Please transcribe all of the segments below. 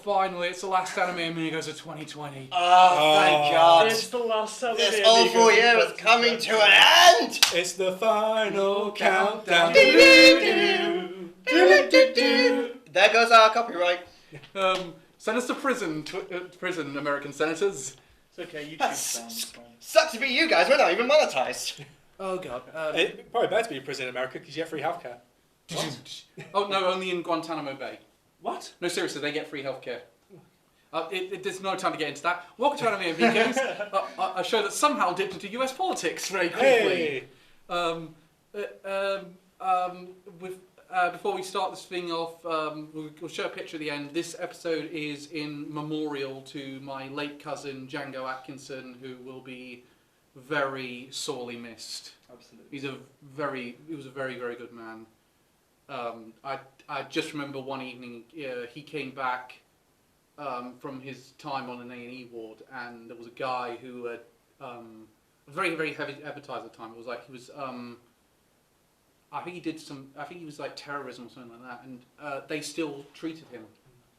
finally, it's the last anime Amigos of 2020. Oh, thank God. It's the last anime. This awful year is coming to an end! It's the final countdown. There goes our copyright. Send us to prison, prison, American senators. It's okay, YouTube Sucks to be you guys, we're not even monetized. Oh God. It's probably better to be in prison in America because you get free healthcare. Oh no, only in Guantanamo Bay. What? No, seriously, they get free healthcare. There's no time to get into that. Welcome to Anime Amigos, a show that somehow dipped into US politics very quickly. Hey. Before we start this thing off, we'll show a picture at the end. This episode is in memorial to my late cousin Django Atkinson, who will be very sorely missed. Absolutely. He was a very, very good man. I just remember one evening he came back from his time on an A&E ward, and there was a guy who had very, very heavy advertised at the time. It was like he was I think he was like terrorism or something like that, and they still treated him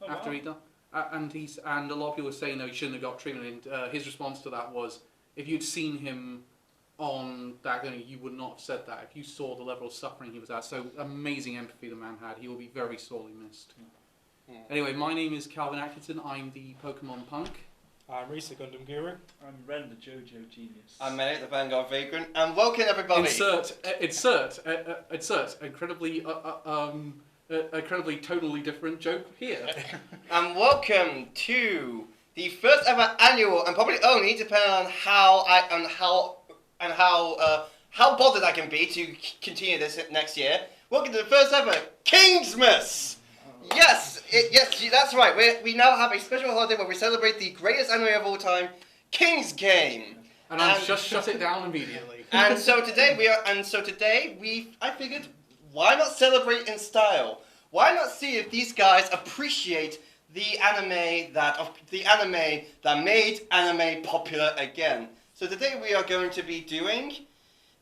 after he'd done. And a lot of people were saying no, he shouldn't have got treatment. And his response to that was, if you'd seen him on that, you would not have said that. If you saw the level of suffering he was at, so amazing empathy the man had. He will be very sorely missed. Yeah. Anyway, my name is Calvin Atkinson. I'm the Pokemon punk. I'm Reese, the Gundam Guru. I'm Ren, the JoJo genius. I'm Elliot, the Vanguard Vagrant, and welcome everybody. Insert incredibly tonally different joke here. And welcome to the first ever annual, and probably only, depending on how bothered I can be to continue this next year. Welcome to the first ever Kingsmas. Yes, that's right. We now have a special holiday where we celebrate the greatest anime of all time, King's Game. And I've just shut it down immediately. And so today I figured, why not celebrate in style? Why not see if these guys appreciate the anime that made anime popular again? So today we are going to be doing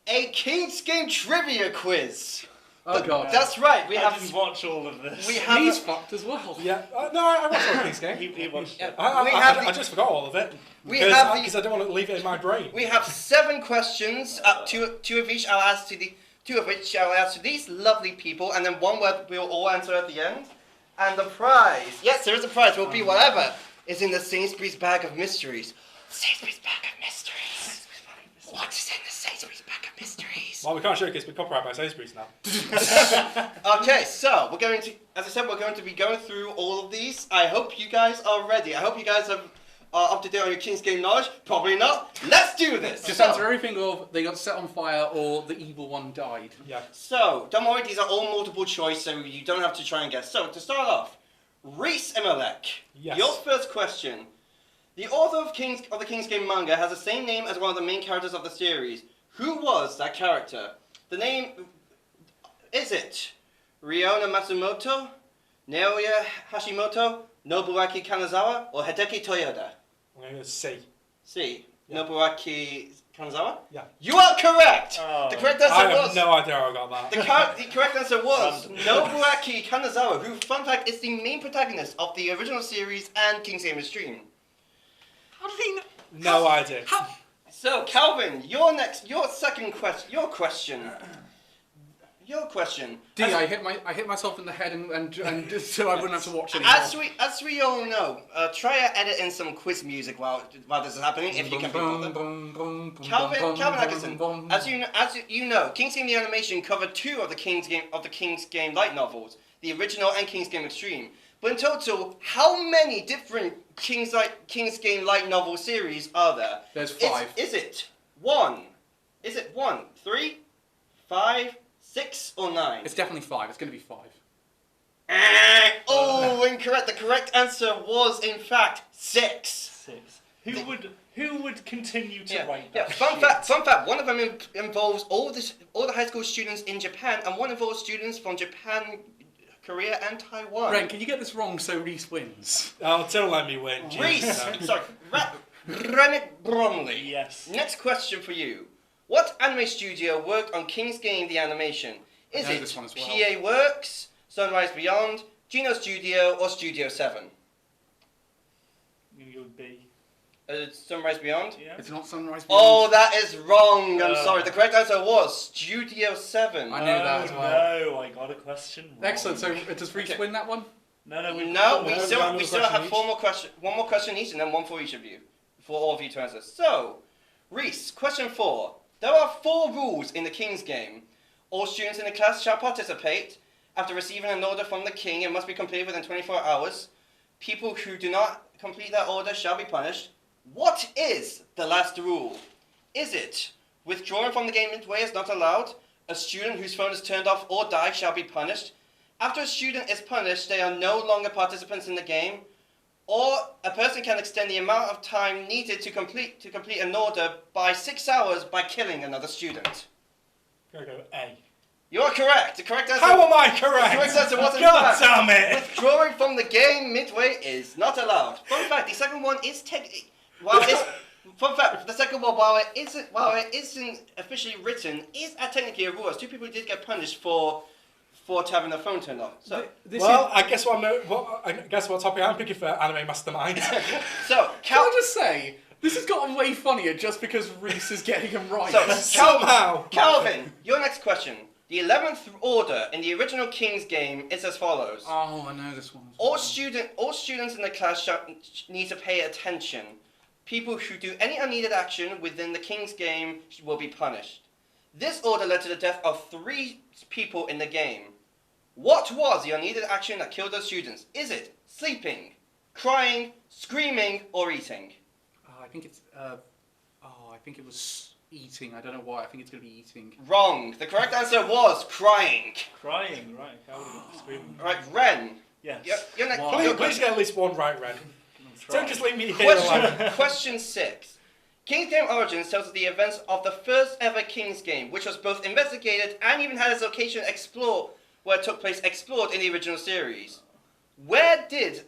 a King's Game trivia quiz. Oh God! That's right. I didn't watch all of this. He's fucked as well. Yeah. No, I watched all King's Game. He watched it. I just forgot all of it. Because I don't want to leave it in my brain. We have 7 questions. Two of which I'll ask to these lovely people, and then one where we'll all answer at the end. And the prize, yes, there is a prize. Will be whatever is in the Sainsbury's bag of mysteries. Sainsbury's bag of mysteries. What's in the Sainsbury's bag of mysteries? Well, we can't show it because we're copyrighted by Sainsbury's now. Okay, so we're going to, as I said, we're going to be going through all of these. I hope you guys are ready. I hope you guys are up to date on your King's Game knowledge. Probably not. Let's do this. Just answer everything of they got set on fire or the evil one died. Yeah. So, don't worry, these are all multiple choice, so you don't have to try and guess. So, to start off, Reese Imelek, yes. Your first question. The author of the King's Game manga has the same name as one of the main characters of the series. Who was that character? The name, is it Ryona Matsumoto, Naoya Hashimoto, Nobuaki Kanazawa, or Hideki Toyoda? I'm going to go C. C. Yeah. Nobuaki Kanazawa? Yeah. You are correct! Oh. The correct answer I was... have no idea how I got that. The correct answer was Nobuaki Kanazawa, who, fun fact, is the main protagonist of the original series and King's Game Extreme. How did he know? No idea. How? So, Calvin, your question. I hit myself in the head and so I wouldn't have to watch anymore. As we all know, try to edit in some quiz music while this is happening, if you can be bothered. Calvin Atkinson, as you know, King's Game the animation covered 2 of the King's Game light novels, the original and King's Game Extreme. But in total, how many different King's Game light novel series are there? There's 5. Is it 1? Is it 1, 3, 5, 6, or 9? It's definitely 5. It's going to be 5. Oh, incorrect. The correct answer was, in fact, 6. 6. Who would continue to write that? Yeah. Fun fact. One of them involves all the high school students in Japan, and one involves students from Japan, Korea, and Taiwan. Ren, can you get this wrong so Reese wins? Oh, don't let me win. Reese, sorry, Rennick Bromley. Yes. Next question for you. What anime studio worked on King's Game the animation? Is it PA Works, Sunrise Beyond, Geno Studio, or Studio 7? gonna go with B. Sunrise Beyond? Yeah. It's not Sunrise Beyond. Oh, that is wrong. I'm sorry. The correct answer was Studio 7. I knew that as well. No, I got a question wrong. Excellent. So does Reese win that one? No, we still have one more question each, and then one for each of you, for all of you to answer. So, Reese, question 4. There are 4 rules in the King's Game. All students in the class shall participate. After receiving an order from the King, it must be completed within 24 hours. People who do not complete that order shall be punished. What is the last rule? Is it withdrawing from the game midway is not allowed? A student whose phone is turned off or died shall be punished. After a student is punished, they are no longer participants in the game. Or a person can extend the amount of time needed to complete an order by 6 hours by killing another student. Gotta go A. You are correct. The correct answer. How am I correct? The correct answer was in God fact, damn it! withdrawing from the game midway is not allowed. Fun fact: the second one is fun fact: the second one, while it isn't officially written, is technically a rule. As 2 people did get punished for having their phone turned off. So, I guess what topic I'm picking for Anime Mastermind. so Can I just say, this has gotten way funnier just because Reese is getting them right. So, Somehow. Calvin, your next question. The 11th order in the original King's Game is as follows. Oh, I know this one. All students in the class need to pay attention. People who do any unneeded action within the King's Game will be punished. This order led to the death of 3 people in the game. What was the unneeded action that killed those students? Is it sleeping, crying, screaming, or eating? I think it's. I think it was eating. I don't know why. I think it's going to be eating. Wrong. The correct answer was crying. Crying, right. I would have screaming. Right, Ren. Yes. You're next. Please get at least one right, Ren. Don't just leave me here alone. Question 6. King's Game Origins tells us the events of the first ever King's Game, which was both investigated and even had its location where it took place explored in the original series. Where did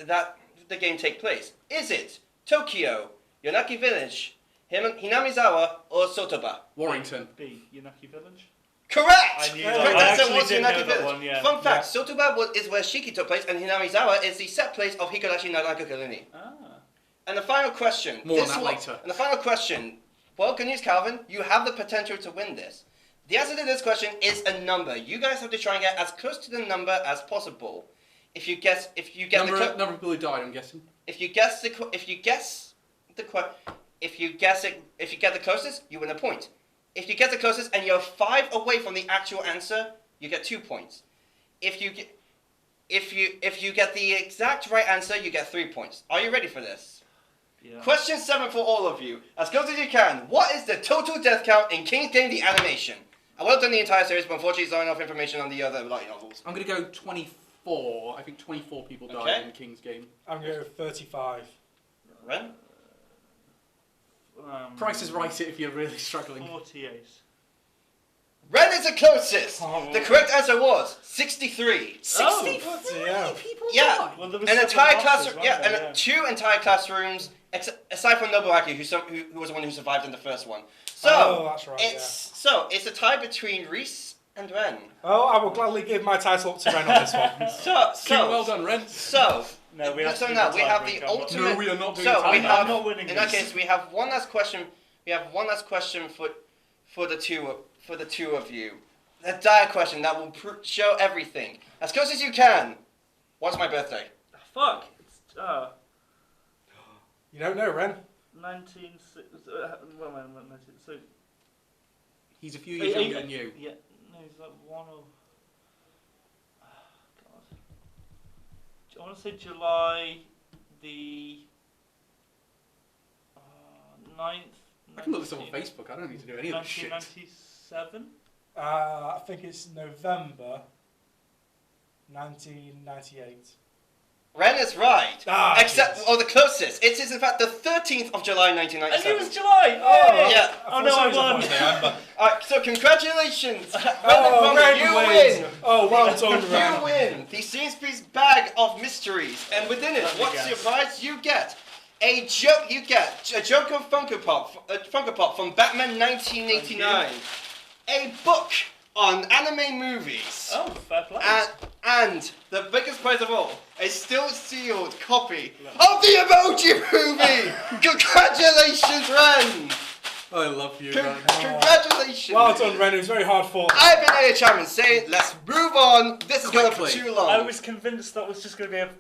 the game take place? Is it Tokyo, Yonaki Village, Hinamizawa, or Sotoba? Warrington. B. Yonaki Village. Correct! I knew The that. correct I answer actually was did Yonaki know that Village. one, yeah. Fun fact, Sotoba is where Shiki took place, and Hinamizawa is the set place of Hikodashi no Rakukuruni. Ah. And the final question. More on that later. And the final question. Well, good news, Calvin. You have the potential to win this. The answer to this question is a number. You guys have to try and get as close to the number as possible. If you get number of people who died, I'm guessing. if you get the closest, you win a point. If you get the closest and you're 5 away from the actual answer, you get 2 points. If you get the exact right answer, you get 3 points. Are you ready for this? Yeah. Question 7 for all of you. As close as you can. What is the total death count in King's Game the animation? I would have done the entire series, but unfortunately, there's not enough information on the other light novels. I'm going to go 24. I think 24 people died in King's Game. I'm going to go 35. Ren? Price is right if you're really struggling. 48. Ren is the closest. Oh. The correct answer was 63. 63 yeah. people Yeah. died? Well, there was An 7 entire bosses, classroom, weren't yeah, there? and 2 entire classrooms, aside from Nobuaki, who was the one who survived in the first one. So That's right, it's a tie between Reese and Ren. Oh, I will gladly give my title up to Ren on this one. Well done, Ren. So No, we have to do now the we have tiebreaker. the ultimate. No, we are not doing So a we tiebreaker. have, I'm not winning in that this. case, we have one last question. We have one last question for the two of you. A dire question that will show everything as close as you can. What's my birthday? Fuck. It's You don't know, Ren? 19. So He's a few years younger than you. Yeah. No, he's like one of. God. I want to say July the 9th. I can look this up on Facebook. I don't need to do any of this shit. 1997. I think it's November 1998. Ren is right. Jesus. The closest. It is in fact the 13th of July, 1997. I knew it was July. Oh, Yeah. Oh no, I won. Alright, so congratulations. Ren you wins. win. Oh, well done, You Ren. win the Sainsbury's bag of mysteries, and within it, Let me what's guess. your prize? You get a Joker Funko Pop from Batman 1989, a book on anime movies. Oh, fair play. And the biggest prize of all, a still sealed copy of the Emoji Movie. Congratulations, Ren. I love you, Ren. Congratulations. Well done, Ren. It was very hard fought. I've been Elliot Chapman saying, let's move on. This is going for Quickly. too long. I was convinced that was just going to be a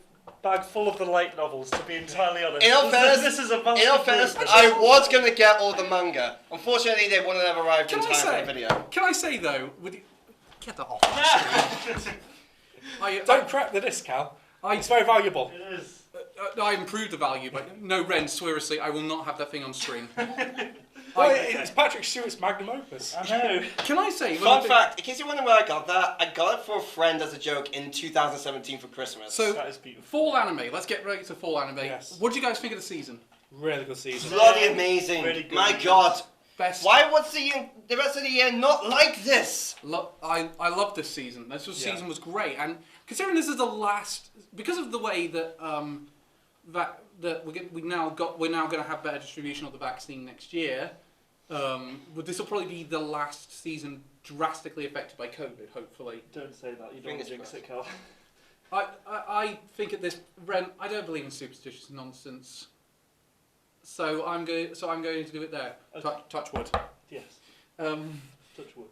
bag full of the light novels, to be entirely honest. In all fairness, this is a massive in all fairness, movement. I was going to get all the manga. Unfortunately, they wouldn't have arrived in Can I time for say? the video. Can I say though? Get that off. Don't crack the disc, Cal. I It's very valuable. It is. I improved the value, but no, Ren, seriously, I will not have that thing on screen. Well, it's Patrick Stewart's magnum opus. I know. Can I say? Fun fact, in case you wonder where I got that, I got it for a friend as a joke in 2017 for Christmas. So, That is beautiful. fall anime. Let's get ready to fall anime. Yes. What do you guys think of the season? Really good season. bloody amazing. Really good. My God. Best. Why was the rest of the year not like this? I love this season. This season was great, and considering this is the last, because of the way that we're now going to have better distribution of the vaccine next year. This will probably be the last season drastically affected by COVID. Hopefully. Don't say that. You don't want to jinx it, Cal. I think at this, Ren, I don't believe in superstitious nonsense. So I'm going to do it there. Okay. Touch wood. Yes. Touch wood.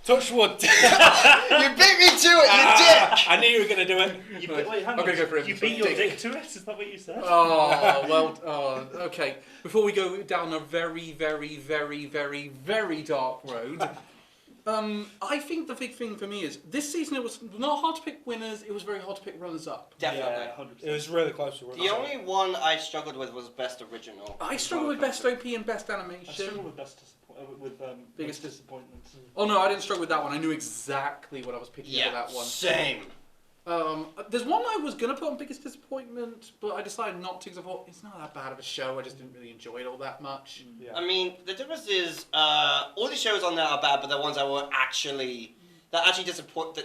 Touch wood. You beat me to it, you dick! I knew you were going to do it. Wait, hang I'm on. gonna go for it. You beat your dick to it? Is that what you said? Oh, well, okay. Before we go down a very, very, very, very, very dark road, I think the big thing for me is this season it was not hard to pick winners, it was very hard to pick runners-up. Definitely. Yeah, 100%. It was really close to The only one I struggled with was Best Original. I struggled with Best OP and Best I Animation. struggle with Biggest biggest disappointments. Oh no, I didn't struggle with that one. I knew exactly what I was picking for that one. Same. There's one I was going to put on Biggest Disappointment, but I decided not to because I thought it's not that bad of a show. I just didn't really enjoy it all that much. Yeah. I mean, the difference is all the shows on there are bad, but the ones that actually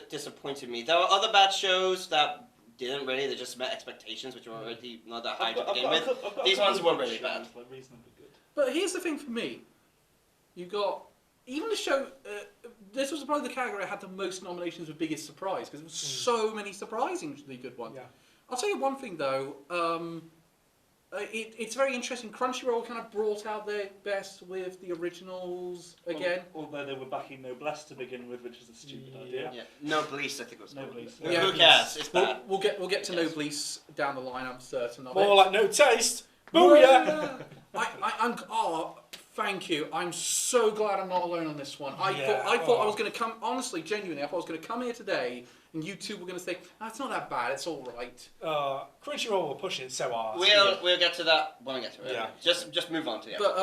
disappointed me. There were other bad shows that didn't really. They just met expectations, which were already not that high to begin with. These ones were really bad. Like reasonably good. But here's the thing for me. You got... Even the show... this was probably the category I had the most nominations with Biggest Surprise, because there was so many surprisingly good ones. Yeah. I'll tell you one thing, though. It's very interesting. Crunchyroll kind of brought out their best with the originals again. Although they were backing Noblesse to begin with, which is a stupid idea. Yeah. Noblesse, I think it was called. Noblesse. Who Yeah. cares? It's bad. We'll get to Noblesse down the line. I'm certain of it. More like no taste. Booyah! Thank you. I'm so glad I'm not alone on this one. I thought I was going to come, honestly, genuinely, I thought I was going to come here today and you two were going to say, it's not that bad, it's all right. Crunchyroll were pushing it so hard. We'll get to that when we get to it. Yeah. Just move on to it. But,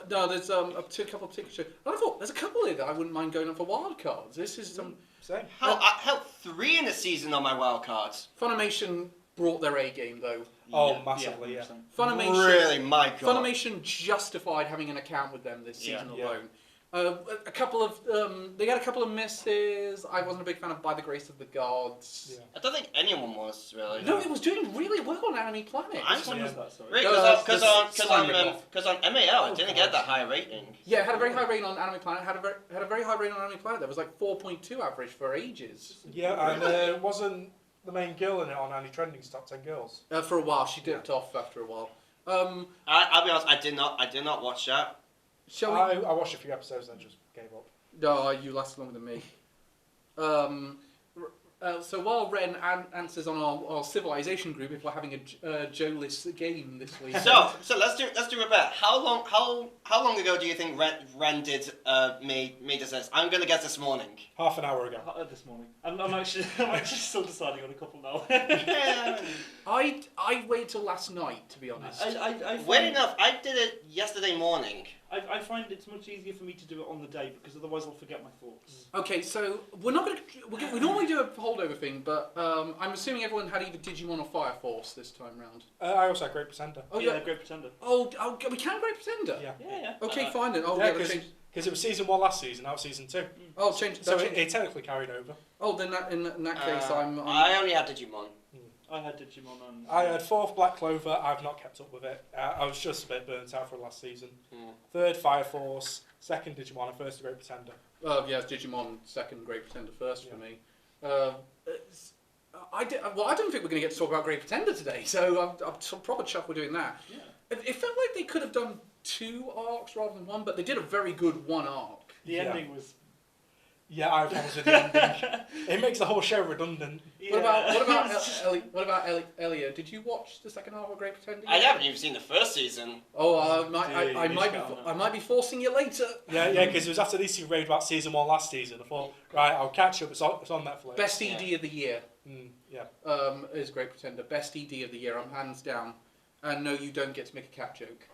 no, there's a couple of particular shows. I thought, there's a couple here that I wouldn't mind going up for wild cards. This is some... Same. Hell, 3 in the season on my wild cards. Funimation brought their A game, though. Oh, massively, yeah. Funimation... Really, my God. Funimation justified having an account with them this season Yeah. alone. A couple of they had a couple of misses. I wasn't a big fan of By the Grace of the Gods. Yeah. I don't think anyone was, really. No, it was doing really well on Anime Planet. I'm Which one was that, sorry? Right, Because on MAL, it didn't get that high rating. Yeah, it had a very high rating on Anime Planet. Had a very high rating on Anime Planet. There was like 4.2 average for ages. Yeah, and there wasn't the main girl in it on any trending top 10 girls. For a while, she dipped off after a while. I'll be honest, I did not watch that. Shall we? I watched a few episodes and just gave up. No, you lasted longer than me. So while Ren answers on our civilization group, if we're having a Joe-less game this week. So let's do a bet. How long ago do you think Ren did made this list? I'm gonna guess this morning. Half an hour ago. This morning. I'm actually still deciding on a couple now. I waited till last night, to be honest. Weird enough, I did it yesterday morning. I find it's much easier for me to do it on the day because otherwise I'll forget my thoughts. Okay, so we're not going to... We normally do a holdover thing, but I'm assuming everyone had either Digimon or Fire Force this time round. I also had Great Pretender. Oh, yeah, Great Pretender. Oh, we can Great Pretender? Yeah. Okay, fine then. Oh, Yeah, yeah, because it was season 1 last season, now it's season 2. Oh, change. So it technically carried over. Oh, then in that case, I'm... I only had Digimon. I had Digimon on. I had 4th Black Clover. I've not kept up with it. I was just a bit burnt out for last season. 3rd Fire Force, 2nd Digimon, and 1st Great Pretender. Yeah, it's Digimon, 2nd Great Pretender, 1st for me. I don't think we're going to get to talk about Great Pretender today, so I'm proper chuffed we're doing that. Yeah. It felt like they could have done 2 arcs rather than 1, but they did a very good 1 arc. The ending was. Yeah, I have problems with the ending. It makes the whole show redundant. Yeah. What about Elliot? Did you watch the 2nd half of Great Pretender? I haven't even seen the first season. Oh, I might be forcing you later. Yeah, because it was after these 2 raved about season 1 last season. I thought, right, I'll catch up. It's on Netflix. Best ED of the year. Yeah. Is Great Pretender. Best ED of the year. I'm hands down. And no, you don't get to make a cat joke.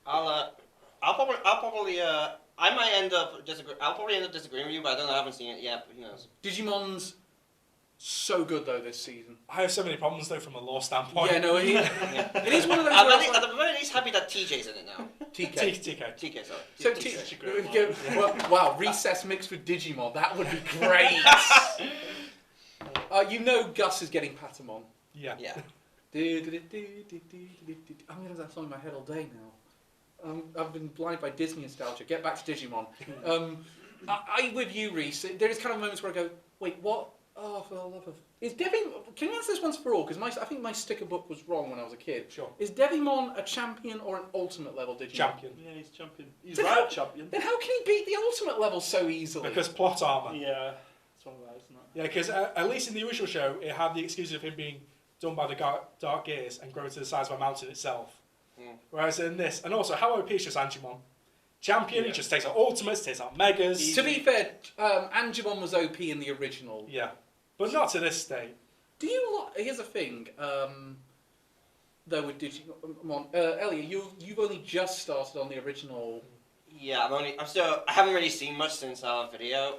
I'll probably I might end up I'll probably end up disagreeing with you, but I don't know. I haven't seen it yet. But who knows? Digimon's so good though this season. I have so many problems though from a lore standpoint. Yeah, no, it is one of those. At the very least, happy that TJ's in it now. TK. Sorry. So wow, Recess mixed with Digimon. That would be great. Gus is getting Patamon. Yeah. I'm gonna have that song in my head all day now. I've been blinded by Disney nostalgia. Get back to Digimon. I with you, Reese. There is kind of moments where I go, wait, what? Oh, for the love of... Is Can you answer this once for all? Because I think my sticker book was wrong when I was a kid. Sure. Is Devimon a champion or an ultimate level Digimon? Champion. Yeah, he's champion. He's Then right champion. Then how can he beat the ultimate level so easily? Because plot armor. Yeah, it's one of those, isn't it? Yeah, because at least in the original show, it had the excuse of him being done by the Dark Gears and growing to the size of a mountain itself. Whereas in this, and also, how OP is just Angemon? Champion, he just takes out ultimates, takes out megas. To be fair, Angemon was OP in the original. Yeah, but not to this state. Here's a thing, though, with Digimon. Elliot, you've only just started on the original. Yeah, I haven't really seen much since our video.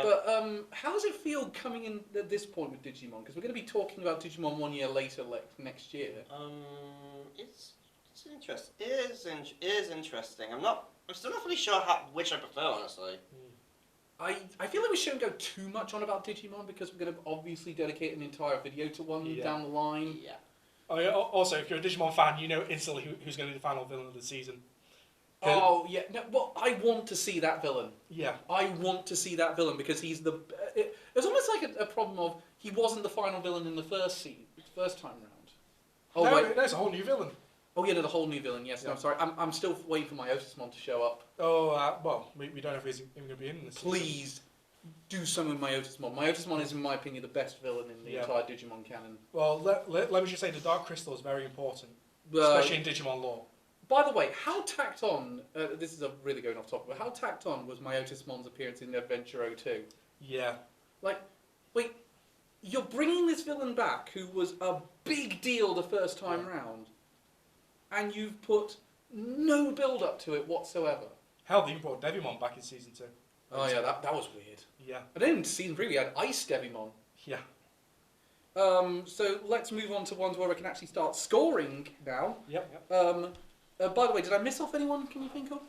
But how does it feel coming in at this point with Digimon? Because we're going to be talking about Digimon 1 year later, next year. It's interesting. It is interesting. I'm still not really sure which I prefer, honestly. I feel like we shouldn't go too much on about Digimon because we're going to obviously dedicate an entire video to one down the line. Yeah. Oh, yeah. Also, if you're a Digimon fan, you know instantly who's going to be the final villain of the season. Oh yeah, no, well, I want to see that villain. Yeah, I want to see that villain because he's the. It's almost like a problem of he wasn't the final villain in the first time round. Oh no, wait, there's a whole new villain. Oh yeah, no, the whole new villain. Yes, no, I'm sorry. I'm still waiting for my Otismon to show up. Oh well, we don't know if he's even going to be in this. Please do something with my Otismon. My Otismon is, in my opinion, the best villain in the entire Digimon canon. Well, let me just say the Dark Crystal is very important, especially in Digimon lore. By the way, how tacked on, this is really going off topic, but how tacked on was Myotismon's appearance in Adventure 02? Yeah. Wait, you're bringing this villain back who was a big deal the first time round, and you've put no build-up to it whatsoever. Hell, they even brought Devimon back in Season 2. Oh yeah, that was weird. Yeah. And then in Season 3 we had Ice Devimon. Yeah. So let's move on to ones where we can actually start scoring now. Yep. By the way, did I miss off anyone? Can you think of?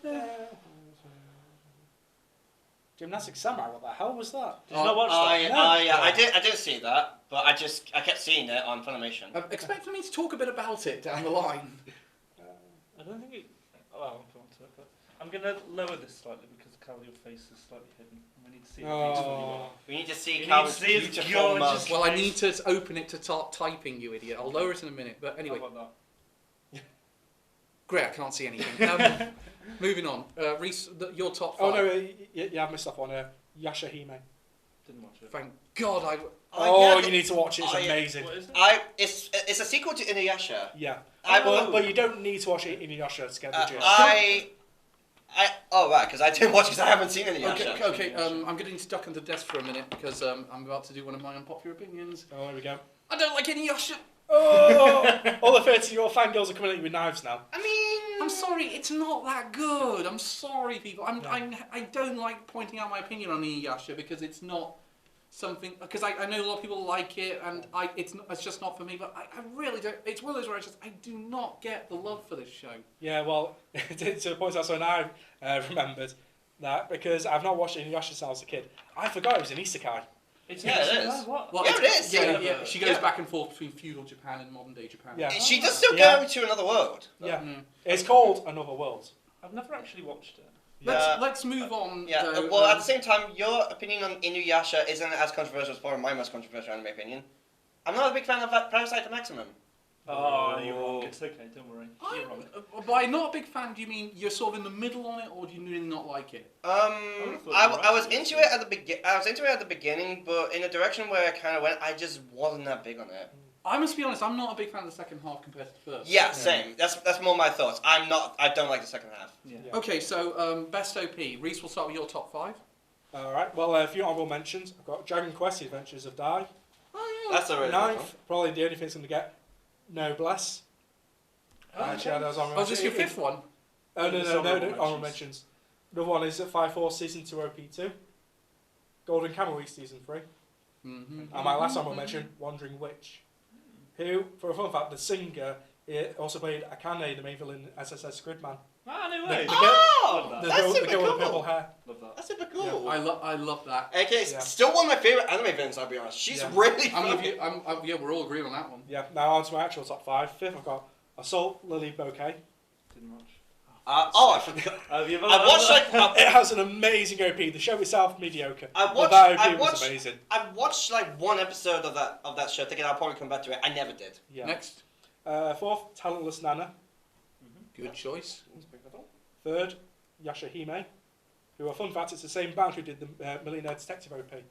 Gymnastic Samurai. What the hell was that? Did you not watch that? I did see that, but I kept seeing it on Funimation. Expect me to talk a bit about it down the line. I don't think it. Oh, I'll come on to it, but I'm gonna lower this slightly because Carl, your face is slightly hidden. We need to see it beautifully well. We need to see You Calvin's need to see his beautiful mug. gorgeous- Well, I need to open it to start typing, you idiot. I'll lower it in a minute. But anyway, How about great. I can't see anything. Moving on. Reese, your top 5. Oh no, yeah, I've missed off on Yasha Hime. that? Didn't watch it. Thank God I. Oh, yeah, you need to watch it. It's oh, yeah. amazing. What is it? It's a sequel to Inuyasha. Yeah. Oh. But you don't need to watch it in Inuyasha to get the gist. Oh right, because I didn't watch it because I haven't seen Inuyasha. Okay. I'm getting stuck on the desk for a minute because I'm about to do one of my unpopular opinions. Oh, there we go. I don't like Inuyasha. Oh, all the 30-year-old fangirls are coming at you with knives now. I mean, I'm sorry, it's not that good. I'm sorry, people. I don't like pointing out my opinion on Inuyasha because it's not something. Because I know a lot of people like it, and it's just not for me. But I really don't. It's one of those where I do not get the love for this show. Yeah, well, to the point also now I remembered that because I've not watched Inuyasha since I was a kid, I forgot it was an isekai. Yeah, it is. What? Well, Yeah, it's- it is. Yeah. She goes Yeah. back and forth between feudal Japan and modern day Japan. Yeah. She does still Yeah. go to another world. Yeah. Mm. It's called Another World. I've never actually watched it. Let's move on. Yeah. though, Well, at the same time, your opinion on Inuyasha isn't as controversial as probably my most controversial anime opinion. I'm not a big fan of that Parasite the Maximum. Oh, you're wrong. It's okay, don't worry. You're wrong. By not a big fan, do you mean you're sort of in the middle on it, or do you really not like it? I was into it at the beginning, but in a direction where I kind of went, I just wasn't that big on it. I must be honest, I'm not a big fan of the second half compared to the first. Yeah, same. That's more my thoughts. I don't like the second half. Yeah. Yeah. Okay, so best OP. Reese, we'll start with your top 5. Alright, well, a few honourable mentions. I've got Dragon Quest: The Adventures of Dai. Oh, That's a really good one. Ninth, probably the only thing it's going to get, Noblesse. Actually, that was honourable Oh, is this your mention. 5th one? Oh, no, It's no, honourable honourable mentions. mentions. Another one is at 5-4 Season 2 OP2. Golden Kamuy Season 3. Mm-hmm. And my last honourable mention, Wandering Witch. Who, for a fun fact, the singer also played Akane, the main villain in SSS Squidman. Ah, no The way. girl- Oh, Love The that. that's girl, the super girl with the cool. purple hair. Love that. That's super cool. I love that. Okay, Yeah. still one of my favorite anime villains. I'll be honest. She's Yeah. really I'm funny. with you. Yeah, we're all agreeing on that one. Yeah, now on to my actual top 5. Fifth, I've got Assault Lily Bouquet. Didn't watch. I forgot. Have you I watched like It has an amazing OP. The show itself, mediocre. I But watched- that OP I was watched- amazing. I watched like one episode of that show, thinking I'll probably come back to it. I never did. Yeah. Next. Fourth, Talentless Nana. Good choice. Third, Yashahime. Who, a fun fact, it's the same band who did the Millionaire Detective OP.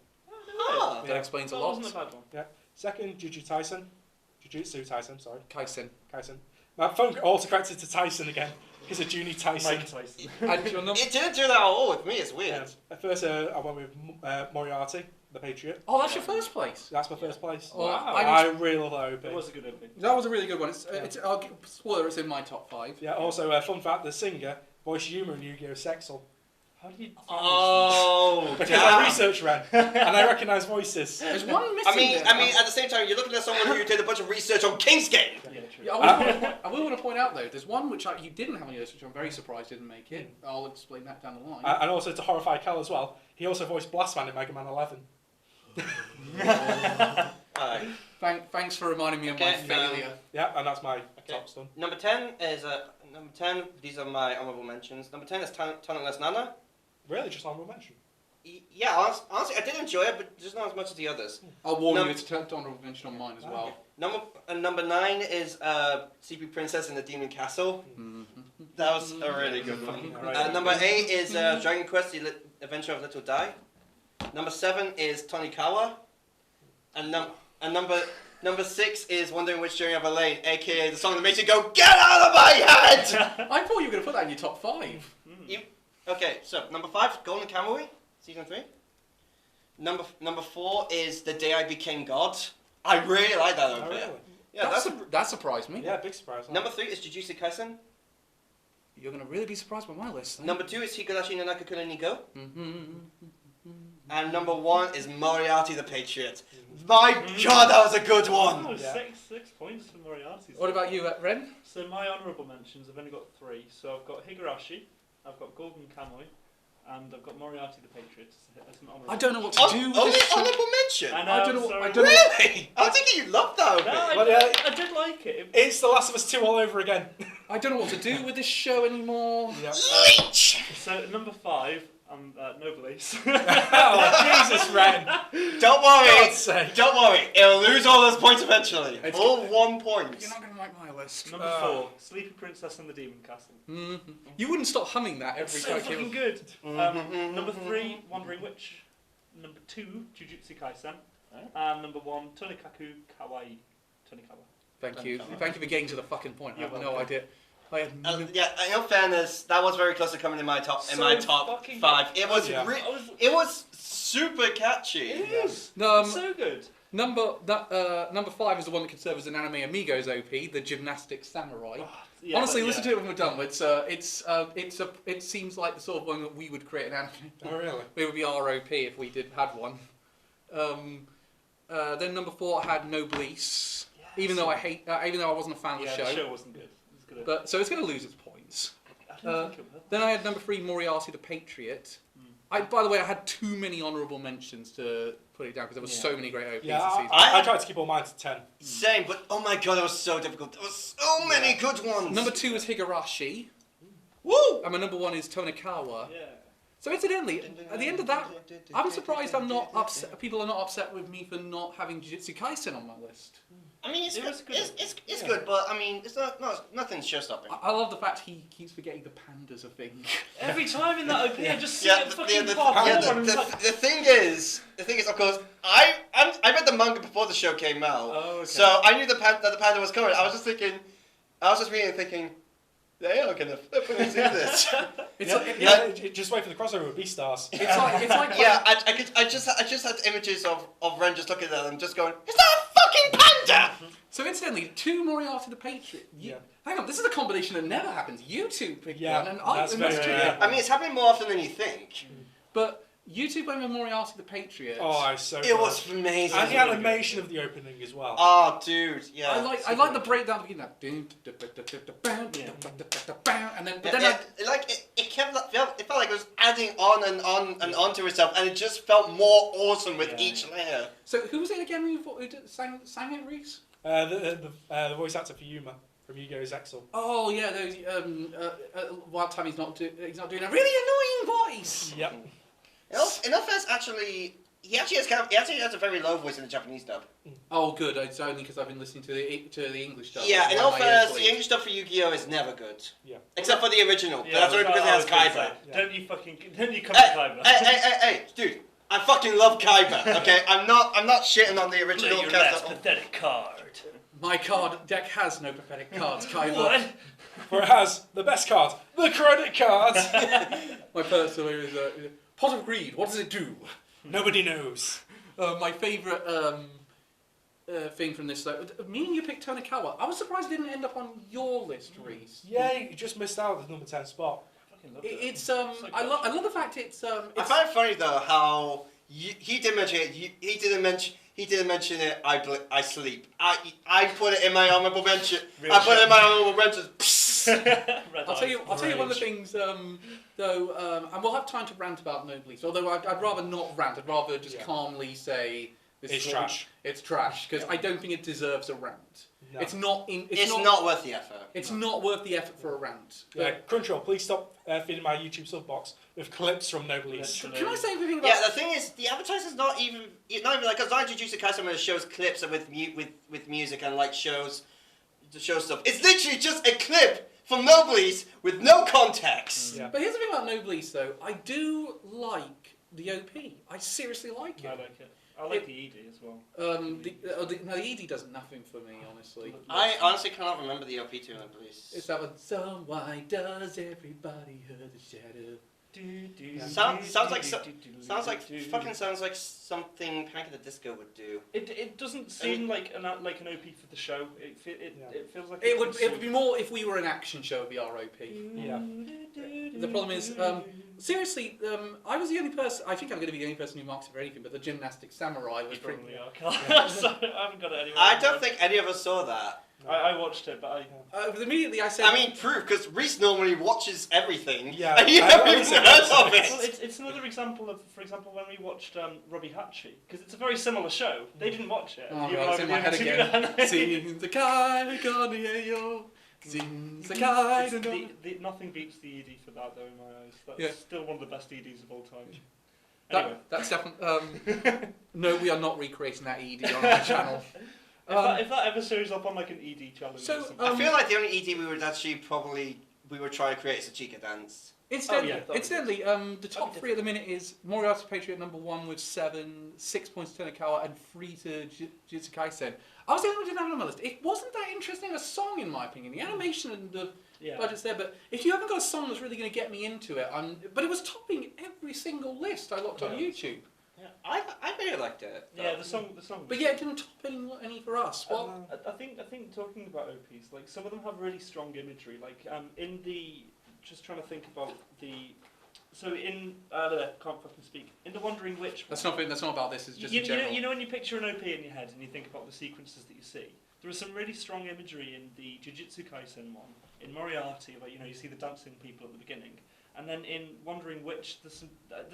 Ah. That explains a That lot. wasn't a bad one. Second, Jujutsu Tyson, sorry. Kaisen. My phone autocorrected to Tyson again. He's a Juni Tyson. Mike Tyson. And your number. It didn't do that at all with me. It's weird. Yeah. At first, I went with Moriarty, the Patriot. Oh, that's your first place. That's my first place. Oh, Wow. I really love that It OP. was a good OP. That was a really good one. Spoiler, it's in my top 5. Yeah, also, fun fact, the singer voiced Yuma in Yu-Gi-Oh! Sexel. How do you? Oh, Because I researched Ren, and I recognise voices. There's one missing. I mean, at the same time, you're looking at someone who did a bunch of research on King's Game. Yeah, true. Yeah, I will want to point out though. There's one which you didn't have on your list, which I'm very surprised didn't make it. I'll explain that down the line. And also to horrify Cal as well, he also voiced Blastman in Mega Man 11. Alright. Thanks for reminding me of my Okay, failure. Yeah, and that's my Okay. top stun. Number 10 is number 10. These are my honorable mentions. Number 10 is Talentless Nana. Really, just honorable mention. Yeah, honestly, I did enjoy it, but just not as much as the others. I'll warn Num- you, it's honorable mention on mine as well. Number 9 is CP Princess in the Demon Castle. That was a really good one. Alright. Number 8 is Dragon Quest: The Adventure of Little Dai. Number 7 is Tonikawa. And number 6 is Wondering Which Journey of a Lane, aka the song that makes you go, "Get out of my head!" I thought you were going to put that in your top 5. Okay, so number 5, Golden Kamuy, season 3. Number 4 is The Day I Became God. I really like that Oh, OP. really? Yeah, That surprised me. Yeah, big surprise. Number 3 is Jujutsu Kaisen. You're going to really be surprised by my list. Number 2 is Higurashi no Nakakura ni Go. Mm-hmm. And number 1 is Moriarty the Patriot. My god, that was a good one! Oh, Yeah. 6 points for Moriarty. What about you, Ren? So my honourable mentions, I've only got 3. So I've got Higurashi, I've got Golden Kamuy, and I've got Moriarty the Patriot as an honourable. I don't know what to do with Only this. honorable mention? I know, I don't know. sorry. I don't know. Really? I was thinking you loved that OP. No, But, yeah. I did like it. It's The Last of Us 2 all over again. I don't know what to do with this show anymore. Yeah. Leech! So number 5, Noblesse. Oh, Jesus, Ren. Don't worry. God's sake. Don't wory, it'll lose all those points eventually. It's All good. 1 point. You're not going to like my list. Number 4, Sleepy Princess and the Demon Castle. Mm-hmm. You wouldn't stop humming that every It's so time. fucking good. Mhm. Number 3, Wandering Witch. Number 2, Jujutsu Kaisen. And number 1, Tonikaku Kawaii. Tonikawa. Thank you. Thank you for getting to the fucking point. I You're have no welcome. idea. I have no... Yeah, in all fairness, that was very close to coming in my top So fucking 5. It was Yeah. it was super catchy. It is. No, It's so good. number 5 is the one that could serve as an anime Amigos OP, the Gymnastic Samurai. Yeah, Honestly, but listen to it when we're done. It seems like the sort of one that we would create an anime. Oh, really? It would be ROP if we had one. Then number 4 had Noblesse, even though I wasn't a fan of Yeah, the the show. show wasn't good. It was good. But so it's going to lose its points. I didn't think it was. Then I had number 3 Moriarty the Patriot. By the way, I had too many honourable mentions to put it down because there were so many great OPs Yeah, this season. I tried to keep all mine to 10. Same, but oh my god, it was so difficult. There was so many good ones. Number 2 is Higurashi. Woo! And my number 1 is Tonikawa. Yeah. So incidentally, at the end of that, I'm surprised I'm not upset. People are not upset with me for not having Jujutsu Kaisen on my list. I mean, It was good. it's good, but I mean, it's nothing show-stopping. I love the fact he keeps forgetting the panda's a thing. Every time in that opening, I just see Yeah, it fucking the pop over and it's like, the thing is, of course, I read the manga before the show came out, oh, okay. so I knew that the panda was coming. I was just reading and thinking, they are gonna flipping do this. Just wait for the crossover with Beastars. It's like Yeah, I just had images of Ren just looking at them, just going, "Is that a fucking panda?" So incidentally, 2 Moriarty the Patriot. Hang on, this is a combination that never happens. You two picked one, and that's very true. rare. I mean, it's happening more often than you think. But you two went with Moriarty the Patriot. Oh, it's so It good. was amazing. And the animation of the opening as well. Oh, dude, yeah. I like the breakdown beginning that and then It felt like it was adding on and on and on to itself, and it just felt more awesome with each layer. So who was it again who sang it, Reese? The voice actor for Yuma from Yu-Gi-Oh! Zexal. Oh yeah, those Wild Time he's not doing a really annoying voice. Yep. In all fairness, actually, he actually has a very low voice in the Japanese dub. Oh good, it's only because I've been listening to the English dub. Yeah, in Why all my fairness, ears the bleed. English dub for Yu-Gi-Oh! Is never good. Yeah. Except for the original. yeah, But that's only because it has Kaiba. Say, don't you come to Kaiba. Hey, dude. I fucking love Kaiba, okay? I'm not shitting on the original Play your cast last at all. pathetic card. My card deck has no pathetic cards, Kaiba. What? For it has the best card, the credit card. My personal is Pot of Greed. What does it do? Nobody knows. My favourite thing from this, though, me and you picked Tonikawa. I was surprised it didn't end up on your list, Reese. Yeah, you just missed out the number 10 spot. It's I love the fact it's I find it funny though how he didn't mention it. He didn't mention it. I sleep. I put it in my honorable mention. Real I put it shit. in my honorable mentions. I'll tell you one of the things though, and we'll have time to rant about Noblesse. Although I'd rather not rant. I'd rather just calmly say this It's is trash. It's trash because I don't think it deserves a rant. No. It's not. It's not worth the effort. It's not worth the effort for a rant. Yeah, Crunchyroll, please stop feeding my YouTube sub box with clips from Noblesse. Can I say anything about? Yeah, the thing is, the advertiser's not even like, because I Jujutsu Kaisen where it shows clips with music and like shows stuff. It's literally just a clip from Noblesse with no context. Yeah. But here's the thing about Noblesse though. I do like the OP. I seriously like it. I like it. I like the ED as well. The ED does nothing for me, honestly. I honestly cannot remember the OP to Noblesse. It's that one. So why does everybody hear the shadow? Sounds like something Panic at the Disco would do. It doesn't seem like an OP for the show. It feels like It would be more if we were an action show. It'd be our OP. Yeah. The problem is, seriously, I was the only person. I think I'm going to be the only person who marks it for anything. But the Gymnastic Samurai was You pretty. probably are. Sorry, I haven't got it anywhere. I don't think any of us saw that. I watched it, but Immediately I said. I mean, proof, because Reese normally watches everything. Yeah, And you I haven't always even say heard that. of well, it. it's another example of, for example, when we watched Robbie Hatchie, because it's a very similar show. They didn't watch it. Oh You god, it's in know, my head you again. know. Sing the kai yo. Sing the kai The nothing beats the ED for that, though, in my eyes. That's Yeah. still one of the best EDs of all time. Anyway. That's definitely. No, we are not recreating that ED on our channel. If that ever shows up on like an ED challenge So, or something. I feel like the only ED we would actually we would try to create is a Chica dance. Incidentally, the top 3 at the minute is Moriarty Patriot number 1 with 7, 6 points to Tonikawa, and 3 to Jujutsu Kaisen. I was the only one who didn't have it on my list. It wasn't that interesting a song, in my opinion. The animation and the budget's there, but if you haven't got a song that's really going to get me into it, but it was topping every single list I looked on YouTube. Yeah, I really liked it. Yeah, the song. But yeah, it didn't top any for us. Well, I think talking about OPs, like some of them have really strong imagery. Like in the just trying to think about the. So in can't fucking speak. In The Wandering Witch. that's not about this. It's just you, in general. you know when you picture an OP in your head and you think about the sequences that you see. There is some really strong imagery in the Jujutsu Kaisen one, in Moriarty, where you see the dancing people at the beginning, And then in Wandering Witch, there's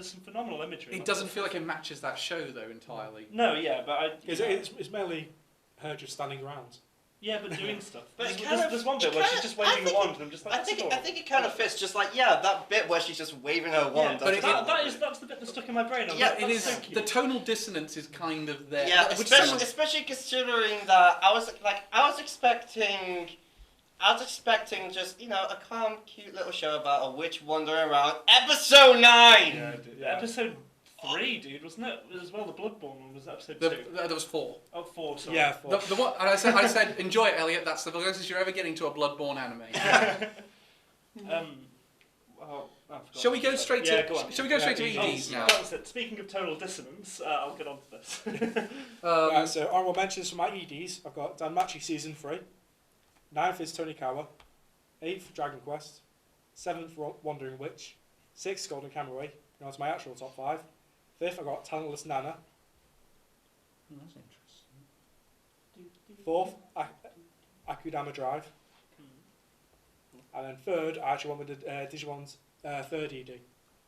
some phenomenal imagery. It doesn't feel like it matches that show though entirely. No, yeah, but It's mainly her just standing around. yeah, but doing stuff. But There's one bit where she's just waving a wand, and I'm just like, I that's think adorable. it kind of fits. Just like that bit where she's just waving her wand. Yeah, but that's the bit that stuck in my brain. Yeah, That's It is. so cute. The tonal dissonance is kind of there. Yeah, Which especially considering that I was expecting just a calm, cute little show about a witch wandering around. Episode 9. Yeah, dude. Episode 3, dude, wasn't it? As well, the Bloodborne one was episode 2. there was 4. Oh, 4, sorry. Yeah, The one, and I said, enjoy it, Elliot. That's the closest you're ever getting to a Bloodborne anime. Well, I forgot Shall we what go to say. straight Yeah, to? go on. Shall we go straight to Yeah, EDs now? That was it. Speaking of tonal dissonance, I'll get on to this. So honourable mentions for my EDs. I've got Danmachi Season 3. 9th is Tonikawa. 8th, Dragon Quest. 7th, Wandering Witch. 6th, Golden Kamuy. Now to my actual top 5. 5th, I've got Talentless Nana. That's interesting. 4th, Akudama Drive. And then 3rd, I actually went with Digimon's 3rd ED.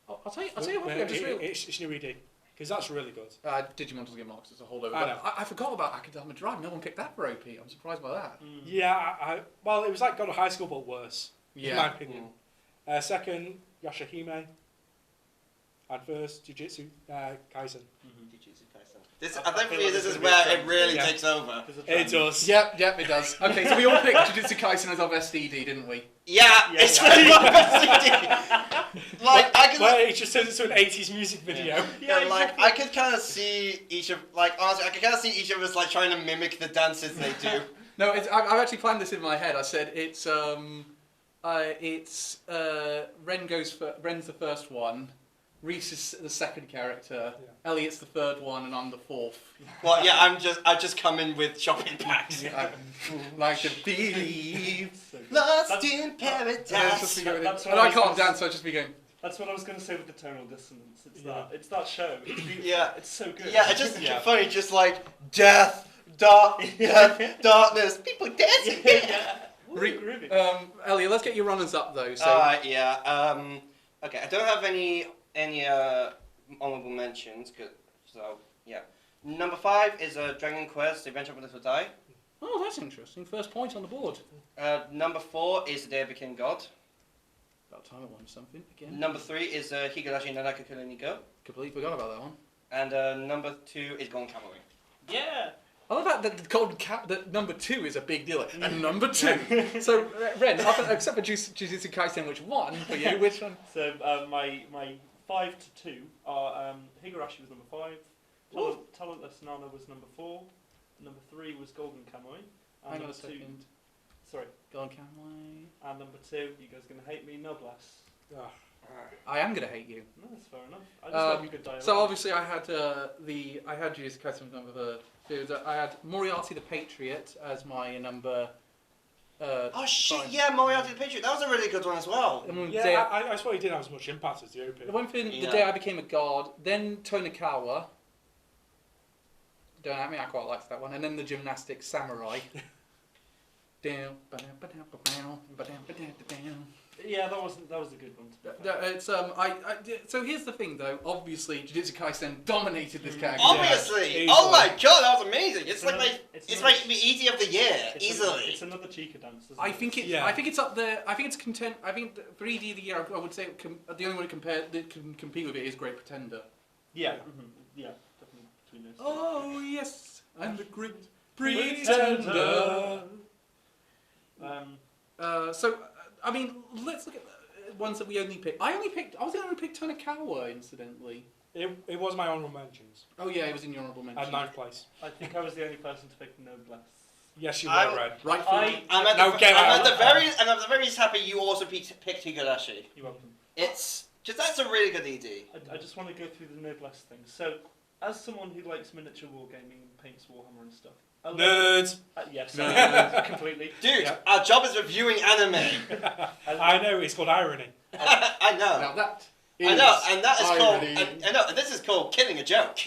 I'll tell you what. I just realized. It's new ED. Because that's really good. Digimon doesn't get marks as a holdover. I know. But I forgot about Akudama Drive. No one picked that for OP. I'm surprised by that. Yeah, well, it was like God of High School, but worse. Yeah. In my opinion. 2nd, Yashahime. And 1st, Jujutsu Kaisen. I think this is where it really takes over. It does. Yep, it does. Okay, so we all picked Jujutsu Kaisen as our best ED, didn't we? Yeah, it's really like I can. Well, it just turns into an 80s music video. Yeah, like I could kind of see each of honestly, I could kind of see each of us like trying to mimic the dances they do. No, I've actually planned this in my head. I said it's Ren's the first one, Reese is the second character, Elliot's the third one, and I'm the fourth. Well, yeah, I just come in with shopping packs. Like to believe. Lost in paradise. And I can't dance, so I just be going. That's what I was going to say with the tonal dissonance. It's that show. It's beautiful. Yeah. It's so good. Yeah, it's just funny, just like death, darkness, people dancing. Groovy. Elliot, let's get your runners up though. So. Okay, I don't have any honorable mentions. So yeah, number 5 is Dragon Quest: The Adventure of a Little Die. Oh, that's interesting. First point on the board. Number 4 is The Day I Became God. About time I won something again. Number 3 is Higurashi Nanaka Kureni Go. Completely forgot about that one. And number 2 is Golden Kamuy. Yeah. I love that the golden cap. That number 2 is a big deal. And number 2. So Ren, except for Jujutsu Kaisen, which won for you? Which one? So my 5 to 2 are Higurashi was number 5, Talentless Nana was number 4, number 3 was Golden Kamuy. Hang on a second. Sorry. Golden Kamuy. And number 2, you guys are gonna hate me, Noblesse. I am gonna hate you. No, that's fair enough. I just love a good dialogue. So obviously I had Jujutsu Kaisen number 2. I had Moriarty the Patriot as my number. Oh shit! Yeah, Moriarty the Patriot. That was a really good one as well. Yeah, I suppose he didn't have as much impact as the OP. The one thing, The Day I Became a God, then Tonikawa. Don't at me, I quite liked that one, and then the Gymnastic Samurai. Yeah, that was a good one. Mm-hmm. So here's the thing though. Obviously, Jujutsu Kaisen dominated this category. Obviously! Yeah, Oh my god, that was amazing! It's like it's like the ED of the year, easily. It's another Chica dance. Isn't I think it's up there. I think it's content. I think for ED of the year, I would say the only one that can compete with it is Great Pretender. Yeah. Mm-hmm. Yeah. Definitely between those. Oh yes, I'm the Great Pretender. I mean, let's look at the ones that we only picked. I was the only one who picked Tonikawa, incidentally. It was my honourable mentions. Oh yeah, it was in your honourable mention. At 9th place. I think I was the only person to pick Noblesse. Yes, you were, Red. Rightfully. I'm at the very least happy you also picked Higurashi. You're welcome. It's just that's a really good ED. I just want to go through the Noblesse thing. So, as someone who likes miniature wargaming and paints Warhammer and stuff. Nerds! Yes, completely. Dude, our job is reviewing anime. I know, it's called irony. I know. Now that I know, and that is irony. called. I know, and this is called killing a joke.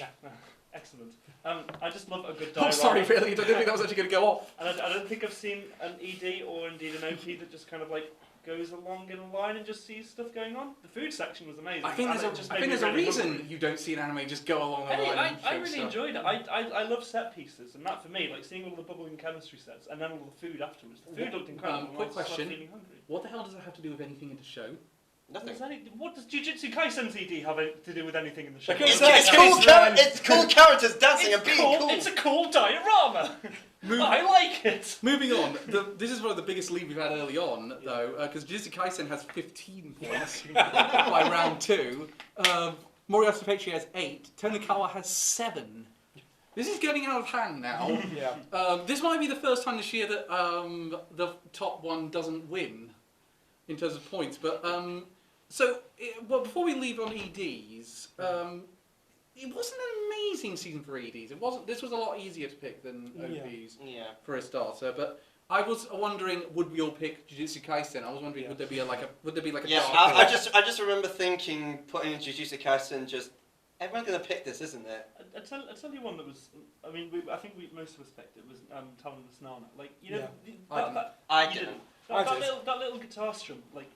Excellent. I just love a good Oh, dialogue. sorry, really. I didn't think that was actually going to go off. And I don't think I've seen an ED or indeed an OP that just kind of like goes along in a line and just sees stuff going on. The food section was amazing. I think and there's it just a made me really reason hungry. you don't see an anime just go along the Hey, line. I really enjoyed it. I love set pieces, and that for me, like seeing all the bubbling chemistry sets, and then all the food afterwards. The food looked incredible. Quick and I was question. feeling hungry. What the hell does that have to do with anything in the show? Nothing. What does Jujutsu Kaisen ED have to do with anything in the show? Because It's cool characters dancing and being cool. It's a cool diorama. I like it. Moving on, this is one of the biggest lead we've had early on, though, because Jujutsu Kaisen has 15 points by round 2. Moriyasu Peichi has 8. Tonikawa has 7. This is getting out of hand now. Yeah. This might be the first time this year that the top one doesn't win in terms of points. But before we leave on EDs, it wasn't an amazing season for EDs. It wasn't. This was a lot easier to pick than OPs for a starter. But I was wondering, would we all pick Jujutsu Kaisen? I was wondering, would there be a dark I just remember thinking, putting in Jujutsu Kaisen, just everyone's gonna pick this, isn't it? I tell you one that was. I mean, I think most of us picked it was Talon the Snarner. Like you know, I didn't. That little guitar strum, like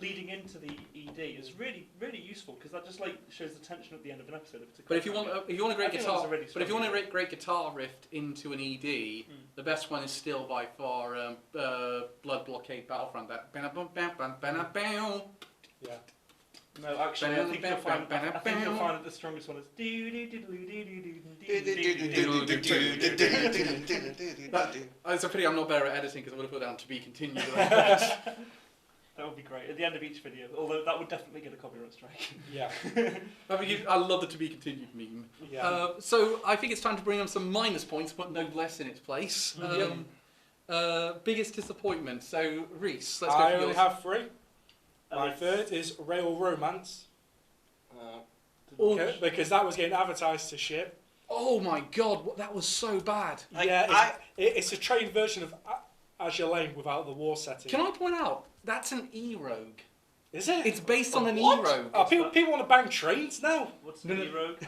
leading into the ED, is really useful because that just like shows the tension at the end of an episode. But if you want a great great guitar riff into an ED, the best one is still by far Blood Blockade Battlefront. That yeah. No, actually, I think you'll find that the strongest one is. It's a pity I'm not better at editing because I would have put down to be continued. That would be great at the end of each video. Although that would definitely get a copyright strike. Yeah. I love the to be continued meme. Yeah. So I think it's time to bring on some minus points, but no less in its place. Biggest disappointment. So Reese, let's go. I only have 3. My third is Rail Romance. Because that was getting advertised to shit. Oh my god, that was so bad. It's a trade version of Azure Lane without the war setting. Can I point out, that's an E-Rogue. Is it? It's based on an E-Rogue. Oh, people want to bang trains now. What's an E-Rogue?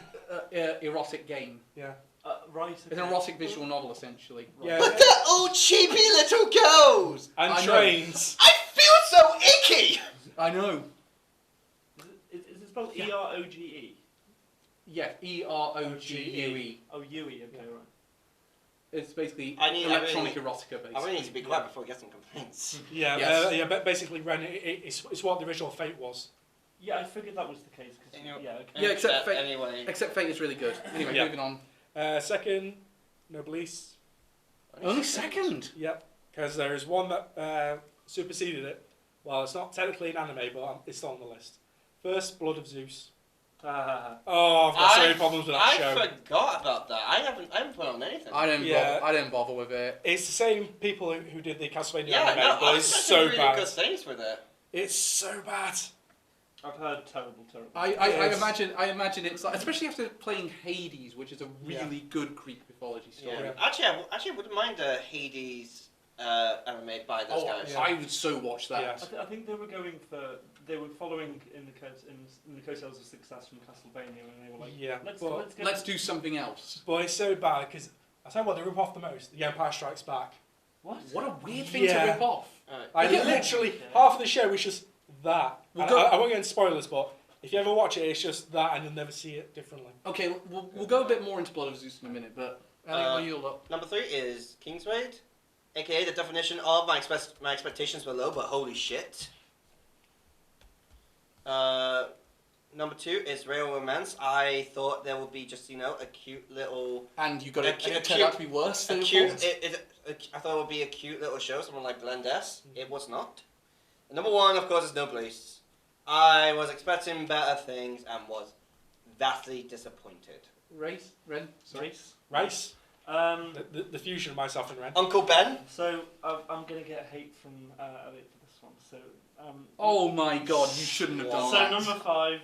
Erotic game. Yeah. Right. It's an erotic visual novel, essentially. Yeah. But they're all cheapy little girls! And trains. I feel so icky! I know. Is it spelled E-R-O-G-E? Yeah, E-R-O-G-U-E. Oh, UE, okay, right. It's basically electronic erotica, basically. I really need to be quiet before we get some complaints. But basically, Ren, it's what the original Fate was. Yeah, I figured that was the case. Except Fate is really good. Anyway, moving on. Second, Noblesse. Only second? Yep, because there is one that superseded it. Well, it's not technically an anime, but it's still on the list. First, Blood of Zeus. I've got so many problems with that show. I forgot about that. I haven't put on anything. I didn't bother with it. It's the same people who did the Castlevania anime, no, but it's so really bad. Good things with it. It's so bad. I've heard terrible. I imagine it's like, especially after playing Hades, which is a really good Greek mythology story. Yeah. Actually, I wouldn't mind a Hades anime by those guys. I would so watch that. Yes. I think they were following in the coattails of success from Castlevania, and they were like, let's do something else. But it's so bad because I tell you what, they rip off the most. The Empire Strikes Back. What a weird thing to rip off. Literally half of the show was just that. I won't get into spoilers, but if you ever watch it, it's just that, and you'll never see it differently. Okay, we'll go a bit more into Blood of Zeus in a minute, but Elliot, you up? Number 3 is King's Raid, aka the definition of my expectations were low, but holy shit. Number 2 is Rail Romance. I thought there would be just a cute little. And you got it turned out to be worse than I thought it would be a cute little show, someone like Blend S. It was not. And number 1, of course, is Noblesse. I was expecting better things and was vastly disappointed. Race? Race? The fusion of myself and Ren. Uncle Ben? So, I'm going to get hate from Elliot for this one. So, oh my god, you shouldn't have done that. So, number 5,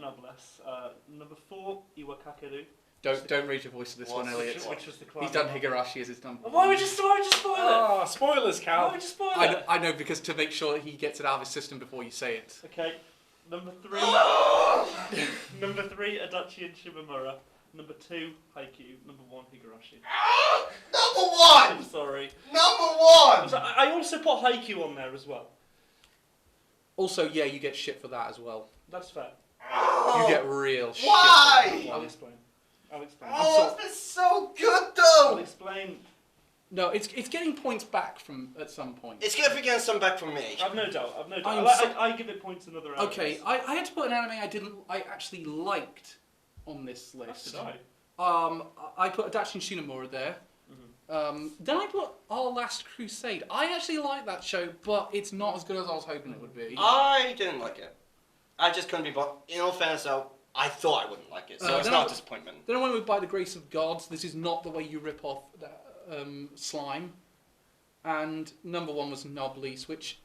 Noblesse. Number 4, Iwakakeru. Don't raise your voice to this one, Elliot. Which was the He's done Higurashi as his number. Why would you spoil it? Oh, spoilers, Cal. Why would you spoil it? I know, because to make sure he gets it out of his system before you say it. Okay, number 3. Number 3, Adachi and Shimamura. Number 2, Haikyuu. Number 1, Higurashi. Number 1! I'm sorry. Number 1! So I also put Haikyuu on there as well. Also, yeah, you get shit for that as well. That's fair. Oh, You get real shit. why? For that I'll one. explain. I'll explain. Oh, it's so good I'll though. explain. No, it's getting points back from at some point. It's gonna be getting some back from me. I've no doubt. I'm so- I give it points in other areas. Okay, I had to put an anime I actually liked on this That's list. did I. I put Adachi Shinomura there. Then I put Our Last Crusade. I actually like that show, but it's not as good as I was hoping it would be. I didn't like it. I just couldn't be bothered. In all fairness, though, I thought I wouldn't like it, so it's then not I- a disappointment. Then I went with By the Grace of Gods. This is not the way you rip off slime. And number 1 was Noblesse, which...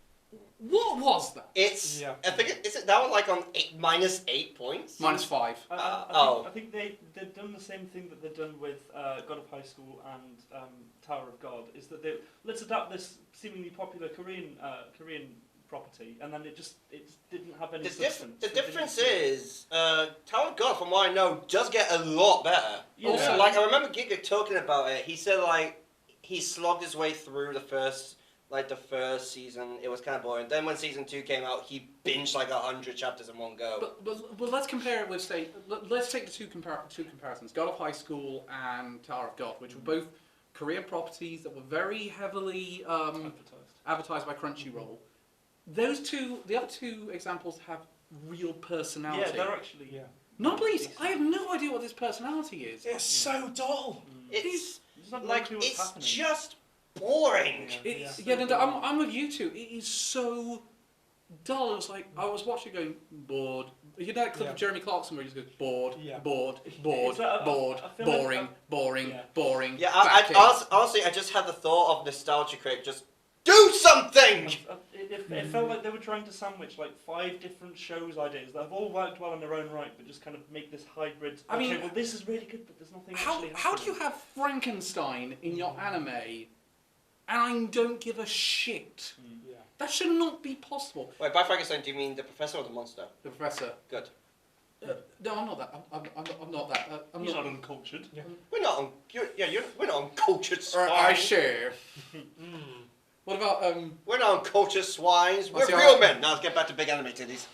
What was that? It's. Yeah. I think is it that one like on -8 points? -5. Oh. I think they've done the same thing that they've done with God of High School and Tower of God. Is that let's adapt this seemingly popular Korean property, and then it didn't have any substance. The difference is Tower of God, from what I know, does get a lot better. Yeah. Also, like I remember Giga talking about it. He said like he slogged his way through the first season. It was kind of boring. Then when season 2 came out, he binged like 100 chapters in one go. But let's compare it with, say, let's take the two comparisons: God of High School and Tower of God, which were both Korean properties that were very heavily advertised by Crunchyroll. The other two examples have real personality. Yeah, they're actually. Yeah. Noblesse, I have no idea what this personality is. It's so dull. It's not like what's it's happening. just boring. It's, Yeah. no, I'm with you two. It is so dull. It was like I was watching, going bored. You know that clip of Jeremy Clarkson where he just goes bored, Yeah. bored, It's bored, like, bored, I feel like boring, boring, yeah. boring. Yeah, backing. honestly, I just had the thought of nostalgia creep. Just do something. It felt like they were trying to sandwich like 5 different shows ideas that have all worked well in their own right, but just kind of make this hybrid. I mean, well, this is really good, but there's nothing How actually do happening. you have Frankenstein in your anime, and I don't give a shit? Yeah. That should not be possible. Wait, by Frankenstein, do you mean the professor or the monster? The professor. Good. No, I'm not that. I'm not that. I'm He's not. not uncultured. We're not on. We're not uncultured swine. I share. What about We're not uncultured swines. We're see, real men. Now let's get back to big anime titties.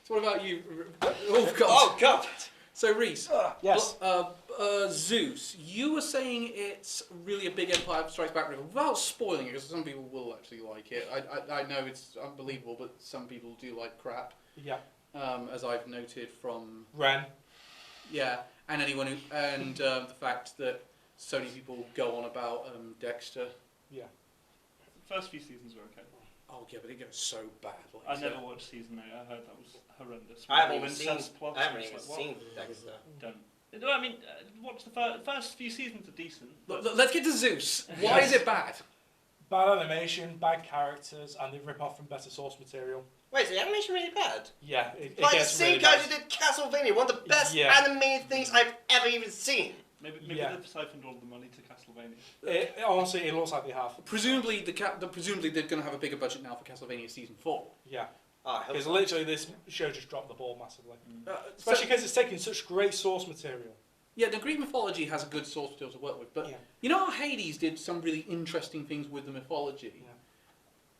So what about you? Oh God. Oh God. So Reese. Yes. Zeus. You were saying it's really a big Empire Strikes Back rival. Without spoiling it, because some people will actually like it. I know it's unbelievable, but some people do like crap. Yeah. As I've noted from Ren. and anyone who the fact that so many people go on about Dexter. Yeah. The first few seasons were okay. Oh yeah, but it goes so bad. I never watched season 8. I heard that was horrendous. I haven't All even seen. incest plots I haven't and even it's like, seen Dexter. what? Don't. No, I mean, watch the first few seasons are decent. But Let's get to Zeus. Why is it bad? Bad animation, bad characters, and they rip off from better source material. Wait, is the animation really bad? Yeah, it Like the gets same really guys bad. who did Castlevania, one of the best Yeah. animated things I've ever even seen. maybe Yeah. they've siphoned all the money to Castlevania. Honestly, it looks like they have. Presumably, presumably they're going to have a bigger budget now for Castlevania season 4. Yeah. Oh, I hope Because so. literally this show just dropped the ball massively. So- Especially because it's taking such great source material. yeah, the Greek mythology has a good source material to work with, but Yeah. you know how Hades did some really interesting things with the mythology. Yeah.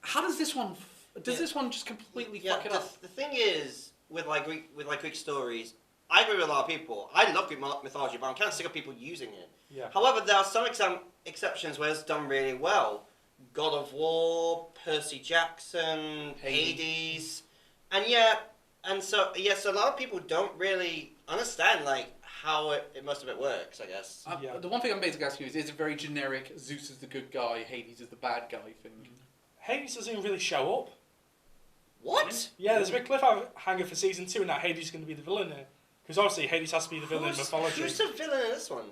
How does this one? Does Yeah. this one just completely Yeah, fuck it up? the thing is with Greek stories, I agree with a lot of people. I love Greek mythology, but I'm kind of sick of people using it. Yeah. However, there are some exceptions where it's done really well. God of War, Percy Jackson, Hades, and so a lot of people don't really understand like how most of it works. I guess. Yeah. The one thing I'm basically asking you is it very generic? Zeus is the good guy, Hades is the bad guy thing. Hades doesn't even really show up. What? Yeah, there's a big cliffhanger for season 2, and now Hades is going to be the villain here. Because obviously Hades has to be the villain in mythology. Who's the villain in this one?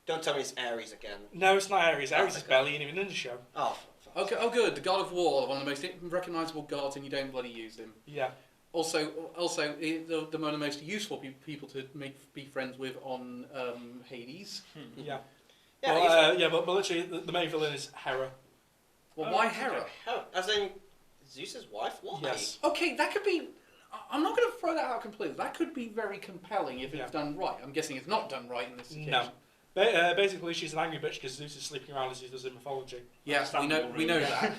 Don't tell me it's Ares again. No, it's not Ares. Ares is okay. barely even in the show. Oh. Okay, oh good, the God of War, one of the most recognisable gods, and you don't bloody use him. Mm. Yeah. Also, the one of the most useful people to be friends with on Hades. Yeah. Yeah, But literally the main villain is Hera. Well, why Hera? As in Zeus's wife? Why? Yes. Okay, that could be. I'm not going to throw that out completely. That could be very compelling if Yeah. it's done right. I'm guessing it's not done right in this occasion. No. Basically, she's an angry bitch because Zeus is sleeping around as he does in mythology. Yes, we know Understandable, we know really. that.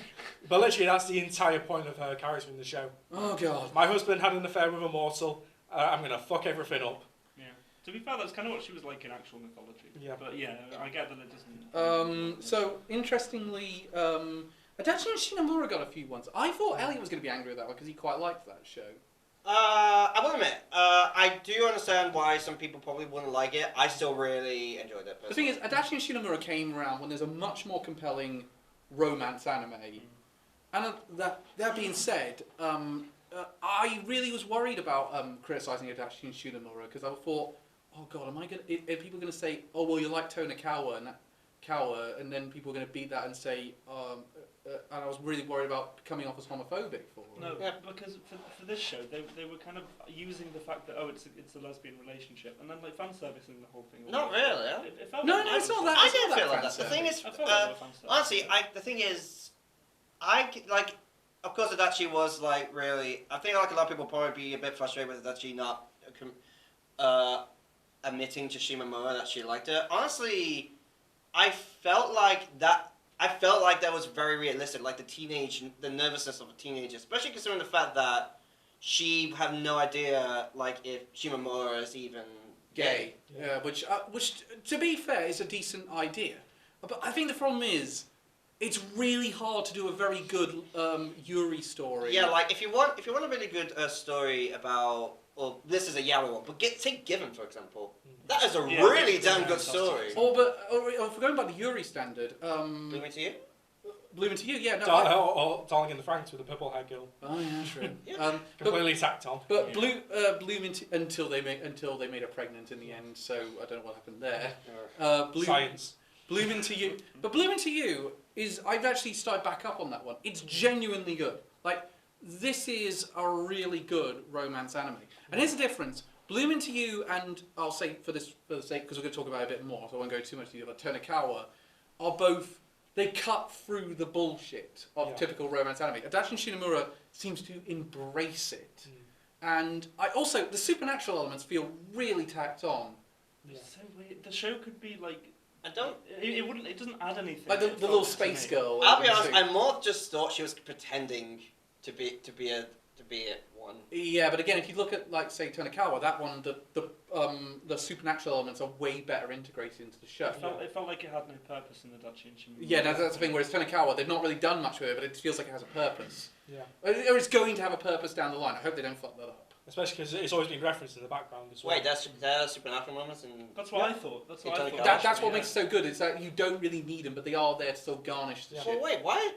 But literally, that's the entire point of her character in the show. Oh god. My husband had an affair with a mortal. I'm going to fuck everything up. Yeah. To be fair, that's kind of what she was like in actual mythology. Yeah. But yeah, I get that it doesn't. So interestingly, Adachi and Shinamura got a few ones. I thought Elliot was going to be angry with that one because he quite liked that show. I will admit, I do understand why some people probably wouldn't like it. I still really enjoyed it. The thing is, Adachi and Shinamura came around when there's a much more compelling romance anime. And that being said, I really was worried about criticising Adachi and Shinamura because I thought, oh god, are people going to say, oh well, you like Tonakawa and then people are going to beat that and say, and I was really worried about coming off as homophobic for it. No, because for this show, they were kind of using the fact that it's a lesbian relationship, and then like fan servicing the whole thing. Not really. It felt No, like it's not that. I It's not didn't feel that like that. The thing is, I felt like fan service. honestly, the thing is, like, of course, Adachi was like really. I think like a lot of people probably be a bit frustrated with Adachi not admitting to Shimamura that she liked it. Honestly, I felt like that was very realistic, like the nervousness of a teenager, especially considering the fact that she had no idea, like, if Shimamura is even Gay. Yeah, which to be fair is a decent idea. But I think the problem is, it's really hard to do a very good Yuri story. Yeah, like if you want a really good story about, well, this is a yaoi one, but take Given for example. That is a really damn good story. Or if we're going by the Yuri standard, Bloom Into You? Bloom Into You, yeah. No, Or Darling in the Franxx with the purple hair girl. oh yeah, true. Yeah. Completely tacked on. But Bloom until they made her pregnant in the end. So I don't know what happened there. Science. Bloom Into You, but Bloom Into You is, I've actually started back up on that one. It's genuinely good. Like, this is a really good romance anime. And here's the difference. Bloom Into You and, I'll say for the sake, because we're going to talk about it a bit more, so I won't go too much into it, but Tonakawa are both, they cut through the bullshit of typical romance anime. Adachi Shinamura seems to embrace it. And the supernatural elements feel really tacked on. It's so weird. The show could be like. It doesn't add anything. Like the little space girl. I'll be honest. I more just thought she was pretending to be one. Yeah, but again, if you look at like say Tonakawa, that one, the supernatural elements are way better integrated into the show. It felt like it had no purpose in the Adachi and Shinamura. Yeah, that's the thing. Whereas Tonakawa, they've not really done much with it, but it feels like it has a purpose. Yeah. Or it's going to have a purpose down the line. I hope they don't fuck that up. Especially because it's always been referenced in the background as well. Wait, there's supernatural moments and. That's what I thought. That's what I thought. That's what makes it so good. It's that you don't really need them, but they are there to still garnish the shit. Well, wait, what?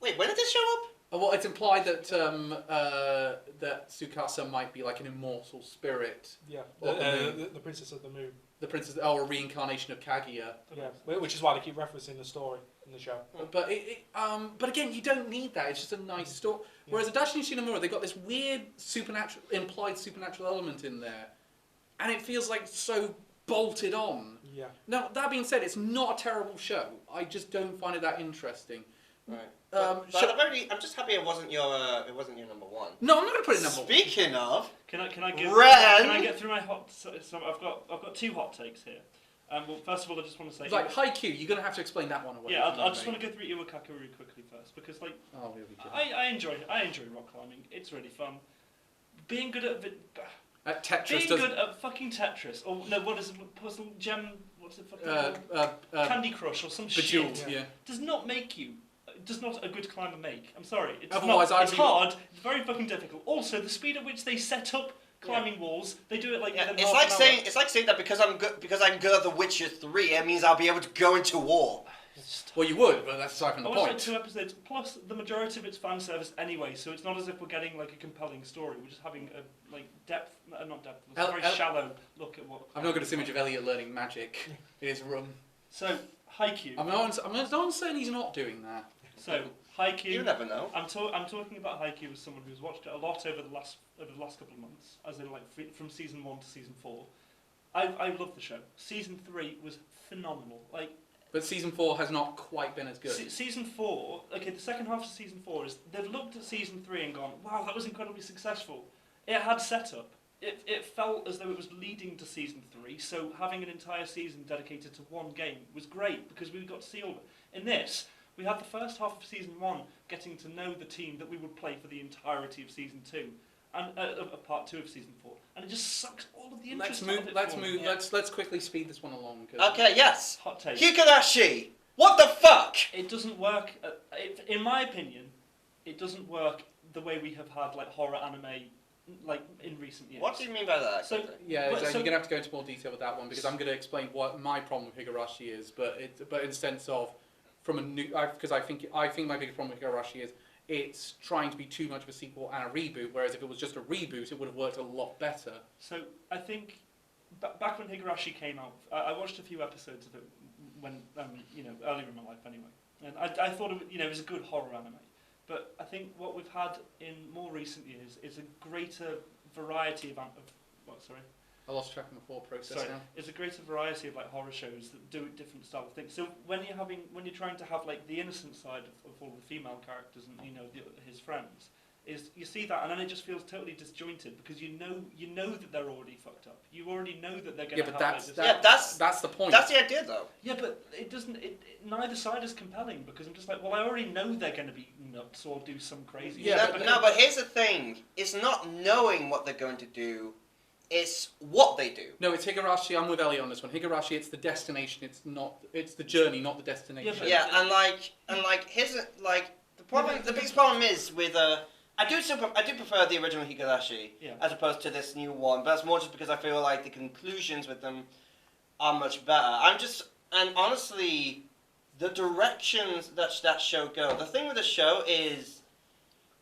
Wait, when did this show up? Well, it's implied that that Tsukasa might be like an immortal spirit. Yeah, the Princess of the Moon. The princess, or a reincarnation of Kaguya. Yeah, which is why they keep referencing the story in the show. But but again, you don't need that. It's just a nice story. Whereas Adachi and Shinamura, they've got this weird implied supernatural element in there, and it feels like so bolted on. Yeah. Now that being said, it's not a terrible show. I just don't find it that interesting. Right. But I'm just happy it wasn't your number one. No, I'm not going to put it number one. Speaking of, can I get through my hot? So I've got two hot takes here. Well, first of all, I just want to say, like Haikyuu, you're going to have to explain that one away. Yeah, I just want to go through Iwakaka really quickly first because like I enjoy rock climbing. It's really fun. Being good at Tetris. Being good at fucking Tetris, or no, what is it? Puzzle gem? What's it fucking Candy Crush or some Bejeweled, shit? yeah. Does not make you. Does not a good climber make. I'm sorry. It's Otherwise, not. It's hard. It's very fucking difficult. Also, the speed at which they set up climbing walls, they do it like. Yeah, it's like saying that because I'm good at The Witcher 3, it means I'll be able to go into war. Well, you would, but that's aside from the I point. watched like 2 episodes, plus the majority of it's fan service anyway, so it's not as if we're getting like a compelling story. We're just having a like depth, not depth, a very shallow look at what. I've not got this image of Elliot learning magic in his room. So Haikyuu. I'm not saying he's not doing that. So Haikyuu. You never know. I'm talking about Haikyuu as someone who's watched it a lot over the last couple of months, as in like from season 1 to season 4. I love the show. Season 3 was phenomenal. Like. But season 4 has not quite been as good. Season 4, okay, the second half of season 4 is they've looked at season 3 and gone, wow, that was incredibly successful. It had setup. It felt as though it was leading to season 3, so having an entire season dedicated to one game was great because we got to see all of it. In this, We had the first half of season 1 getting to know the team that we would play for the entirety of season 2, and part 2 of season 4, and it just sucks all of the interest out of it. Let's quickly speed this one along. Okay, yes. Hot take. Higurashi! What the fuck? It doesn't work. In my opinion, it doesn't work the way we have had like horror anime, like in recent years. What do you mean by that? So Yeah, Well, you're so- going to have to go into more detail with that one because I'm going to explain what my problem with Higurashi is, but in the sense of from a new, because I think my biggest problem with Higurashi is it's trying to be too much of a sequel and a reboot, whereas if it was just a reboot, it would have worked a lot better. So I think back when Higurashi came out, I watched a few episodes of it when earlier in my life anyway, and I thought it was a good horror anime. But I think what we've had in more recent years is a greater variety of I lost track of my thought process Sorry, now. it's a greater variety of like horror shows that do different style of things. So when you're trying to have like the innocent side of all the female characters and his friends, is you see that and then it just feels totally disjointed because you know that they're already fucked up. You already know that they're going to have That's the point. That's the idea, though. Yeah, but it doesn't. Neither side is compelling because I'm just like, well, I already know they're going to be nuts or do some crazy. Yeah, shit. But here's the thing: it's not knowing what they're going to do; it's what they do. No, it's Higurashi. I'm with Elliot on this one. Higurashi, it's the destination. It's the journey, not the destination. Yeah, Yeah, and here's the problem. The biggest problem is with I do prefer the original Higurashi as opposed to this new one, but that's more just because I feel like the conclusions with them are much better. And honestly, the directions that show go. The thing with the show is,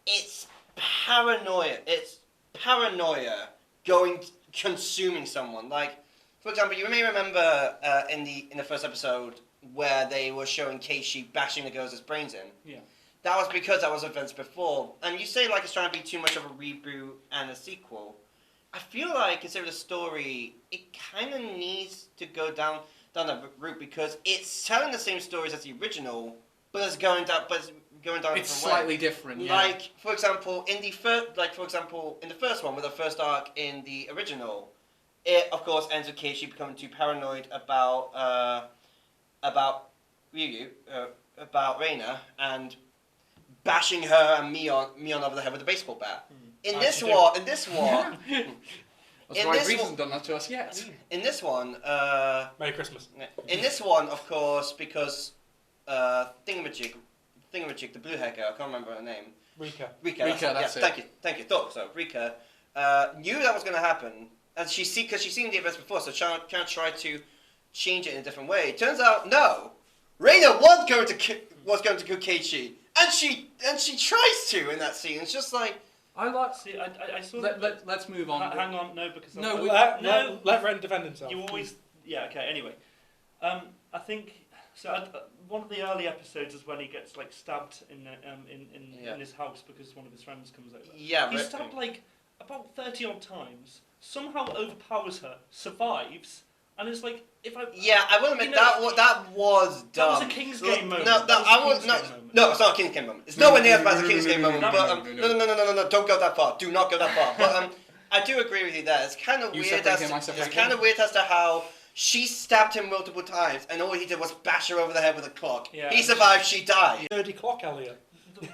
it's paranoia. It's paranoia consuming someone. Like, for example, you may remember in the first episode where they were showing Keishi bashing the girls' brains in. Yeah. That was because that was events before. And you say like it's trying to be too much of a reboot and a sequel. I feel like considering the story, it kind of needs to go down that route because it's telling the same stories as the original, but it's going down a different way. It's slightly different. Yeah. Like for example, in the first one with the first arc in the original, it of course ends with Keishi becoming too paranoid about Ryu, about Reina, and bashing her and Mion over the head with a baseball bat. In this war, That's why Reason's done that to us yet. in this one, Merry Christmas. in this one, of course, because Thingamajig, the blue hair girl, I can't remember her name. Rika. That's it. Thank you. Thought so. Rika knew that was going to happen, and because she's seen the events before, so can't try to change it in a different way. It turns out, no, Reina was going to kill Keiichi, and she tries to in that scene. It's just like. I saw. Let's move on. Hang on, no, because Let Ren defend himself. You always, okay. Anyway, I think so. One of the early episodes is when he gets like stabbed in his house because one of his friends comes over. Yeah, He's stabbed like about 30 odd times. Somehow overpowers her, survives, and it's like I will admit that was dumb. That was a King's Game moment. No, it's not a King's Game moment. It's nowhere near as bad as a King's Game moment. But no, don't go that far. Do not go that far. But I do agree with you there. It's kind of weird. It's kind of weird as to how she stabbed him multiple times, and all he did was bash her over the head with a clock. Yeah. He survived. She died. Dirty clock, Elliot.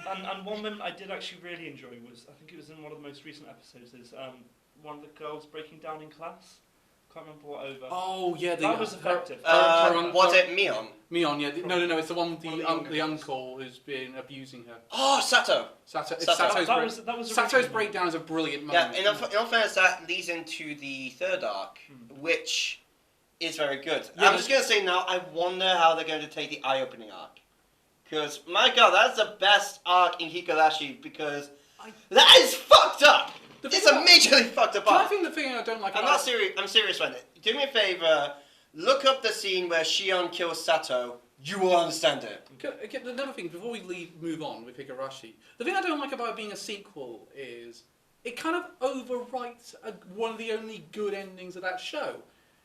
And one moment I did actually really enjoy was, I think it was in one of the most recent episodes, is one of the girls breaking down in class. Can't remember what over. Oh yeah, that was effective. Was it Mion? Mion, yeah. No, it's the one with the uncle who's been abusing her. Oh, Sato. That was Sato's breakdown is a brilliant moment. Yeah, in all fairness, that leads into the third arc, which is very good. Yeah, I'm just going to say now, I wonder how they're going to take the eye-opening arc. Because, my god, that's the best arc in Higurashi, because that is fucked up! It's a majorly fucked up arc. I think the thing I don't like I'm serious, man. Do me a favour, look up the scene where Shion kills Sato. You will understand it. Another thing, before we move on with Higurashi, the thing I don't like about it being a sequel is it kind of overwrites one of the only good endings of that show.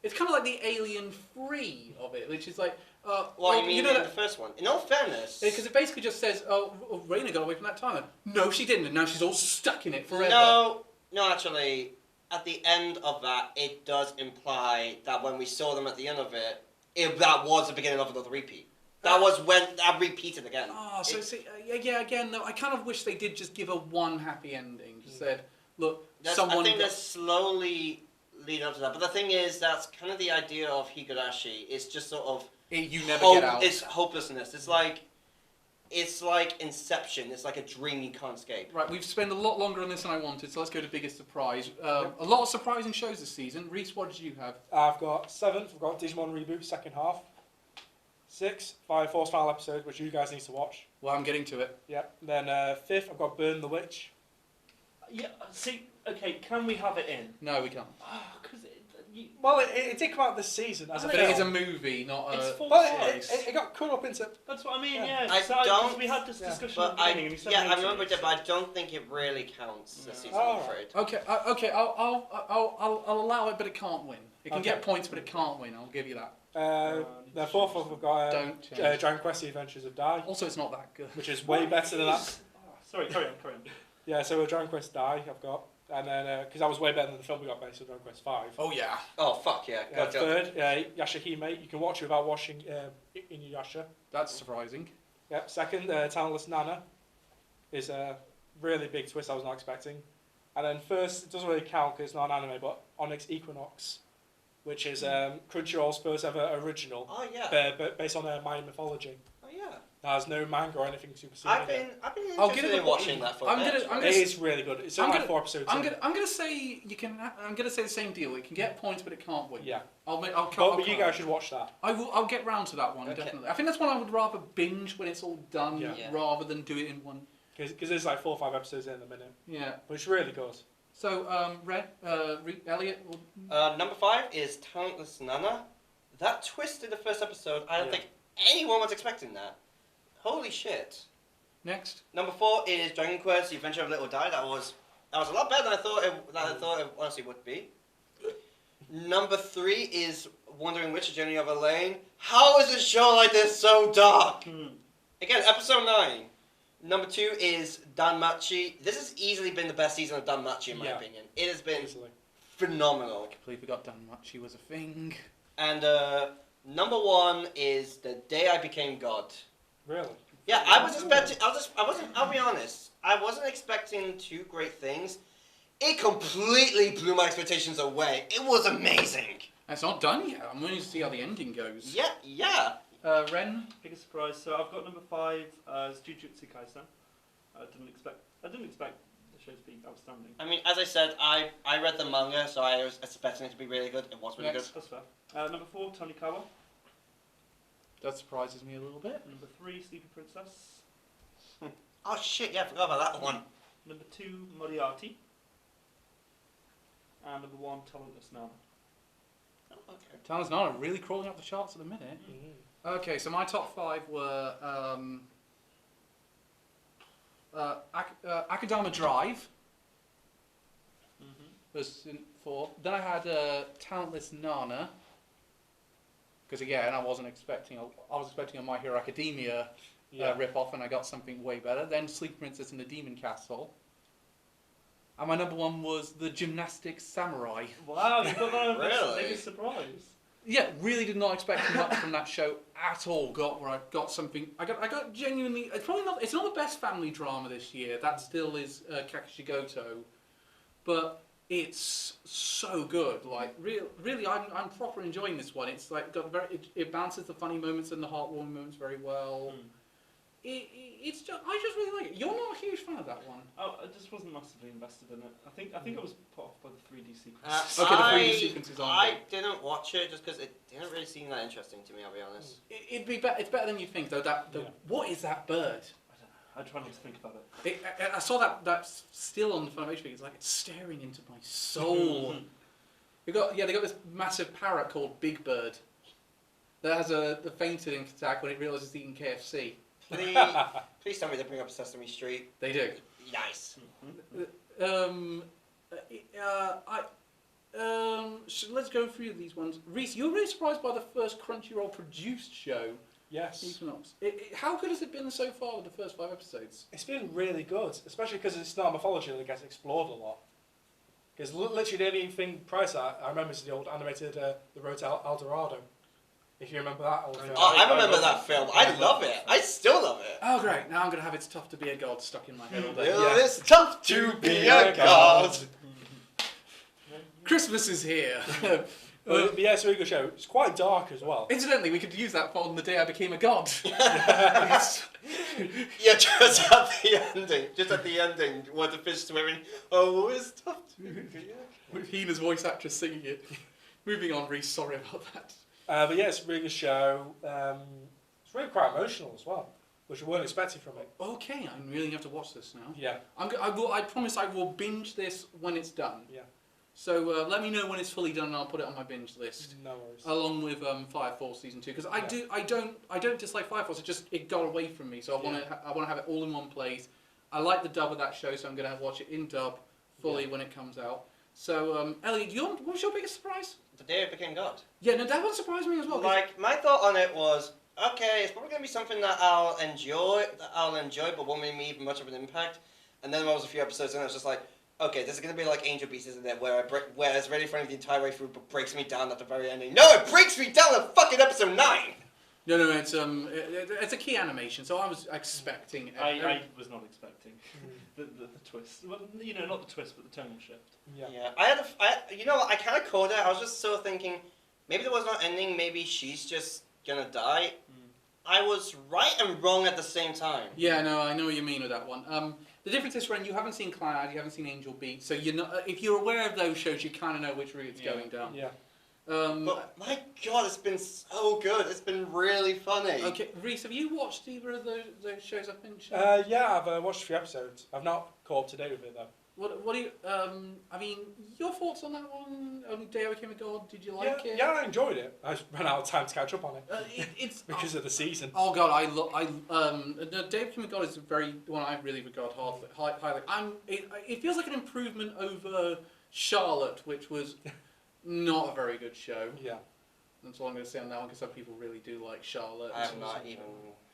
It's kind of like the Alien 3 of it, which is like... What, you mean in the first one? In all fairness... Because it basically just says, Reina got away from that time. No, she didn't, and now she's all stuck in it forever. No, actually, at the end of that, it does imply that when we saw them at the end of it, that was the beginning of another repeat. That was when that repeated again. Oh, so see, yeah, again, though, I kind of wish they did just give a one happy ending. Just said, look, someone. I think they're slowly leading up to that. But the thing is, that's kind of the idea of Higurashi. It's just sort of You never get out. It's hopelessness. It's like Inception. It's like a dream you can't escape. Right, we've spent a lot longer on this than I wanted, so let's go to biggest surprise. A lot of surprising shows this season. Reese, what did you have? I've got 7th, I've got Digimon Reboot, second half. 6th, Fire Force final episode, which you guys need to watch. Well, I'm getting to it. Yep. Then 5th, I've got Burn the Witch. Yeah, see, okay, can we have it in? No, we can't. Because Well, it did come out this season as a But film. it is a movie, not a... it's full Well, size. it got cut up into... That's what I mean, Yeah. yeah. I So don't- we had this discussion But at the beginning, and you said I no to remember it, that, so- but I don't think it really counts this No. season. Oh, I'm afraid. Okay, I'll allow it, but it can't win. It can Okay. get points, but it can't win. I'll give you that. The 4th, I've got Don't change. Dragon Quest: The Adventures of Dai, Also, it's not that good. which is way better than that. Sorry, carry on. Yeah, so Dragon Quest Dai I've got, and then because that was way better than the film we got based on Dragon Quest 5. Oh yeah. Oh fuck yeah! God, God. 3rd, Yashahime. You can watch it without washing Inuyasha. That's surprising. Yep. 2nd, Talentless Nana is a really big twist I was not expecting. And then 1st, it doesn't really count because it's not an anime, but Onyx Equinox, which is Crunchyroll's first ever original, Oh yeah. based on Mayan mythology. Oh yeah. It has no manga or anything superseding I've it. been I'll give interested it in a- watching that for I'm a gonna- bit. I'm It gonna- is really good. It's I'm only gonna- 4 episodes. I'm in. gonna say you can. I'm gonna say the same deal. It can get points, but it can't win. Yeah. I'll But you guys should watch that. I'll get round to that one Okay. definitely. I think that's one I would rather binge when it's all done Yeah. Yeah. rather than do it in one. Because there's like 4 or 5 episodes in a minute. Yeah. But it's really good. So Elliot. Number 5 is Talentless Nana. That twist in the first episode, I don't Yeah. think anyone was expecting that. Holy shit. Next. Number 4 is Dragon Quest: The Adventure of Little Dai. That was a lot better than I thought it honestly would be. Number 3 is Wondering Which Journey of a Lane. How is a show like this so dark? Again, episode 9. Number 2 is Danmachi. This has easily been the best season of Danmachi in my Yeah. opinion. It has been Easily. phenomenal. Completely forgot Danmachi was a thing. And number 1 is The Day I Became God. Really? Yeah, I was expecting. I'll be honest. I wasn't expecting 2 great things. It completely blew my expectations away. It was amazing. It's not done yet. I'm waiting to see how the ending goes. Yeah. Ren. Biggest surprise. So I've got number 5 as Jujutsu Kaisen. I didn't expect the show to be outstanding. I mean, as I said, I read the manga, so I was expecting it to be really good. It was really Next. That's fair. Number 4, Tonikawa. That surprises me a little bit. Number 3, Sleepy Princess. good. Oh shit! Yeah, I forgot about that one. Number 2, Moriarty. And number 1, Talentless Nana. Oh, okay. Talon's not really crawling up the charts at the minute. Okay, so my top 5 were Akadama Drive was in 4. Then I had Talentless Nana. Because again, I was expecting a My Hero Academia rip-off, and I got something way better. Then Sleep Princess and the Demon Castle. And my number 1 was The Gymnastics Samurai. Wow, you got that on Really? biggest surprise. Yeah, really did not expect much from that show at all. Got something. I got genuinely. It's probably not. It's not the best family drama this year. That still is Kakishigoto, but it's so good. Like really, I'm proper enjoying this one. It's like it balances the funny moments and the heartwarming moments very well. It's just I just really like it. You're not a huge fan of that one. Oh, I just wasn't massively invested in it. I think I was put off by the 3D sequence. Okay, the 3D sequences aren't I good. didn't watch it just because it didn't really seem that interesting to me. I'll be honest. It'd be better. It's better than you think, though. What is that bird? I try not to think about it. I saw that still on the Funimation feed. It's like it's staring into my soul. They got this massive parrot called Big Bird that has the fainting attack when it realizes it's eating KFC. Please tell me they bring up Sesame Street. They do. Nice. Let's go through these ones. Reese, you were really surprised by the first Crunchyroll produced show, Yes. Equinox. How good has it been so far with the first 5 episodes? It's been really good, especially because it's not mythology that gets explored a lot. Because literally the only thing prior to that, I remember is the old animated The Road to El Dorado. If you remember that old film. Oh, I remember that film. I love it. I still love it. Oh, great. Now I'm going to have It's Tough to Be a God stuck in my head all day. Well, it's tough to be a god. Christmas is here. But yeah, it's a really good show. It's quite dark as well. Incidentally, we could use that for On the Day I Became a God. Yeah, just at the ending, where the fish swimming. Oh, it's tough to be a god. With Heena's voice actress singing it. Moving on, Reese, sorry about that. But yeah, it's a really good show. It's really quite emotional as well, which we weren't expecting from it. Okay, I really have to watch this now. Yeah. I promise I will binge this when it's done. Yeah. So let me know when it's fully done, and I'll put it on my binge list. No worries. Along with Fire Force season 2, because I don't dislike Fire Force. It got away from me, so I want to have it all in one place. I like the dub of that show, so I'm going to watch it in dub fully when it comes out. So Elliot, what was your biggest surprise? The Day I Became God. Yeah, no, that one surprised me as well. Like, my thought on it was, okay, it's probably going to be something that I'll enjoy, but won't make me even much of an impact. And then there was a few episodes, and I was just like, okay, this is going to be like Angel Beats, isn't it? Where it's ready for the entire way through, but breaks me down at the very ending. No, it breaks me down at fucking episode 9! No, it's a key animation, so I was expecting. I was not expecting the twist. Well, you know, not the twist, but the tonal shift. Yeah. I kind of called it. I was just sort of thinking, maybe there was no ending. Maybe she's just gonna die. I was right and wrong at the same time. Yeah, no, I know what you mean with that one. The difference is, Ren, you haven't seen Cloud, you haven't seen Angel Beats, so if you're aware of those shows, you kind of know which route it's going down. Yeah. But my God, it's been so good. It's been really funny. Okay, Reese, have you watched either of those shows I've mentioned? Yeah, I've watched a few episodes. I've not caught up to date with it though. What do you? I mean, your thoughts on that one? Only Day I Became a God. Did you like it? Yeah, I enjoyed it. I just ran out of time to catch up on it. It's because of the season. Oh God, no, Day I Became a God is one I really regard highly. It feels like an improvement over Charlotte, which was not a very good show. Yeah. That's all I'm going to say on that one, because some people really do like Charlotte. I have not even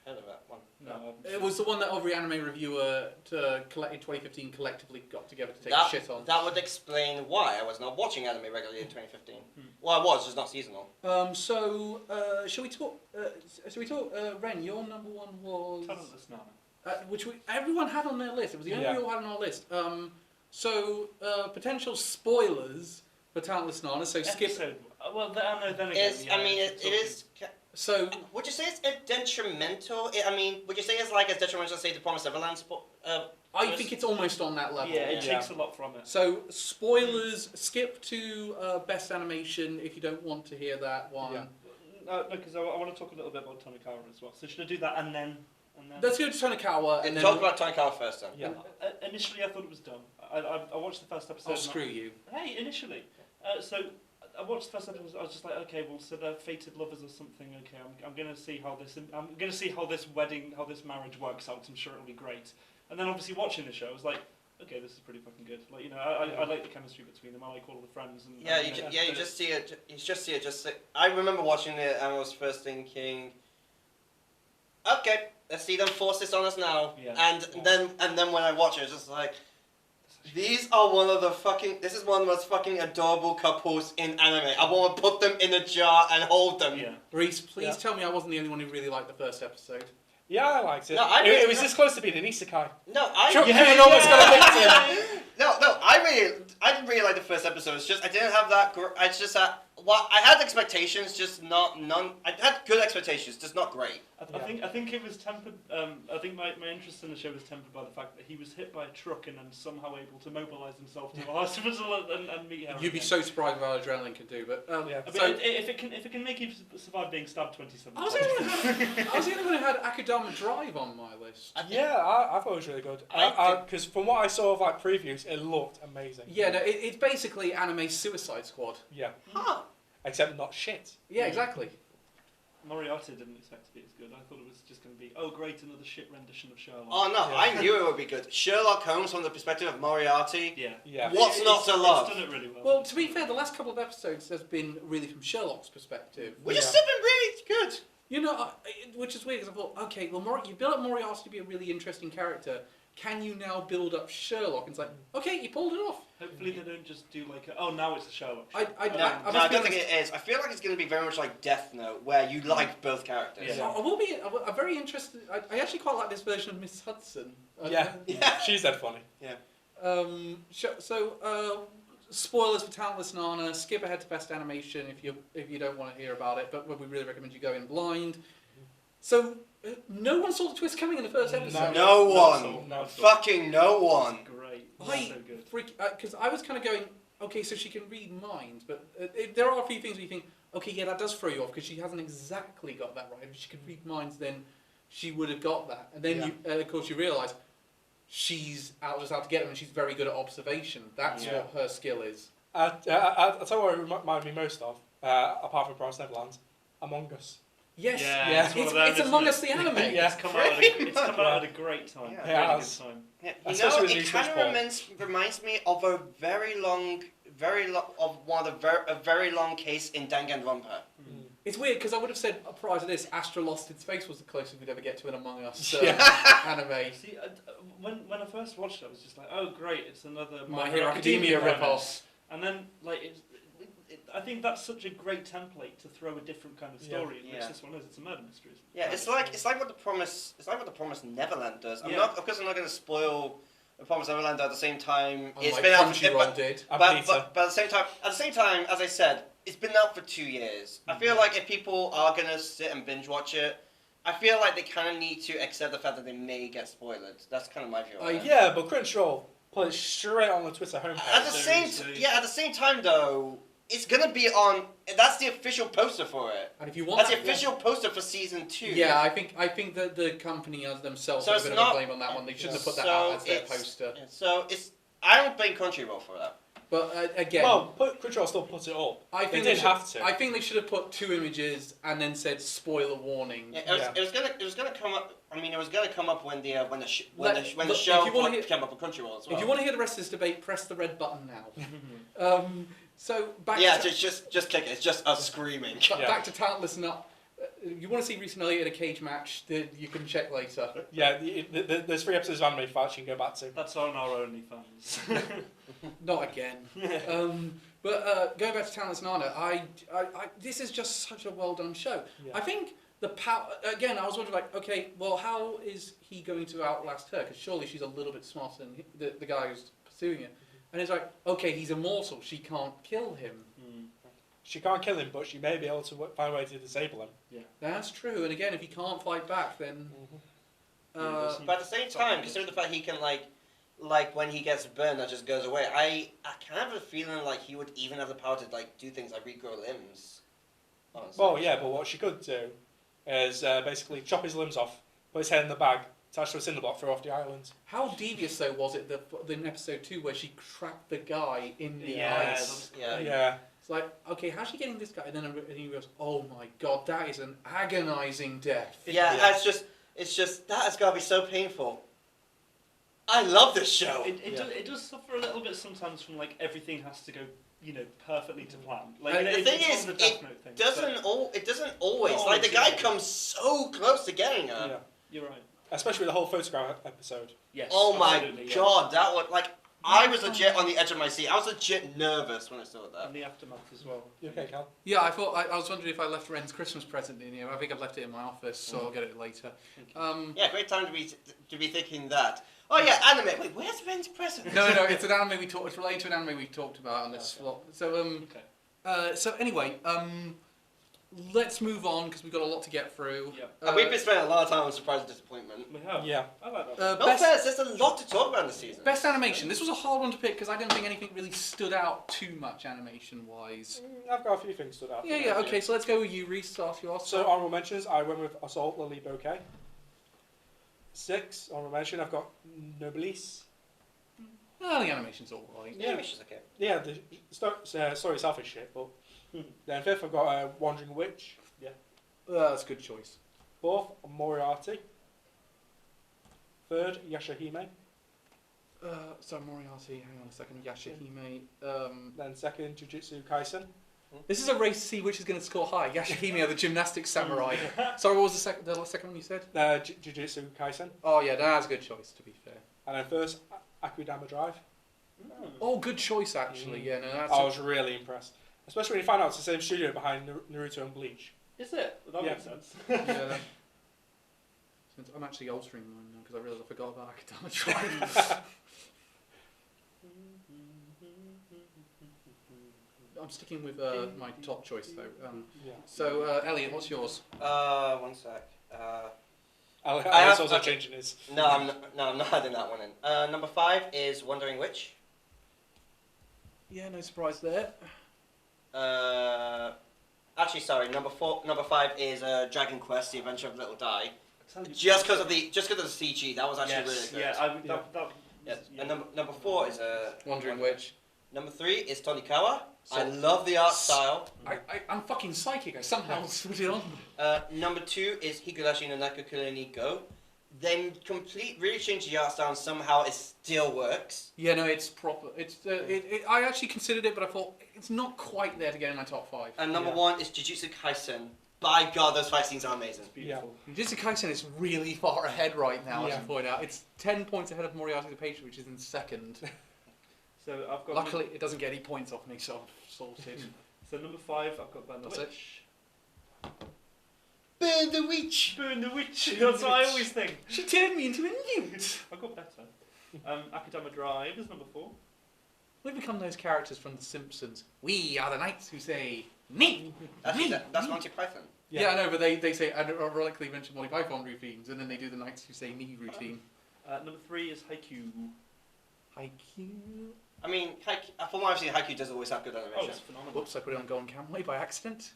heard of that one. No, it was the one that every anime reviewer in 2015 collectively got together to take shit on. That would explain why I was not watching anime regularly in 2015. Well, I was, just not seasonal. Shall we talk? Ren, your number one was Talentless Nana. which everyone had on their list. It was the only we all had on our list. Potential spoilers for Talentless Nana. So skip. Well, then again. It is. So would you say it's detrimental? Would you say it's like as detrimental as say the Promised Neverland? I think it's almost on that level. Yeah, it takes a lot from it. So spoilers. Skip to best animation if you don't want to hear that one. Yeah. No, because I want to talk a little bit about Tonikawa as well. So should I do that and then? Let's go to Tonikawa and then talk about Tonikawa first then. Yeah. Initially, I thought it was dumb. I watched the first episode. Oh, screw you. Hey, initially, so I watched the first episode. I was just like, okay, well, so they're fated lovers or something. Okay, I'm gonna see how this wedding, how this marriage works out. I'm sure it'll be great. And then obviously watching the show, I was like, okay, this is pretty fucking good. Like, I like the chemistry between them. I like all of the friends. And you just see it. I remember watching it and I was first thinking, okay, let's see them force this on us now. Yeah. And then when I watch it, it's just like, this is one of the most fucking adorable couples in anime. I want to put them in a jar and hold them. Yeah. Reese, please tell me I wasn't the only one who really liked the first episode. Yeah, I liked it. It was this close to being an isekai. No, I didn't really like the first episode. It's just I didn't have that. It's just that. Well, I had expectations, just none. I had good expectations, just not great. I think it was tempered. I think my interest in the show was tempered by the fact that he was hit by a truck and then somehow able to mobilise himself to a hospital and meet her. You'd be so surprised what adrenaline can do, but if it can make you survive being stabbed 27 times. I was the only one who had Akudama Drive on my list. I thought it was really good. Because from what I saw of previews, it looked amazing. Yeah, no, it's basically anime Suicide Squad. Yeah. Huh. Except not shit. Yeah, exactly. Moriarty didn't expect to be as good. I thought it was just going to be, oh great, another shit rendition of Sherlock. Oh no, I knew it would be good. Sherlock Holmes from the perspective of Moriarty. Yeah. What's not to love? It's done it really well. Well, to be fair, the last couple of episodes has been really from Sherlock's perspective. Which has still been really good. You know, which is weird because I thought, okay, well, you built up Moriarty to be a really interesting character. can you now build up Sherlock? And it's like, okay, you pulled it off. Hopefully they don't just do like, now it's a show. I I don't think it is. I feel like it's going to be very much like Death Note, where you like both characters. Yeah. So I will be. I'm very interested. I actually quite like this version of Miss Hudson. Yeah, she's that funny. Spoilers for Talentless Nana. Skip ahead to best animation if you don't want to hear about it. But we really recommend you go in blind. So no one saw the twist coming in the first episode. No one. Fucking no one. Great. I So good. because I was kind of going, okay, so she can read minds, but there are a few things where you think, okay, yeah, that does throw you off because she hasn't exactly got that right. If she could read minds, then she would have got that. And then of course you realise she's just out to get them, and she's very good at observation. That's what her skill is. I'll tell you what it reminded me most of, apart from Promised Neverland, Among Us. Yes, Yeah, it's Among Us the anime. It's come out at a great time. Yeah, Really good time. Yeah, Especially with the it new kind Switch of reminds me of a very long case in Danganronpa. It's weird because I would have said prior to this, Astra Lost in Space was the closest we'd ever get to an Among Us anime. See, when I first watched it, I was just like, oh great, it's another My Hero Academia ripoff. And then I think that's such a great template to throw a different kind of story, which this one is. It's a murder mystery. Yeah, it's like what the Promised Neverland does. I'm not going to spoil the Promised Neverland at the same time. It's been out but at the same time, as I said, it's been out for 2 years. I feel like if people are gonna sit and binge watch it, I feel like they kind of need to accept the fact that they may get spoiled. That's kind of my view. Yeah, but Crunchyroll put it straight on the Twitter homepage. At the same time though, it's gonna be on. That's the official poster for it. And if you want, that's the official poster for season 2. Yeah, I think that the company as themselves have a bit of a blame on that one. They shouldn't have put that out as their poster. So I don't blame Crunchyroll for that. But again, Crunchyroll still put it up. I think they didn't have to. I think they should have put 2 images and then said spoiler warning. Yeah, it was gonna come up. I mean, it was gonna come up when the show came up on Crunchyroll as well. If you want to hear the rest of this debate, press the red button now. So back. Yeah, just click it. It's just us screaming. Back to Talentless Nut. You want to see Reese and Elliot in a cage match? You can check later. Yeah, there's 3 episodes of anime fights you can go back to. That's on our OnlyFans. Not again. But going back to Talentless Nana, this is just such a well done show. Yeah. I think the power. Again, I was wondering, like, okay, well, how is he going to outlast her? Because surely she's a little bit smarter than the guy who's pursuing it. And it's like, okay, he's immortal. She can't kill him. She can't kill him, but she may be able to find a way to disable him. Yeah, that's true. And again, if he can't fight back, then. But at the same time, consider the fact he can like when he gets burned, that just goes away. I kind of have a feeling like he would even have the power to do things like regrow limbs. Honestly. Well, yeah, but what she could do is basically chop his limbs off, put his head in the bag, attach to a cinder block, throw off the island. How devious though was it that in episode 2 where she trapped the guy in the ice? Yeah. It's like, okay, how's she getting this guy? And then he goes, oh my god, that is an agonising death. Yeah, it's just that has got to be so painful. I love this show. It does suffer a little bit sometimes from everything has to go perfectly to plan. The thing is, it doesn't always. Like the guy comes so close to getting her. Yeah, you're right. Especially with the whole photograph episode. Yes. Oh my god, that was I was legit on the edge of my seat. I was legit nervous when I saw that. And the aftermath as well. You okay, Cal? Yeah, I thought I was wondering if I left Ren's Christmas present in here. I think I've left it in my office, so I'll get it later. Yeah, great time to be thinking that. Oh yeah, anime. Wait, where's Ren's present? No, it's an anime it's related to an anime we talked about on this slot. So so anyway, let's move on because we've got a lot to get through. Yep. We've been spending a lot of time on surprise and disappointment. We have. Yeah. I like that. There's a lot to talk about this season. Best animation. This was a hard one to pick because I don't think anything really stood out too much animation-wise. I've got a few things stood out. Yeah. Okay, so let's go with you, Reese. Start you off. So honourable mentions, I went with Assault Lily Bouquet. 6 honourable mention, I've got Noblesse. Oh, the animation's all right. Yeah, animation's okay. Yeah, the story itself is shit, but then 5th I've got Wandering Witch. Yeah, that's a good choice. 4th, Moriarty. 3rd, Yashahime. So Moriarty, hang on a second, Yashahime. Then 2nd, Jujutsu Kaisen. This is a race to see which is going to score high. Yashihime, the gymnastics samurai. Sorry, what was the second one you said? Jujutsu Kaisen. Oh yeah, that's a good choice, to be fair. And then first, Akudama Drive. Oh, good choice, actually. Yeah, no, that's... I was really impressed. Especially when you find out it's the same studio behind Naruto and Bleach. Is it? Well, that Yeah. makes sense. Yeah. Since I'm actually altering mine now, because I realised I forgot about Akudama Drive. I'm sticking with my top choice, though. Yeah. So, Elliot, what's yours? 1 sec. Alex also changing his. No, I'm not adding that one in. Number 5 is Wandering Witch. Yeah, no surprise there. Actually, sorry. Number 5 is Dragon Quest: The Adventure of Little Dai. Tell you- Just because of the CG, that was actually really good. Yeah, Yeah. And number 4 is Wandering Witch. Number 3 is Tonikawa. So- I love the art style. I'm fucking psychic. I somehow put it on. Number 2 is Higurashi no Nakakure ni Go. Then really changed the art style and somehow it still works. Yeah, no, it's proper. I actually considered it, but I thought it's not quite there to get in my top 5. And number Yeah. 1 is Jujutsu Kaisen. By God, those fight scenes are amazing. beautiful. Jujutsu Kaisen is really far ahead right now, I Yeah. should point out. It's 10 points ahead of Moriarty the Patriot, which is in second. So I've got. Luckily, it doesn't get any points off me, so I'm sorted. So number 5, I've got Burn the That's it. Witch. Burn the Witch! Burn the Witch. That's what I always think. She turned me into a newt! I got better. Akudama Drive is number 4. We've become those characters from The Simpsons. We are the knights who say, me! Actually, me! that's Monty Python. Yeah, I know, but they say, ironically mention Monty Python routines, and then they do the knights who say me routine. Number 3 is Haikyuu. Haikyuu. I mean, from what I've seen, Haikyuu does always have good Oh, animation. it's phenomenal. Whoops, I put it on Golden Camway by accident.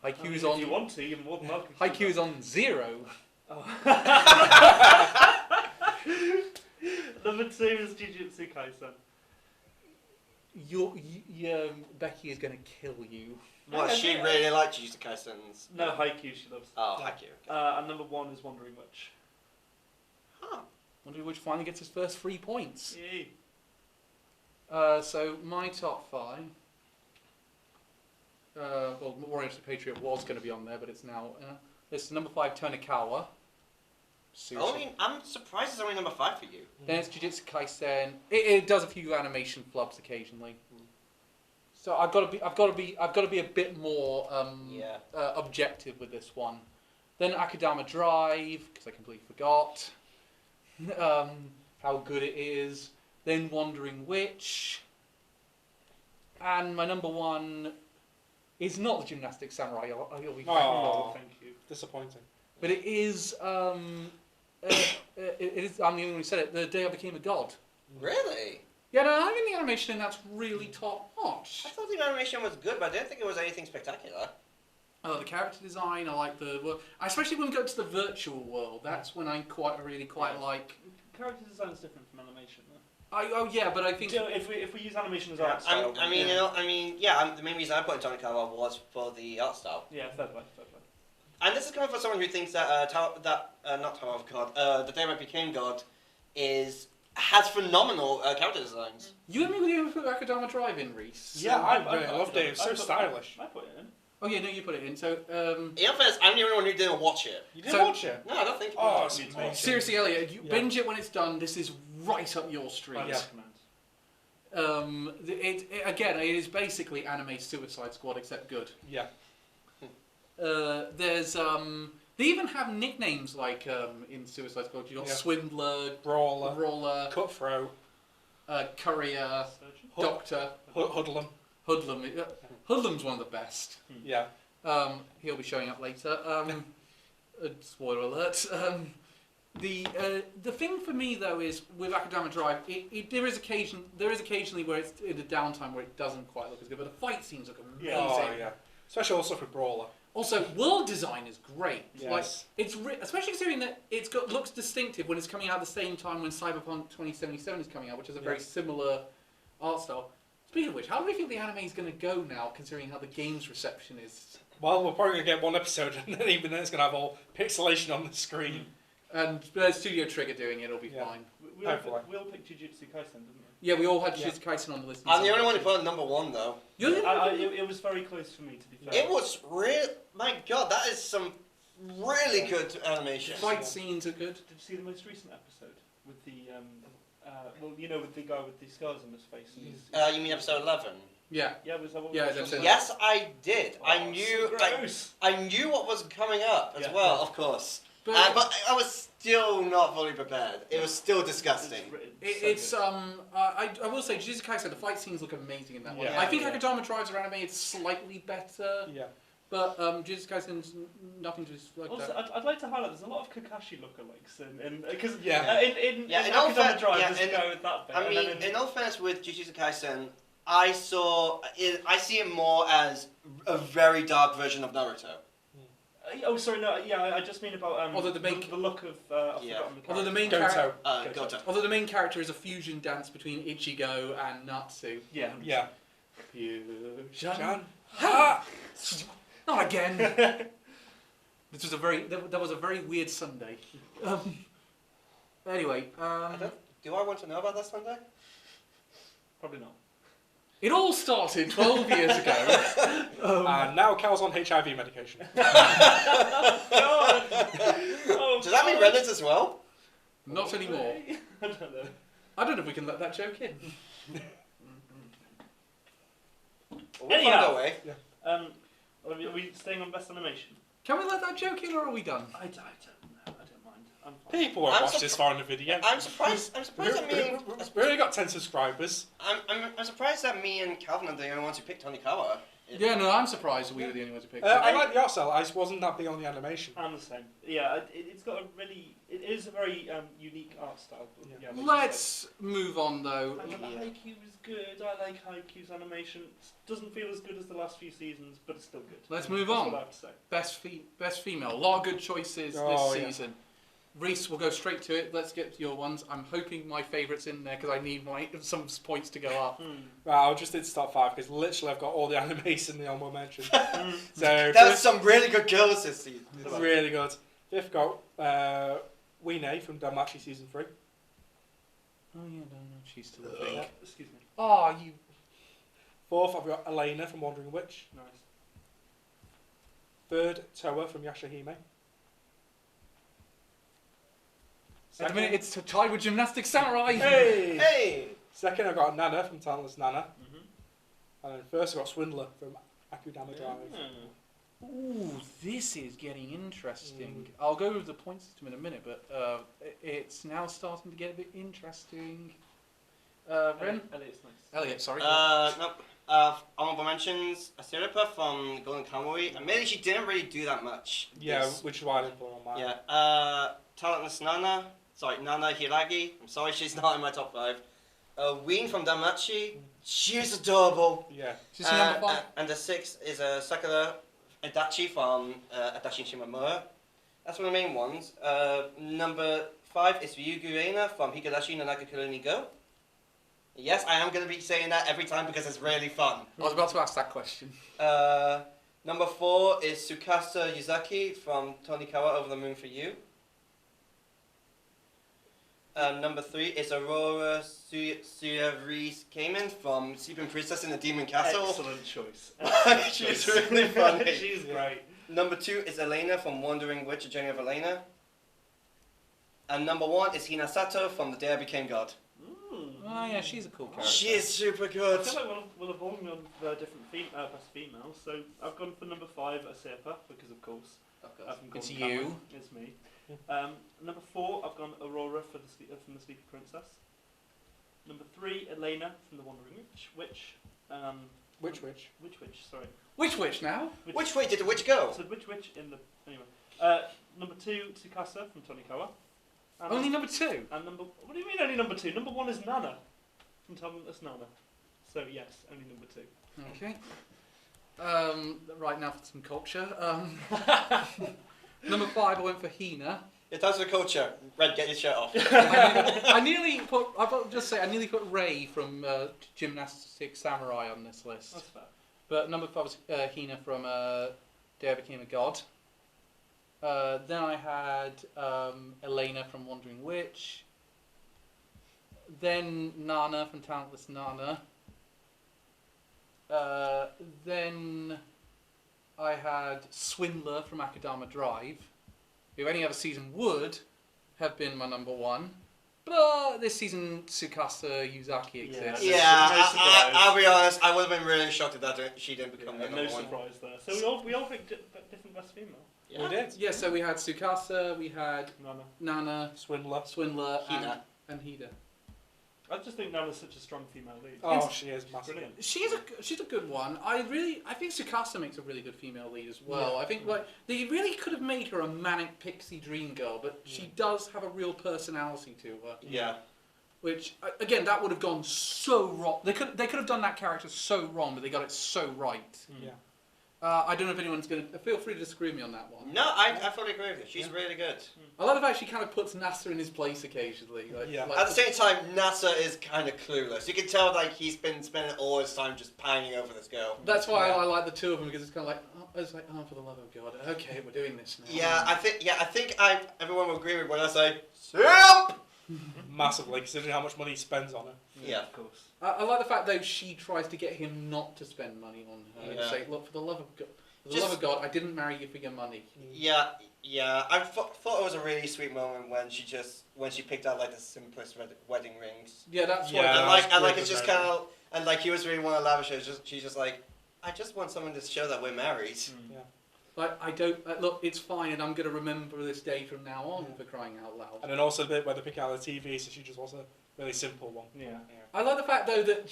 I Haikyuu mean, is if on... you want to, you're more than welcome. Haikyuu is on 0. Oh. Number 2 is Jujutsu Kaisen. Becky is going to kill you. What, she really liked Jujutsu Kaisen's... No, Haikyuu she loves. Oh, Haikyuu. And number 1 is Wandering Witch. Huh. Wonder which finally gets his first 3 points. Yay. So my top 5. Well, Warriors the Patriot was going to be on there, but it's now. It's number 5, Tonikawa. I'm surprised it's only number 5 for you. Then it's Jujutsu Kaisen. It does a few animation flubs occasionally. So I've got to be a bit more objective with this one. Then Akudama Drive, because I completely forgot how good it is. Then Wandering Witch. And my number 1 is not the Gymnastic Samurai. You'll be Oh, Thank you. disappointing. but it is. It is. I'm the only one who said it. The Day I Became a God. Really? Yeah, no, I think the animation in that's really top notch. I thought the animation was good, but I didn't think it was anything spectacular. The character design, I like the world. Especially when we go to the virtual world. That's when I really quite like. Character design is different from animation, though. Yeah, but I think. If we use animation as art style, the main reason I put in Tonikawa was for the art style. yeah, fair play. And this is coming from someone who thinks that not Tower of God, The Day I Became God, has phenomenal character designs. You and me were able to put Akudama Drive in, Reese. Yeah, I really loved it. It was so stylish. I put it in. Oh yeah, no, you put it in. So. In fairness, I'm the only one who didn't watch it. You didn't watch it? No, I don't think. Oh, so. it's amazing. Seriously, Elliot, you Yeah. binge it when it's done. This is right up your street. I Yeah. recommend. It is basically anime Suicide Squad except good. Yeah. There's they even have nicknames like in Suicide Squad. You got Yeah. Swindler, Brawler, Brawler, Cutthroat, Courier, Surgeon? Doctor, Hoodlum. Hoodlum. Hoodlum's one of the best. Yeah. He'll be showing up later. Spoiler alert. The thing for me though is with Akudama Drive, there is occasionally where it's in the downtime where it doesn't quite look as good, but the fight scenes look amazing. Oh, yeah. Especially also for Brawler. Also, world design is great. Yes. Like it's especially considering that looks distinctive when it's coming out at the same time when Cyberpunk 2077 is coming out, which is a very similar art style. Speaking of which, how do we think the anime is going to go now, considering how the game's reception is? Well, we're probably going to get one episode, and then even then it's going to have all pixelation on the screen. And Studio Trigger doing it, it'll be fine. we all picked Jujutsu Kaisen, didn't we? Yeah, we all had Jujutsu Kaisen on the list. I'm the only one who put it number 1 though. It was very close for me, to be fair. It was real. My God, that is some really good animation. Fight scenes are good. Did you see the most recent episode with the with the guy with the scars on his face? And You mean episode 11? Yeah. Yeah, was that what? Yeah, we that's watched? it. Yes, I did. Oh, I knew. so gross. I knew what was coming up as Yeah. well, of course. But But I was still not fully prepared. It was still disgusting. it's I will say Jujutsu Kaisen, the fight scenes look amazing in that one. Yeah. I think Yeah. Akudama Drives are animated slightly better, Yeah. but Jujutsu Kaisen's nothing to like Also, that. I'd like to highlight there's a lot of Kakashi lookalikes in because Yeah. in all Akudama fair- Drive yeah, there's a guy with that bit. I and mean, then in all fairness, with Jujutsu Kaisen, I see it more as a very dark version of Naruto. oh sorry, no, yeah, I just mean about Although the main- the look of I've Yeah. forgotten the Although the character. main character, Goto. Goto. although the main character is a fusion dance between Ichigo and Natsu. Yeah. Yeah. Fusion. John. Ha! Not again. This was that was a very weird Sunday. Anyway, Do I want to know about that Sunday? Probably not. it all started 12 years ago. And now Cal's on HIV medication. God! Oh, Does that mean God. Reddit as well? Not anymore. I don't know. I don't know if we can let that joke in. We'll Anyhow. find a way. Are we staying on best animation? Can we let that joke in, or are we done? I don't know. I don't mind. I'm fine. People won't I'm watch this far in the video. I'm surprised. I'm surprised that me and We've only got 10 subscribers. I'm surprised that me and Calvin are the only ones who picked Tonikawa. Yeah, no, I'm surprised we were the only ones who picked it. I like the art style. I just wasn't that big on the animation. I'm the same. Yeah, it's got a really. It is a very unique art style. But, Yeah. like you Let's move on, though. said. Haikyuu is good. I like Haikyuu's animation. It doesn't feel as good as the last few seasons, but it's still good. Let's move That's on. what I have to say. Best female. A lot of good choices Oh, this yeah. season. Reese, we'll go straight to it. Let's get to your ones. I'm hoping my favourite's in there because I need some points to go up. Right, I'll just hit top 5 because literally I've got all the animation the honorable mention. So That's first, some really good girls this season. really good. Fifth got Weene from Danmachi season 3. Oh yeah, no, she's still a Yeah, thing. excuse me. Oh, you. Fourth, I've got Elena from Wandering Witch. Nice. Third, Toa from Yashahime. Wait a minute, it's tied with Gymnastic Samurai. Hey! Hey! Second, I've got Nana from Talentless Nana. Mm-hmm. And then first, I've got Swindler from Akudama Drive. Ooh, this is getting interesting. I'll go over the point system in a minute, but it's now starting to get a bit interesting. Ren? Elliot's nice. Elliot, sorry. Nope. Honorable mentions, Asiripa from Golden Kamuy. Admittedly, she didn't really do that much. Yeah, This- which is why I didn't put her on mine. Yeah. Talentless Nana. Sorry, Nana Hiragi. I'm sorry she's not in my top 5. Ween from Danmachi. She's adorable. Yeah. She's number 5. And the 6th is Sakura Adachi from Adachi Shimamura. That's one of the main ones. Number 5 is Ryugu Reina from Higurashi no Nagakure ni Go. Yes, I am going to be saying that every time because it's really fun. I was about to ask that question. Number 4 is Tsukasa Yuzaki from Tonikawa Over the Moon for You. Number 3 is Aurora Suyavris Kamen from Sleeping Princess in the Demon Castle. Excellent choice. She's really funny. She's great. Number 2 is Elena from Wandering Witch, A Journey of Elena. And number 1 is Hinasato from The Day I Became God. Oh yeah, she's a cool character. She is super I good. feel like we'll have all gone for different best females. So I've gone for number 5, Asirpa, because of course. From It's Golden you. Kamuy. It's me. Number 4, I've gone Aurora from the Sleepy Princess. Number 3, Elena from the Wandering Witch. Which? Sorry. Which now? Which way did the witch go? I said which in the anyway. Number 2, Tsukasa from Tonikawa. And Only number 2. And number. What do you mean only number 2? Number 1 is Nana from Talentless Nana. So yes, only number 2. Okay. Right now for some culture. Number 5, I went for Hina. It does the culture. Red, get your shirt off. I nearly put. I'll just say I nearly put Ray from Gymnastic Samurai on this list. That's fair. But number 5 was Hina from Day I Became a God. Then I had Elena from Wandering Witch. Then Nana from Talentless Nana. Then I had Swindler from Akadama Drive, who any other season would have been my number one. But this season, Tsukasa Yuzaki exists. Yeah, No surprise. I'll be honest. I would have been really shocked if she didn't become the no number one. surprise there. So we all picked different best female. Yeah. We did. Yeah, so we had Tsukasa, we had Nana, Swindler. Hina. and Hida. I just think Nana's such a strong female lead. Oh, she is massive. Brilliant. She's a good one. I think Tsukasa makes a really good female lead as well. Yeah. I think like they really could have made her a manic pixie dream girl, but she does have a real personality to her. Yeah. Which again, that would have gone so wrong. They could have done that character so wrong, but they got it so right. Yeah. I don't know if anyone's gonna. Feel free to disagree with me on that one. No, I fully agree with you. She's really good. I love the fact she kind of puts NASA in his place occasionally. Yeah. At the same time, NASA is kind of clueless. You can tell like he's been spending all his time just pining over this girl. That's why I like the two of them, because it's kind of like, oh, for the love of God, okay, we're doing this now. Yeah, I think everyone will agree with when I say simp. Massively, considering how much money he spends on her. Yeah. Of course. I like the fact though she tries to get him not to spend money on her. Yeah. And say, look, for the love of God, Just- love of God, I didn't marry you for your money. Yeah. I thought it was a really sweet moment when she picked out like the simplest wedding rings. Yeah, that's Yeah. why. And like it's just kind of and like he was really want to lavish her. She's just like, I just want someone to show that we're married. Yeah. Like I don't look. It's fine, and I'm gonna remember this day from now on for crying out loud. And then also the bit where they pick out the TV, so she just wants a really simple one. Yeah. I like the fact though that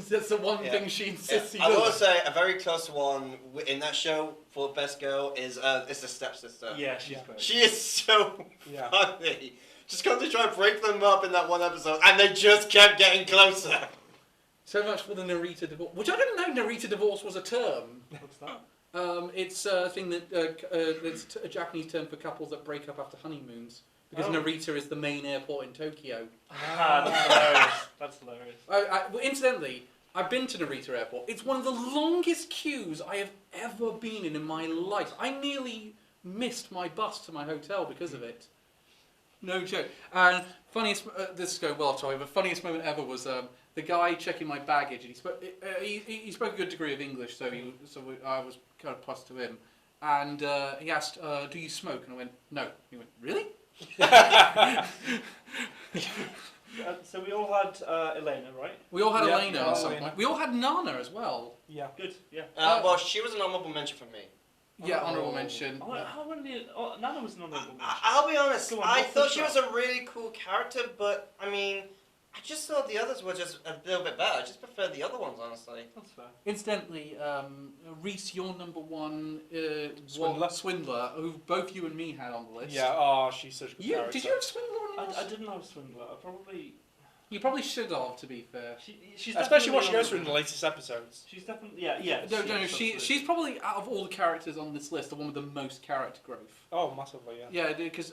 that's the one Yeah. thing she insists he I will does. say a very close one in that show for best girl is the stepsister. Yeah, she's Yeah. great. She is so Yeah. funny. Just come to try and break them up in that one episode, and they just kept getting closer. So much for the Narita divorce, which I didn't know Narita divorce was a term. What's that? It's a thing that it's a Japanese term for couples that break up after honeymoons. Because Oh. Narita is the main airport in Tokyo. That's hilarious. That's hilarious. Well, incidentally, I've been to Narita Airport. It's one of the longest queues I have ever been in my life. I nearly missed my bus to my hotel because of it. No joke. And funniest, this is going well, sorry, but funniest moment ever was the guy checking my baggage. And he spoke a good degree of English, so I was kind of plus to him. And he asked, "Do you smoke?" And I went, "No." He went, "Really?" So we all had Elena, right? We all had Yeah, Elena yeah, at some Elena. point. We all had Nana as well. Yeah. Good. Yeah. Well, she was an honourable mention for me. Yeah, Oh. honourable mention. How many? Oh, Nana was an honourable mention. I'll be honest, Go on, I what's thought the she was shot? a really cool character, but I mean, I just thought the others were just a little bit better. I just preferred the other ones, honestly. That's fair. Incidentally, Reese, your number one Swindler. Swindler, who both you and me had on the list. Yeah. Oh, she's such a good character. Did you have Swindler on the list? I didn't have Swindler. I probably. You probably should have, to be fair. She's Especially what definitely she goes through in honourable. the latest episodes. She's definitely yeah. No, she's probably out of all the characters on this list the one with the most character growth. Oh, massively, yeah. Yeah, because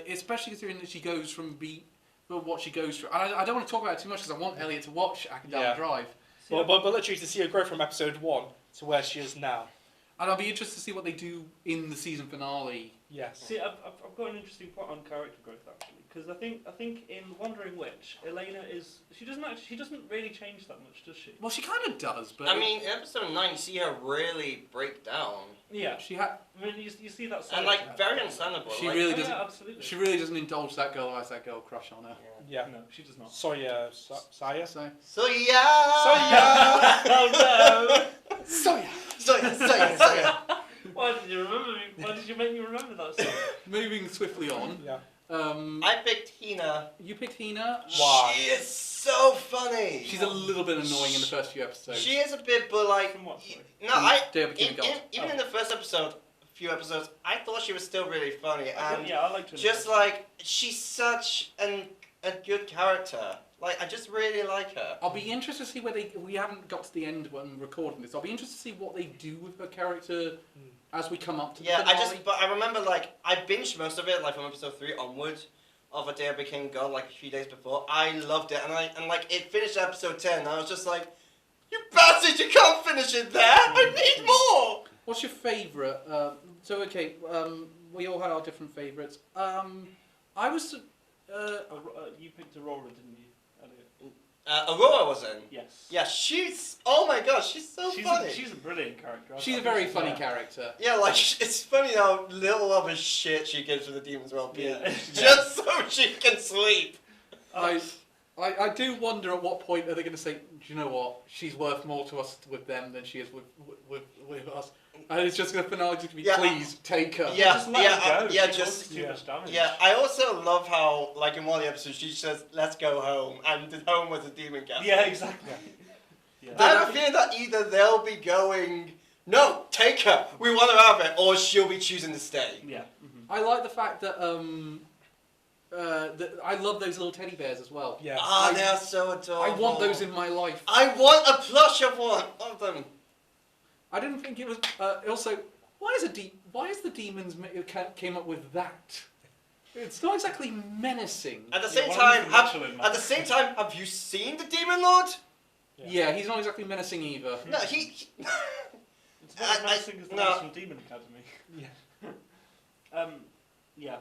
especially considering that she goes from what she goes through. And I don't want to talk about it too much because I want Elliot to watch Akadama Yeah. Drive. See, But literally to see her grow from episode 1 to where she is now. And I'll be interested to see what they do in the season finale. Yes. See, I've got an interesting point on character growth actually, because I think in Wandering Witch, Elena she doesn't really change that much, does she? Well, she kind of does, but I mean, in episode 9, you see her really break down. Yeah. she had. I mean, you see that side. And, of like, her. very understandable. She like, really Oh, doesn't. yeah, absolutely. She really doesn't indulge that girl who has that girl crush on her. Yeah. No, she does not. Saya. So, So, yeah! Oh Soya. So. no! Why did you remember me? Why did you make me remember that song? Moving swiftly on. Yeah. I picked Hina. You picked Hina. Why? She is so funny. She's a little bit annoying in the first few episodes. She is a bit, but like, From what, sorry? no, I Day of the King of Gods. even in the first few episodes, I thought she was still really funny, and Yeah, I liked her. just like she's such a good character. Like, I just really like her. I'll be interested to see where we haven't got to the end when recording this. I'll be interested to see what they do with her character as we come up to the Yeah, finale. but I remember like I binged most of it, like from episode 3 onward of A Day I Became God, like a few days before. I loved it, and like it finished at episode 10, and I was just like, you bastard, you can't finish it there. I need more. What's your favourite? We all had our different favourites. I was You picked Aurora, didn't you, Elliot? Aurora was in. Yes. Yeah, she's. Oh my gosh, she's so funny. She's a brilliant character. She's a very funny character. Yeah, like it's funny how little of a shit she gives to the demon's well-being, Yeah. just so she can sleep. I do wonder at what point are they going to say, do you know what, she's worth more to us with them than she is with us. And it's just going to finale just be, please take her. Yeah, Just let her go. yeah, She causes too much damage. Yeah, I also love how, like in one of the episodes, she says, "Let's go home," and the home was a demon castle. Yeah, exactly. Yeah. Yeah. I have a feeling that either they'll be going, "No, take her. We want her out of it," or she'll be choosing to stay. Yeah. Mm-hmm. I like the fact that I love those little teddy bears as well. Yeah. Ah, they are so adorable. I want those in my life. I want a plush of one of them. I didn't think it was. Also, why is the demons came up with that? It's not exactly menacing. At the Yeah, same one time, of them's Michelin, man. have you seen the Demon Lord? Yeah, he's not exactly menacing either. No, he It's not as menacing as the no. ones from Demon Academy. Yeah. Yeah.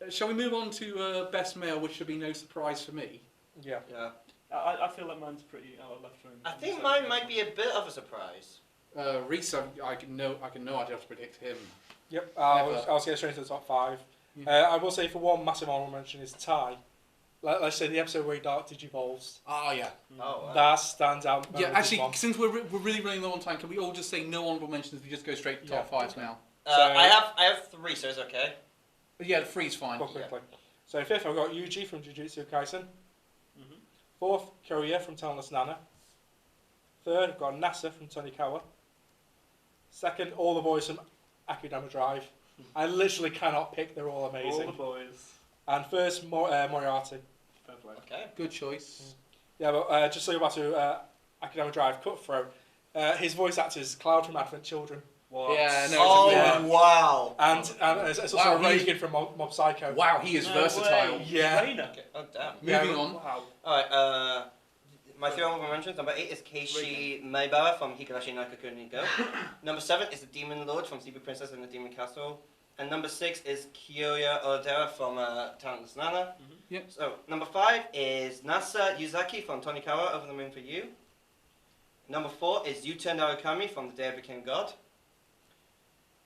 Shall we move on to best male, which should be no surprise for me? Yeah. Yeah. I feel like mine's pretty left wing. I think mine might be a bit of a surprise. Reese, I can know I just predict him. Yep. Never. I'll get straight into the top 5. Yeah. I will say for one massive honorable mention is Ty. Let's say the episode where he dark digivolves. Oh yeah. Oh, wow. That stands out. Yeah, with actually, this one. since we're really running low on time, can we all just say no honourable mentions? We just go straight to top 5s now. I have 3, so it's okay. Yeah, the free's fine. Go quickly. So 5th, I've got Yuji from Jujutsu Kaisen. Mm-hmm. 4th, Kyoya from Talentless Nana. 3rd, I've got Nasa from Tonikawa. 2nd, all the boys from Akudama Drive. I literally cannot pick, they're all amazing. All the boys. And 1st, Moriarty. Fair play. Okay. Good choice. Yeah, but just so you're about to Akudama Drive, Cutthroat. His voice actor is Cloud from Advent Children. What? Yeah, no. Oh, yeah. wow. And it's also Wow, Reagan from Mob Psycho. Wow, he is versatile. Way. Yeah. Trainer. Okay. Oh, damn. Moving Yeah, on. Wow. Alright, my 3 honorable mentions. Number 8 is Keishi Maibara from Higurashi no Kakuniko. Number 7 is the Demon Lord from Sleepy Princess and the Demon Castle. And number 6 is Kyoya Odera from Talentless Nana. Mm-hmm. Yep. So, number 5 is Nasa Yuzaki from Tonikawa, Over the Moon for You. Number 4 is Yuta Narukami from The Day I Became God.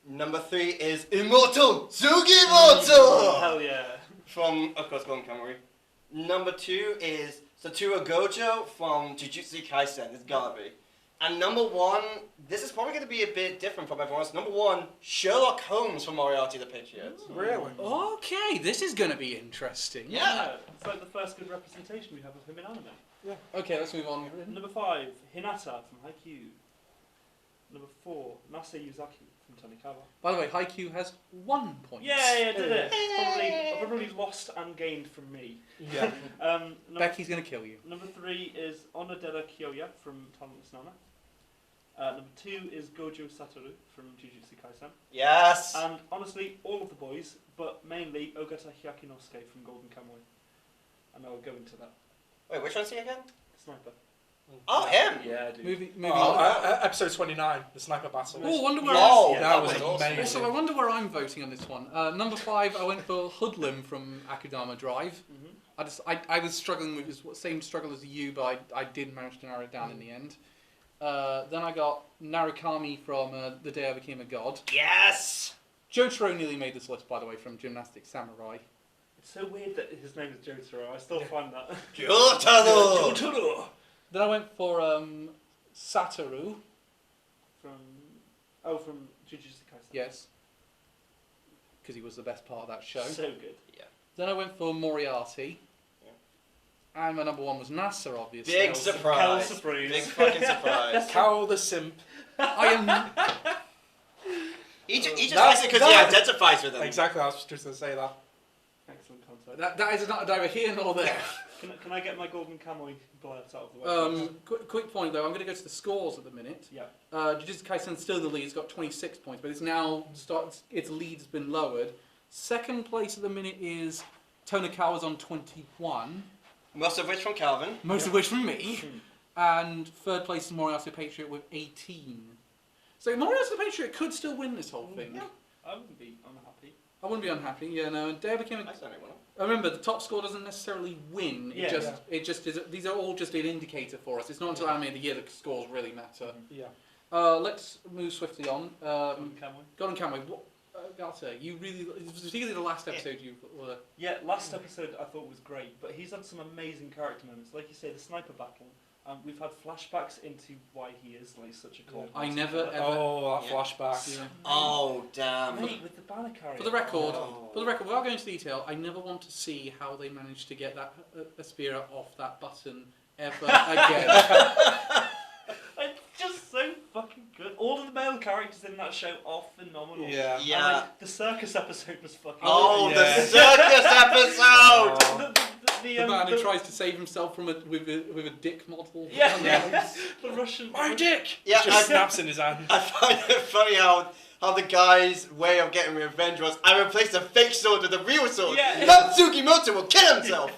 Number 3 is Immortal Sugimoto Hell yeah. from, of course, Golden Kamuy. Number 2 is Satoru Gojo from Jujutsu Kaisen. It's gotta be. And number 1, this is probably going to be a bit different from everyone else. Number 1, Sherlock Holmes from Moriarty the Patriot. Really? Okay, this is going to be interesting. Yeah. It's like the first good representation we have of him in anime. Okay, let's move on. Number 5, Hinata from Haikyuu. Number 4, Nasa Yuzaki from Tonikawa. By the way, Haikyuu has 1 point. Yeah, did it. Probably lost and gained from me. Yeah. Becky's going to kill you. Number 3 is Onodera Kyoya from Talentless Nana. Number 2 is Gojo Satoru from Jujutsu Kaisen. Yes. And honestly, all of the boys, but mainly Ogata Hyakinosuke from Golden Kamuy. And I'll go into that. Wait, which one's he again? Sniper. Oh, him. Yeah, dude. Moving Oh, on. episode 29, the sniper battle. Oh, I wonder where Oh, Yeah, that was awesome. amazing. Also, I wonder where I'm voting on this one. Number 5, I went for Hoodlum from Akudama Drive. Mm-hmm. I was struggling with the same struggle as you, but I did manage to narrow it down in the end. Then I got Narukami from The Day I Became a God. Yes. Jotaro nearly made this list, by the way, from Gymnastic Samurai. It's so weird that his name is Jotaro. I still find that. Jotaro. Jotaro! Then I went for Satoru. From Jujutsu Kaisen. Yes. Because he was the best part of that show. So good. Then I went for Moriarty. And my number 1 was Nasa, obviously. Big Hell surprise. surprise. Big fucking surprise. Carol the Simp. I am... He just That's- likes it because he that- identifies with him. Exactly, I was just going to say that. Excellent concept. that is not neither here nor there. Can I get my Golden Kamuy blurt out of the way? Quick point though, I'm going to go to the scores at the minute. Yeah. Jujutsu Kaisen's still in the lead, it's got 26 points, but it's now its lead's been lowered. Second place at the minute is Tonikawa's on 21, Most of which from Calvin. most of which from me. And third place is Moriarty the Patriot with 18. So Moriarty the Patriot could still win this whole thing. I wouldn't be unhappy. I wouldn't be unhappy, yeah, no. And Day I Became a... I certainly won't. Remember, the top score doesn't necessarily win. It just is. These are all just an indicator for us. It's not until Anime of the Year that scores really matter. Yeah. Let's move swiftly on. Can we? Gordon Canway, Galta, you really, particularly the last episode, you were. Yeah, last episode I thought was great, but he's had some amazing character moments. Like you say, the sniper battle. We've had flashbacks into why he is like such a cold. I never ever. Oh, that flashback. Yeah. Oh damn! Mate, with the banner carrier. For the record, without going into detail, I never want to see how they managed to get that Aspira off that button ever again. It's just so fucking good. All of the male characters in that show are phenomenal. Yeah. Yeah. And, like, the circus episode was fucking. Oh, Yeah. the circus episode! Oh. The man who tries to save himself from with a dick model. Yeah. The Russian. My dick! Yeah, It just snaps in his hand. I find it funny how the guy's way of getting revenge was, I replaced a fake sword with a real sword. Yeah. Not Sugimoto will kill himself.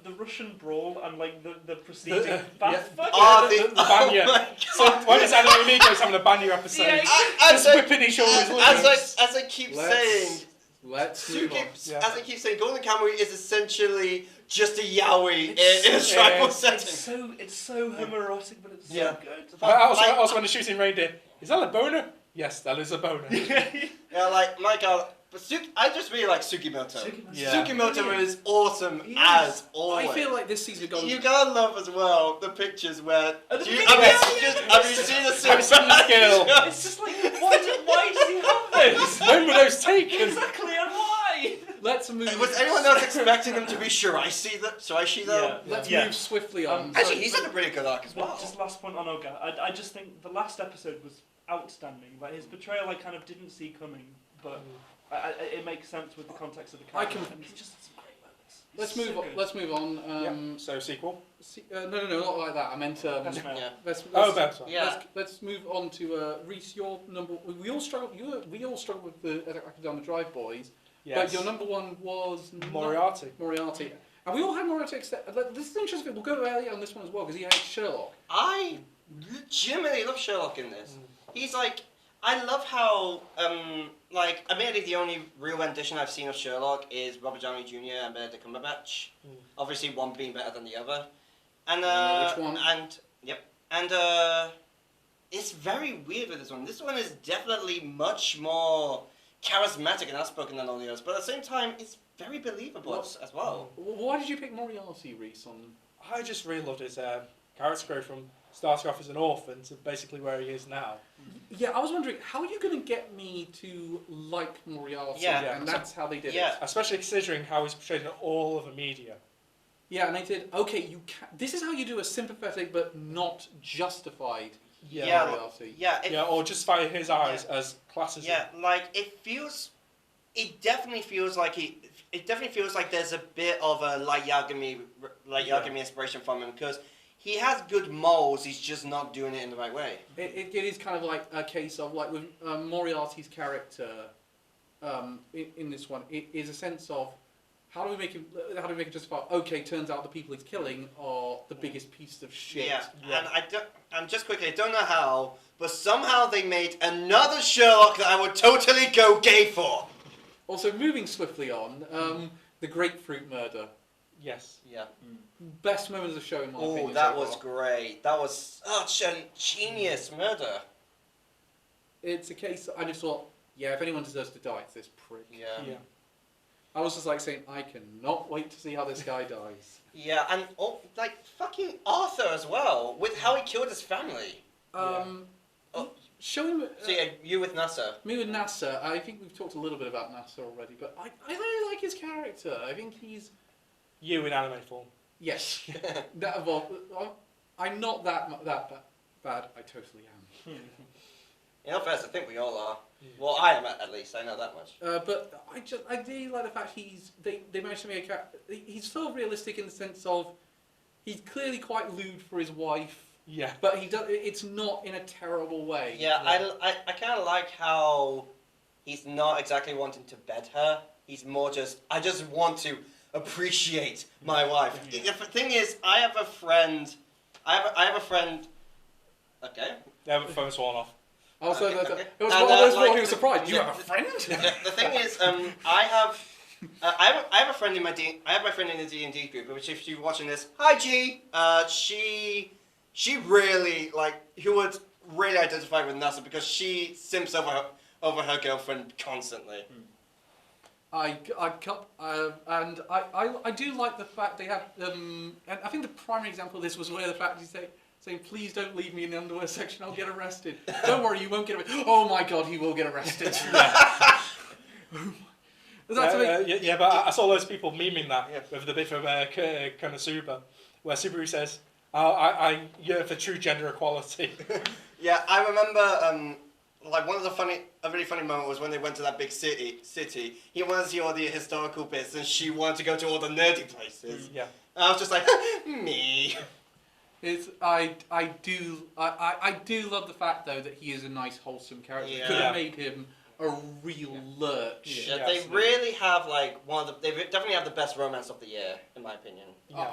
The Russian brawl and like the preceding Yeah. fuck Oh, yeah, the Banya. oh my So God. when is Amigos having a Banya episode? Yeah, Just whipping each other's limbs. As I keep saying, Let's move on. Yeah. as I keep saying, Golden Kamuy is essentially just a yaoi in a tribal setting. it's so homoerotic, but it's Yeah. so good. Also, when they're shooting reindeer, is that a boner? Yes, that is a boner. Yeah, like my God, but I just really like Sugimoto. Yeah. Sugimoto is awesome He is. as always. I feel like this season got. You gotta love as well the pictures where. At the Have you beginning, seen the Have you seen the skill? It's just like, why does he have those? When were those taken? Exactly, and why? Let's move. Was anyone else expecting them to be Shiraishi though? Yeah. Let's Yeah. move swiftly on. Actually, he's had a pretty good arc as Well, well. just last point on Oga. I just think the last episode was outstanding. Like his betrayal, I kind of didn't see coming, but it makes sense with the context of the character. And he's just had some great moments. He's Let's so move on. good. Let's move on. So sequel. No, not like that. I meant. Best male. Yeah. Let's Yeah. let's move on to Reese. Your number. We all struggle. We all struggle with the Akadama Drive boys. Yes. But your number one was Moriarty. Moriarty. And we all had Moriarty. This is interesting. We'll go to Elliot on this one as well because he had Sherlock. I legitimately love Sherlock in this. He's like, I love how, admittedly the only real rendition I've seen of Sherlock is Robert Downey Jr. and Benedict Cumberbatch. Obviously, one being better than the other. And Which one? And it's very weird with this one. This one is definitely much more charismatic and outspoken than all the others, but at the same time, it's very believable as well. Why did you pick Moriarty, Reese? I just really loved his character growth from starting off as an orphan to basically where he is now. Yeah, I was wondering how are you going to get me to like Moriarty? Yeah. And that's how they did Yeah. it. Especially considering how he's portrayed in all of the media. Yeah, and they did. Okay, you can. This is how you do a sympathetic but not justified Yeah. Moriarty. Yeah, or just by his eyes as classism. yeah, like it definitely feels like there's a bit of a Light Yagami inspiration from him because he has good moles, he's just not doing it in the right way. It is kind of like a case of like with Moriarty's character in this one. It is a sense of how do we make him justified? Okay, turns out the people he's killing are the biggest piece of shit. Yeah, and I don't know how, but somehow they made another Sherlock that I would totally go gay for. Also, moving swiftly on, the grapefruit murder. Yes. Yeah. Best moment of the show in my opinion. Oh, that so was far. great. That was such a genius murder. It's a case. I just thought, yeah, if anyone deserves to die, it's this prick. Yeah. I was just like saying, I cannot wait to see how this guy dies. Yeah, and fucking Arthur as well, with how he killed his family. Show him. So yeah, you with NASA. Me with NASA. I think we've talked a little bit about NASA already, but I really like his character. I think he's You in anime form. yes. That evolved. I'm not that bad. I totally am. In all fairness, I think we all are. Well, I am at least. I know that much. But I really like the fact they managed to make he's so realistic in the sense of he's clearly quite lewd for his wife. Yeah. But he does. It's not in a terrible way. Yeah, I kind of like how he's not exactly wanting to bed her. He's more just, I just want to appreciate my wife. Yeah. The thing is, I have a friend. Okay. They have a phone sworn off. Also, Okay. it was And, one of those like, he was surprised. You yeah. have a friend? The thing is, I I have a friend in I have my friend in the D&D group, which if you're watching this, hi G. She really who would really identify with NASA because she simps over her girlfriend constantly. And I do like the fact they have and I think the primary example of this was where the fact he's saying please don't leave me in the underwear section, I'll get arrested. Don't worry, you won't get arrested. Oh my god, he will get arrested. But I saw those people memeing that with the bit from Konosuba, where Subaru says, I yearn for true gender equality. Yeah, I remember one of a really funny moment was when they went to that big city. He wanted to see all the historical bits, and she wanted to go to all the nerdy places. Yeah. And I was just like, me. I do love the fact though that he is a nice, wholesome character. Yeah. Could have made him a real lurch. Yeah, they really have they definitely have the best romance of the year, in my opinion. Yeah.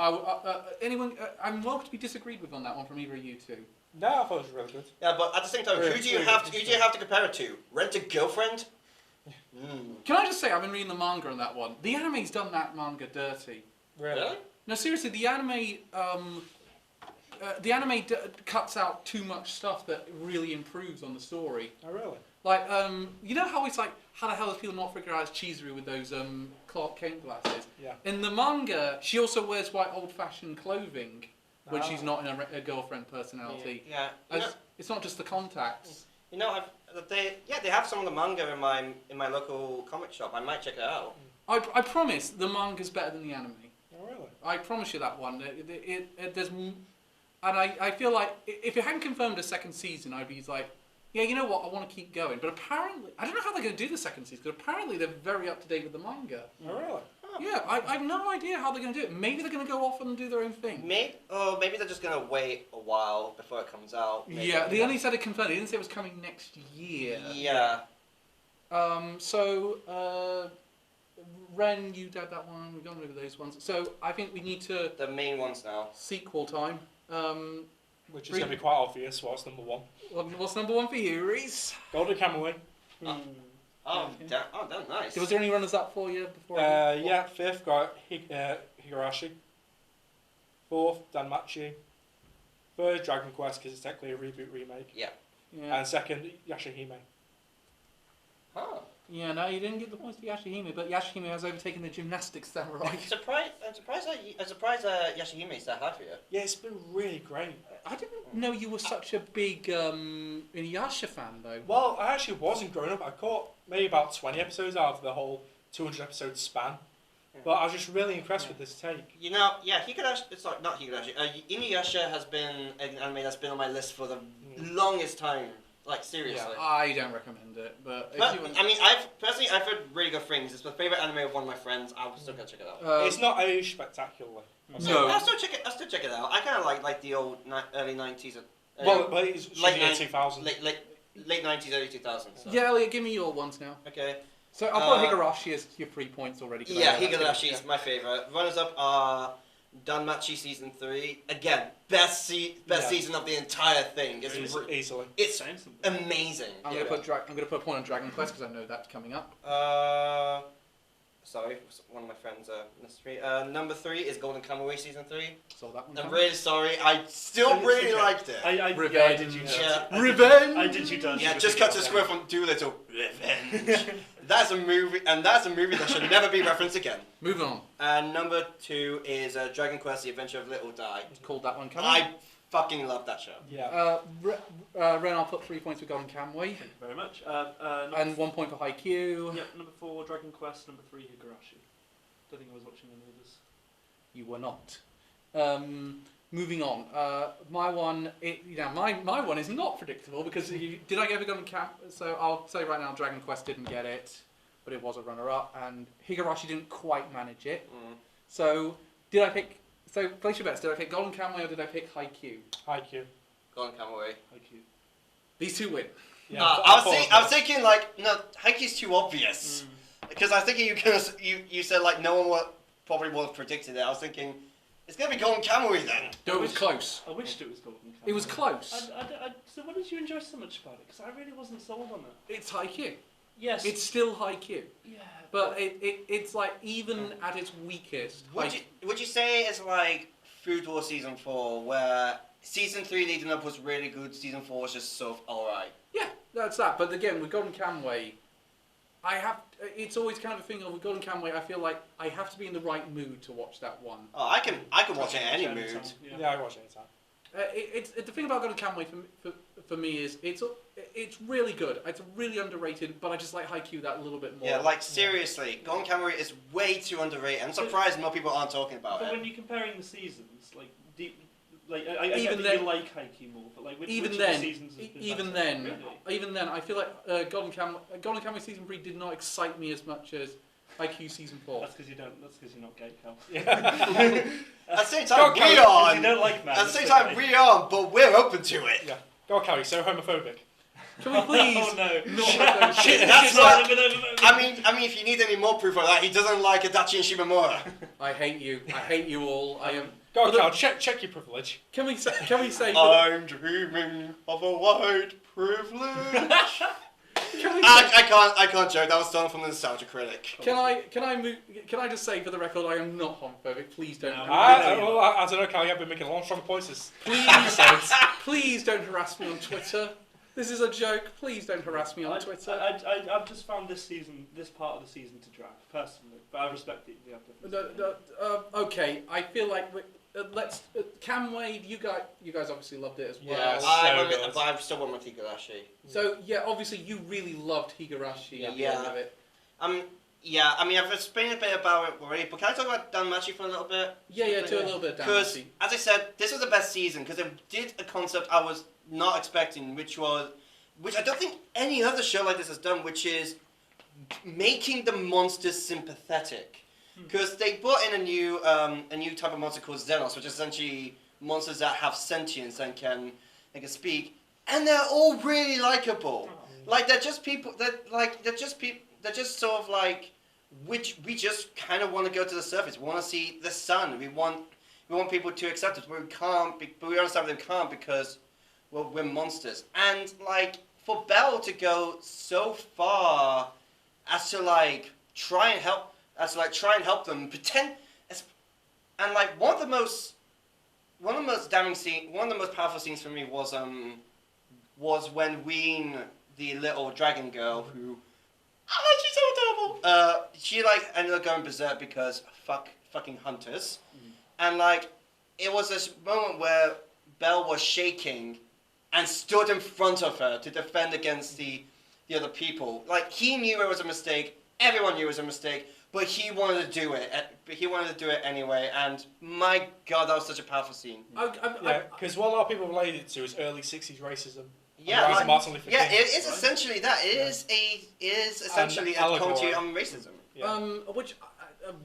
I'm welcome to be disagreed with on that one from either of you two. No, I thought it was really good. Yeah, but at the same time, who do you have to compare it to? Rent-a-Girlfriend? Can I just say, I've been reading the manga on that one. The anime's done that manga dirty. Really? No, seriously, the anime cuts out too much stuff that really improves on the story. Oh, really? Like, you know how it's like, how the hell does people not figure out it's Chizuru with those Clark Kent glasses? Yeah. In the manga, she also wears white old-fashioned clothing when she's not in a girlfriend personality. Yeah. It's not just the contacts. You know, they have some of the manga in my local comic shop. I might check it out. I promise the manga's better than the anime. Oh, really? I promise you that one. I feel like if it hadn't confirmed a second season, I'd be like, yeah, you know what, I want to keep going. But apparently, I don't know how they're going to do the second season, because apparently they're very up to date with the manga. Oh, really? Yeah, I have no idea how they're going to do it. Maybe they're going to go off and do their own thing. Maybe they're just going to wait a while before it comes out. Maybe. Yeah, they only said it confirmed. They didn't say it was coming next year. Yeah. Ren, you did that one. We've gone over those ones. So I think we need to... The main ones now. Sequel time. Which is going to be quite obvious. What's number one? What's number one for you, Reese? Golden Kamuy. That's nice. Was there any runners up for you before? Yeah, fifth got Higurashi. Fourth, Danmachi. Third, Dragon Quest, because it's technically a reboot remake. Yeah. And second, Yashahime. Oh. Yeah, no, you didn't get the points for Yashahime, but Yashahime has overtaken the gymnastics samurai. I'm surprised Yashihime's that high for you. Yeah, it's been really great. I didn't know you were such a big Inuyasha fan, though. Well, I actually wasn't growing up. I caught maybe about 20 episodes out of the whole 200 episode span. Yeah. But I was just really impressed with this take. You know, yeah, Inuyasha has been an anime that's been on my list for the longest time. Like, seriously. Yeah, I don't recommend it, but I mean, I've heard really good things. It's my favourite anime of one of my friends. I'm still gonna check it out. It's not aged spectacularly. No. I'll still check it out. I kind of like the old early 90s. But it's late 2000. Late 90s, early 2000s. So. Yeah, Elliot, give me your ones now. Okay. So I'll put Higurashi as your 3 points already. Yeah, Higurashi is my favourite. Runners up are Danmachi Season 3. Again, best season of the entire thing. Easily. It's amazing. I'm gonna put a point on Dragon Quest because I know that's coming up. Sorry, one of my friends missed me. Number 3 is Golden Kamuy Season 3. Saw that one. I'm really sorry. I still really liked it. Revenge. Yeah, Revenge. I did you done. Yeah, just cut to square from Doolittle. Revenge. That's a movie that should never be referenced again. Moving on. And number 2 is Dragon Quest: The Adventure of Little Dai. Called that one coming. I fucking love that show. Yeah. Ren, I'll put 3 points for Golden Kamuy. Thank you very much. And 1 point for Haikyuu. Yep, number 4, Dragon Quest. Number 3, Higurashi. Don't think I was watching any others. You were not. Moving on. My one, my one is not predictable because did I get a Golden Kamuy? So I'll say right now, Dragon Quest didn't get it, but it was a runner-up, and Higurashi didn't quite manage it. So did I pick? So place your bets. Did I pick Golden Kamuy or did I pick Haikyuu? Haikyuu. Golden Kamuy. Haikyuu. These two win. Yeah, I was thinking like no, Haikyuu's too obvious because I was thinking you said like no one probably would have predicted it. I was thinking it's gonna be Golden Kamuy then. No, it was close. I wished it was Golden Kamuy. It was close. So what did you enjoy so much about it? Because I really wasn't sold on it. It's Haikyuu. Yes. It's still Haikyuu. Yeah. But it's like, even at its weakest... Would you say it's like Food War Season 4, where Season 3 leading up was really good, Season 4 was just sort of alright? Yeah, that's that. But again, with Golden Kamuy, it's always kind of a thing of with Golden Kamuy, I feel like I have to be in the right mood to watch that one. Oh, I can watch it in any mood. Yeah, I watch it anytime. The thing about Golden Kamuy for me is it's really good. It's really underrated, but I just like Haikyuu that little bit more. Yeah, like seriously, Golden Kamuy is way too underrated. I'm surprised more people aren't talking about But it. when you're comparing the seasons, I get Even that then- you like Haikyuu more, but like which even of then, the seasons has been even better? then, Really? even then, I feel like Golden Kamuy season 3 did not excite me as much as Haikyuu season 4. That's because you're not gay, Cal. Yeah. At the same time, we Because are. you don't like men. At the same it's time, okay. we are, but we're open to it. Yeah. God, Callie, so homophobic. Can we please? Oh no! not Shit, that's not. I mean, if you need any more proof of that, he doesn't like Adachi and Shimamura. I hate you. I hate you all. I am. God, But Cal, check your privilege. Can we say? Can we say? I'm dreaming of a white privilege. Can we say? I can't joke. That was stolen from the Nostalgia Critic. Can I just say for the record, I am not homophobic. Please don't. No. I don't know, Callie, I've been making long, strong points. Please don't harass me on Twitter. This is a joke. Please don't harass me on Twitter. I've just found this part of the season to drag, personally, but I respect it. Okay, I feel like let's. Kamway, you guys obviously loved it as well. Yeah, but I still went with Higurashi. So yeah, obviously you really loved Higurashi at the end of it. Yeah, I mean, I've explained a bit about it already, but can I talk about Danmachi for a little bit? Yeah, do a little bit. Because, as I said, this was the best season, because it did a concept I was not expecting, which I don't think any other show like this has done, which is making the monsters sympathetic. Because they brought in a new type of monster called Xenos, which is essentially monsters that have sentience and can speak, and they're all really likable. Like they're just people. They're just sort of like, which we just kind of want to go to the surface. We want to see the sun. We want people to accept us, but we can't. But we understand they can't because, well, we're monsters. And like for Belle to go so far as to like try and help them pretend. And like one of the most powerful scenes for me was when Ween, the little dragon girl who. Oh, she's so adorable. She like ended up going berserk because fucking hunters, and like it was this moment where Belle was shaking, and stood in front of her to defend against the other people. Like he knew it was a mistake. Everyone knew it was a mistake, but he wanted to do it. He wanted to do it anyway, and my God, that was such a powerful scene. Yeah, because what a lot of people related to is early '60s racism. Yeah, it is essentially that. It is essentially a commentary on racism. Yeah. Which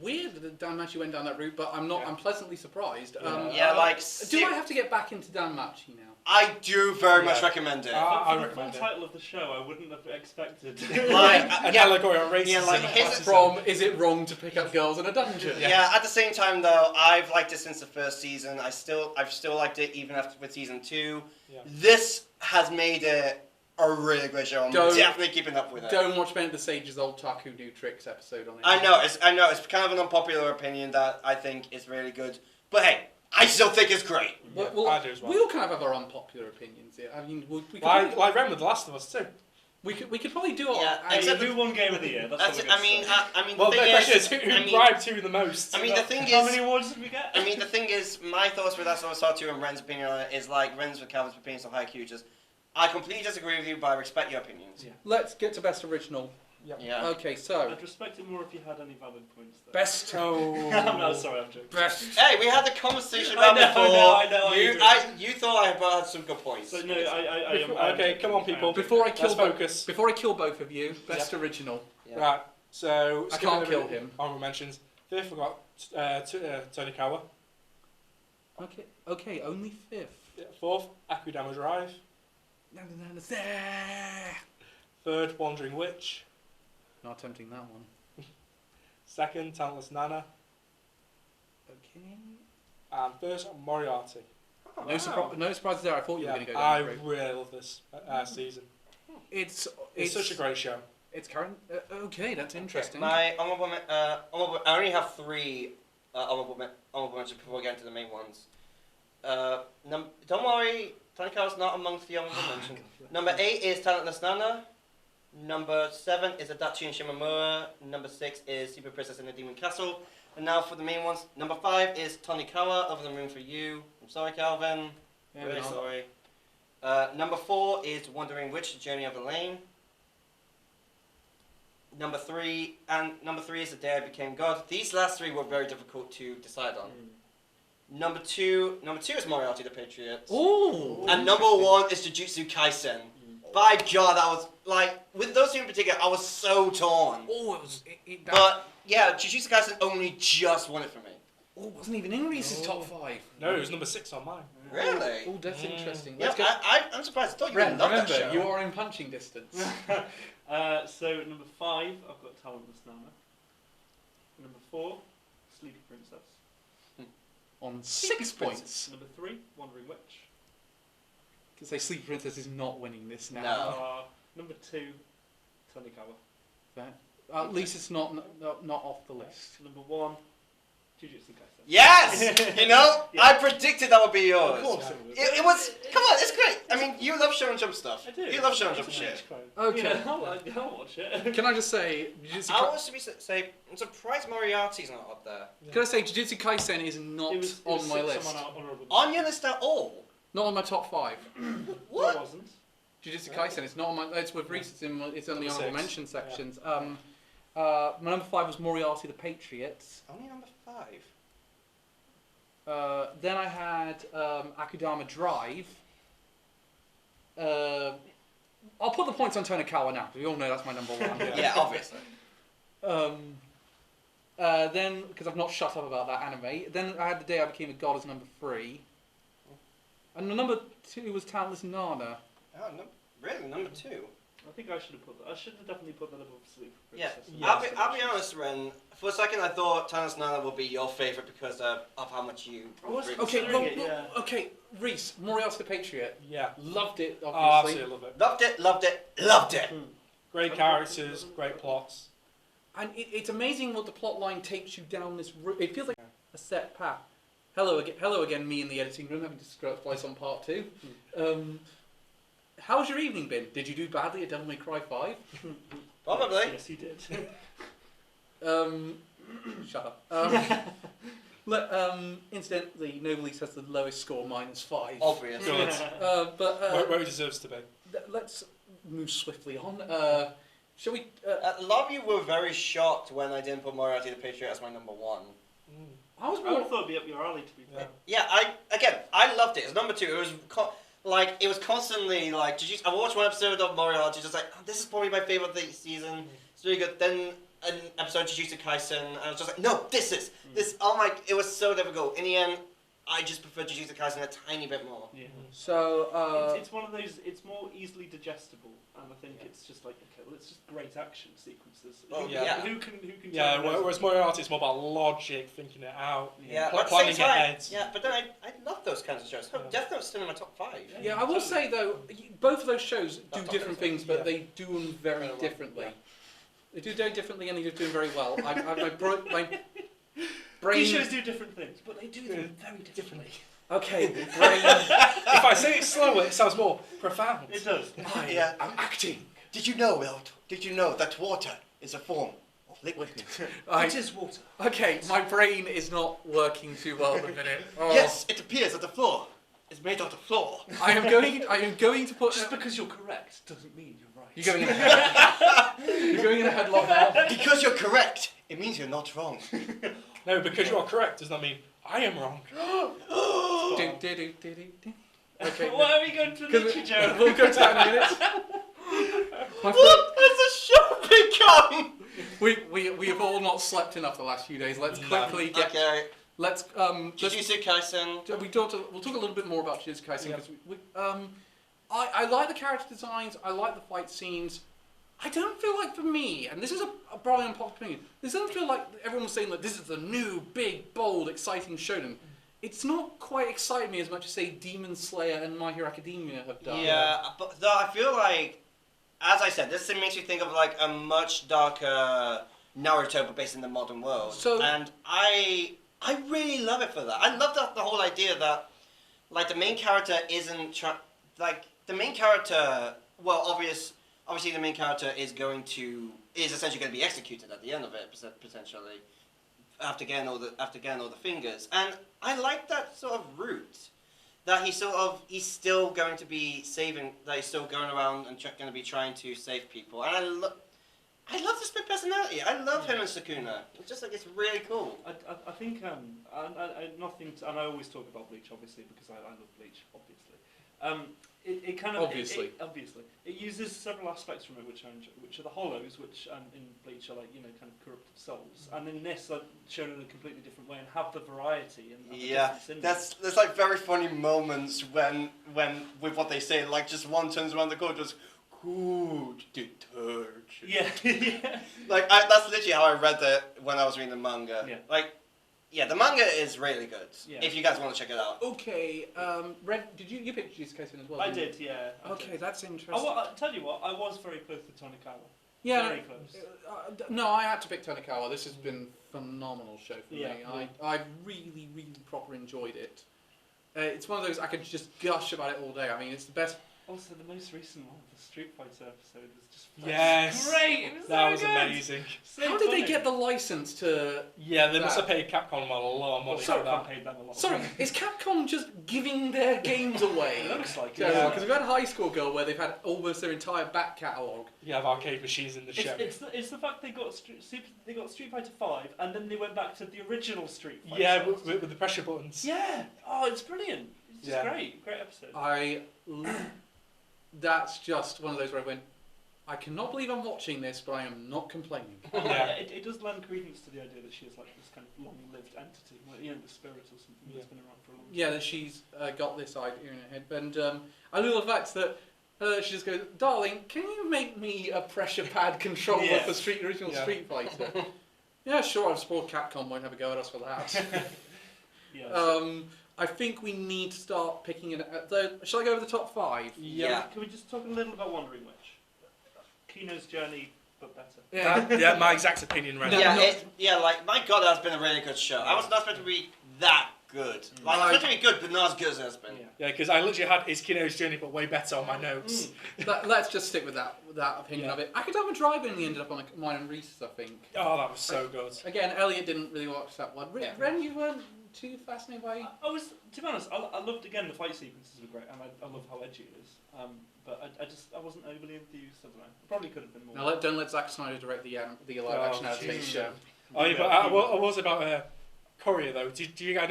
weird that Danmachi went down that route, but I'm not. Yeah. I'm pleasantly surprised. Do I have to get back into Danmachi now? I do very much recommend it. For the full title of the show, I wouldn't have expected. An allegory on racism. Yeah, like from is it wrong to pick up girls in a dungeon? Yeah. At the same time, though, I've liked it since the first season. I've still liked it even after with season 2. Yeah. This has made it a really great show. I'm definitely keeping up with it. Don't watch Ben the Sage's old Taku Do Tricks episode on it. I know. It's kind of an unpopular opinion that I think is really good. But hey, I still think it's great. Yeah, well, I do as well. We all kind of have our unpopular opinions here. I mean, we could like Ren with The Last of Us too. We could probably do all. Yeah, except who won Game of the Year? That's what I mean, well, the question is who bribed who the most. I mean, the thing is, how many awards did we get? I mean, the thing is, my thoughts with Last of Us Part 2 and Ren's opinion on it is like Ren's with Calvin's opinions on Haikyuu. Just, I completely disagree with you, but I respect your opinions. Yeah. Let's get to Best Original. Yep. Yeah. Okay, so I'd respect it more if you had any valid points. Though. Best. I'm not sorry, I'm joking. Best. Hey, we had the conversation about before. I know. You thought I had some good points. So no, okay, come on, people. Before I kill both of you, Best Original. Yeah. Right. So I can't kill him. Honorable mentions. Fifth, we got Tonikawa. Okay, only fifth. Yeah, fourth, Akudama Drive. Third, Wandering Witch. Not attempting that one. Second, Talentless Nana. Okay. And first, Moriarty. No surprises there. I thought you were going to go down I that route. really love this season. It's such a great show. It's current. Okay, that's interesting. My honorable, I only have 3 honorable mentions before we get into the main ones. Don't worry, Tanikawa's not amongst the honorable mentions. Number 8 is Talentless Nana. Number 7 is Adachi and Shimamura. Number 6 is Super Princess in the Demon Castle. And now for the main ones. Number 5 is Tonikawa, Over the Moon for You. I'm sorry, Calvin. Yeah, Really no. sorry. Number 4 is Wandering Witch, Journey of the Lane. Number 3 is The Day I Became God. These last 3 were very difficult to decide on. Number 2 is Moriarty the Patriot. Ooh. And number 1 is Jujutsu Kaisen. By God, that was like with those 2 in particular, I was so torn. Oh, it was. But yeah, Jujutsu Kaisen only just won it for me. Oh, it wasn't even in Reese's top 5. No, it was number 6 on mine. Really? Oh, that's interesting. Yeah, Let's go. I'm surprised. I thought you Ren, would love that remember, show. you are in punching distance. So number 5, I've got Talentless Nana. Number 4, Sleepy Princess. On 6 points. Number 3, Wandering Witch. Because say Sleepy Princess is not winning this now. No. Number 2, Tonikawa. That, at least it's not off the list. Number 1, Jujutsu Kaisen. Yes! You know, Yeah. I predicted that would be yours. Of course it was. It was. Come on, it's great. I mean, you love Shonen Jump stuff. I do. You love Shonen Jump It's a shit. niche quote. Okay. Yeah, I'll watch it. Can I just say, Jujutsu I want to say, I'm surprised Moriarty's not up there. Can I say Jujutsu Kaisen is not It was on my 6 list. on my honorable On your list at all? Not on my top 5. What? It wasn't. Jujutsu Kaisen, it's not on my. It's with Reese. It's in the Number honorable 6. mention sections. My number 5 was Moriarty the Patriot. Only number 5. Then I had Akudama Drive. I'll put the points on Tonikawa now, because we all know that's my number 1. Yeah, obviously. Then, because I've not shut up about that anime, then I had The Day I Became a God as number 3. And the number 2 was Talentless Nana. Oh, no, really? Number 2? I think I should have put that. I should have definitely put that above Sleepy Yeah. Princess. I'll be honest, Ren. For a second, I thought Talentless Nana would be your favourite because of how much you. I was really- Okay, Considering it, yeah. okay, Reese, Moriarty the Patriot. Yeah. Loved it, Oh, obviously. absolutely love it. Loved it, loved it, loved it. Great characters, great plots. And it's amazing what the plot line takes you down this route. It feels like a set path. Hello again, me in the editing room, having to splice on part 2. How's your evening been? Did you do badly at Devil May Cry 5? Probably. Yes, you did. Shut up. Incidentally, Novelise has the lowest score, -5. Obvious. Good. But Where he deserves to be. let's move swiftly on. Shall we? A lot of you were very shocked when I didn't put Moriarty the Patriot as my number 1. I was I would more. have thought it'd be up your alley, to be fair. Yeah, I loved it. It was number 2. It was it was constantly like. I watched one episode of Moriarty, just like, oh, this is probably my favorite of the season. It's really good. Then an episode of Jujutsu Kaisen, and I was just like, no, this. Oh my! It was so difficult. In the end, I just prefer Jujutsu Kaisen a tiny bit more. Yeah. So It's one of those. It's more easily digestible, and I think it's just like, okay, well, it's just great action sequences. Oh, Who- yeah. Who can? Yeah, turn those whereas Moriarty is more about logic, thinking it out. Yeah, Pl- but at the planning same time, ahead. yeah, but then I love those kinds of shows. Yeah. Death Note's still in my top 5. yeah, I will say though, both of those shows do That's different okay. things, but Yeah. they do them very Very well. differently. Yeah. They do very differently, and they do very well. my These brain. shows do different things, but they do them very differently. Okay, brain. If I say it slower, it sounds more profound. It does. Yeah. I'm acting. Did you know, Elliots? Did you know that water is a form of liquid? I- It is water. Okay, my brain is not working too well at the minute. Oh. Yes, it appears that the floor is made out of floor. I am going to put. Just because you're correct doesn't mean you're right. You're going in a head. You're going in a headlock now. Because you're correct, it means you're not wrong. No, because you are correct does not mean I am wrong. Okay. Why are we going to Because literature? we'll go to that in a minute. My What has the show become? we have all not slept enough the last few days. Let's quickly get. Okay. Let's Jujutsu Kaisen. we'll talk a little bit more about Jujutsu Kaisen because I like the character designs. I like the fight scenes. I don't feel like, for me, and this is a probably unpopular opinion, this doesn't feel like everyone was saying that this is the new, big, bold, exciting shonen. It's not quite exciting me as much as, say, Demon Slayer and My Hero Academia have done. Yeah, but though I feel like as I said, this makes me think of like a much darker Naruto, but based in the modern world. So- and I really love it for that. I love the whole idea that like the main character isn't the main character. Well, obviously the main character is essentially going to be executed at the end of it, potentially, after getting all the fingers. And I like that sort of route. That he's still going to be saving. That he's still going around and going to be trying to save people. And I love the split personality. I love him and Sukuna. It's just like it's really cool. I think nothing. And I always talk about Bleach, obviously, because I love Bleach, obviously. It kind of Obviously. Obviously it uses several aspects from it which I enjoy, which are the hollows, which in Bleach are like kind of corrupted souls, and in this are shown in a completely different way and have the variety and the difference in them. There's like very funny moments when with what they say, like just one turns around the corner, just good detergent. Yeah. Like that's literally how I read it when I was reading the manga. Yeah. Like, yeah, the manga is really good. Yeah. If you guys want to check it out. Okay, Red, did you pick Jujutsu Kaisen as well? I didn't you? did, yeah. I Okay, did. that's interesting. I'll tell you what, I was very close to Tonikawa. Yeah, Very close. no, I had to pick Tonikawa. This has been a phenomenal show for Yeah, me. yeah. I really, really proper enjoyed it. It's one of those I could just gush about it all day. I mean, it's the best. Also, the most recent one, the Street Fighter episode, was just Yes. great. It was That so was good. amazing. So How did funny. they get the license to? Yeah, they must That- have paid Capcom a lot of money Sorry, for that. paid them a lot. Sorry, is Capcom just giving their games away? It looks like it. Because Yeah. we've had High School Girl where they've had almost their entire back catalogue. You have arcade machines in the show. It's the fact they got Street Fighter 5 and then they went back to the original Street Fighter. Yeah, with the pressure buttons. Yeah. Oh, it's brilliant. It's just Yeah. great episode. That's just one of those where I went, I cannot believe I'm watching this, but I am not complaining. Yeah. It does lend credence to the idea that she is like this kind of long-lived entity, like, the spirit or something that's been around for a long time. Yeah, that she's got this idea in her head. And I love the fact that she just goes, darling, can you make me a pressure pad controller Yeah. for original Yeah. Street Fighter? Yeah, sure, I'm support Capcom won't have a go at us for that. Yeah. I think we need to start picking it. Shall I go over the top 5? Yeah. Can we just talk a little about Wandering Witch? Kino's journey, but better. Yeah, my exact opinion, right? Like my god, that's been a really good show. I was not expecting to be that good. Like, I was expecting to be good, but not as good as it has been. Yeah, because I literally had Is Kino's Journey, but way better on my notes. Let's just stick with that opinion of it. Akudama Drive only ended up on mine and Reese's, I think. Oh, that was so good. Again, Elliot didn't really watch that one. Yeah. Ren, you weren't too fascinated by. I was, to be honest, I loved again the fight sequences were great, and I love how edgy it is. But I wasn't overly enthused. I don't know. I probably could have been more. Now, don't let Zack Snyder direct the live action Oh, adaptation. Oh, yeah, but I was about Courier though. Did you guys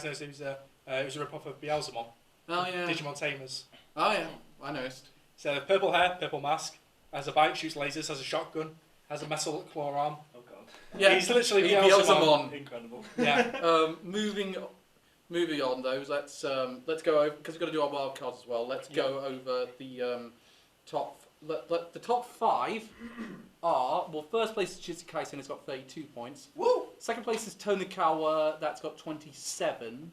know it was a rip-off of Beelzemon? Oh yeah. Digimon Tamers. Oh yeah. I noticed. So purple hair, purple mask, has a bike, shoots lasers, has a shotgun, has a metal claw arm. Oh god. Yeah. He's literally He's Beelzemon. Incredible. Yeah. Moving on though, let's go over because we've got to do our wild cards as well. Let's go over the top. The top 5 are first place is Jujutsu Kaisen, it's got 32 points. Woo! Second place is Tonikawa, that's got 27.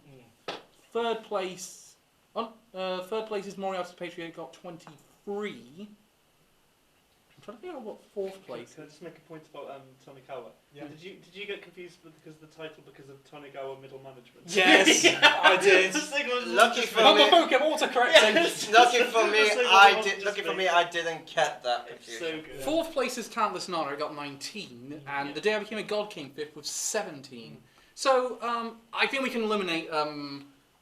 Third place is Moriarty's Patriot, got 23. I'm trying to figure out what fourth place Can I just make a point about Tonikawa? Yeah. Did you get confused because of the title because of Tonikawa middle management? Yes, I did. Lucky for My me. phone kept autocorrecting. Lucky for me, So I well, did. just Lucky for make- me, I didn't get that It's confusion. so good. Fourth place is Talentless Nana, got 19, and Yeah. The Day I Became a God came 5th with 17. So I think we can eliminate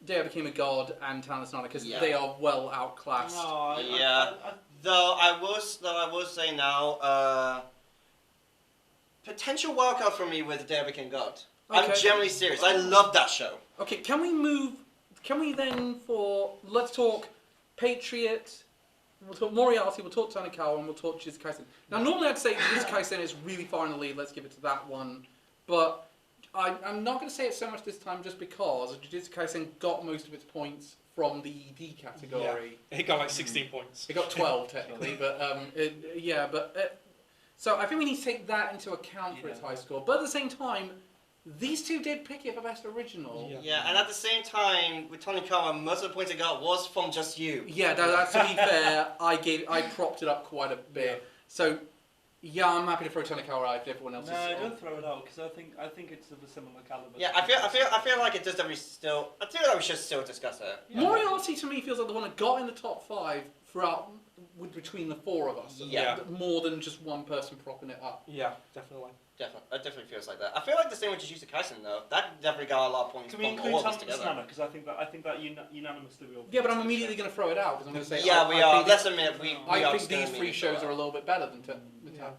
Day I Became a God and Talentless Nana because Yeah. they are well outclassed. No, Yeah. Though I will say now, potential wildcard for me with The Day I Became God. I'm Okay. generally serious. I love that show. Okay, can we then let's talk Patriot, we'll talk Moriarty, we'll talk Tonikawa, and we'll talk Jujutsu Kaisen. Now normally I'd say Jujutsu Kaisen is really far in the lead, let's give it to that one, but I'm not going to say it so much this time just because Jujutsu Kaisen got most of its points from the ED category. He got like 16 points. It got 12 technically, but so I think we need to take that into account for its high score. But at the same time, These two did pick it for best original. Yeah, and at the same time, with Tonikawa, most of the points I got was from just you. Yeah, that's to be fair. I propped it up quite a bit. Yeah. So, yeah, I'm happy to throw Tonikawa out if everyone else No, is. don't throw it out because I think it's of a similar caliber. Yeah, I feel like it does that we still. I feel like we should still discuss it. Yeah. Moriarty to me feels like the one that got in the top 5 throughout between the 4 of us. Yeah. More than just one person propping it up. Yeah, definitely. It definitely feels like that. I feel like the same with Jujutsu Kaisen though. That definitely got a lot of points Can we from include all of us Tanaka together. Sana? Because I think that unanimously we all. Yeah, but I'm immediately going to throw it out because I'm going to say. Yeah, we I are. think Let's admit we I are think just gonna these 3 immediately shows throw are it a little bit better than. Yeah.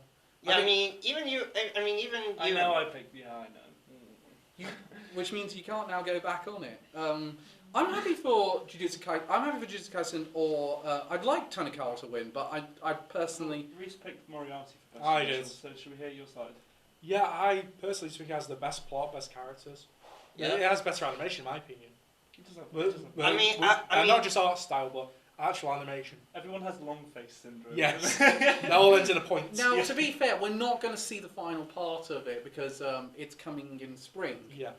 Yeah, I mean, even you. I mean, even you. I know I picked. Yeah, I know. Which means you can't now go back on it. I'm happy for Jujutsu Kaisen. I'm happy for Jujutsu Kaisen, or I'd like Tonikawa to win, but I personally. Reese picked Moriarty for best. I original, did. So should we hear your side? Yeah, I personally think it has the best plot, best characters. Yeah. It has better animation, in my opinion. It doesn't. But, It doesn't. I mean, and not just art style, but actual animation. Everyone has long face syndrome. Yes. That all ends in a point. Now, Yeah. to be fair, we're not going to see the final part of it because it's coming in spring. Yeah.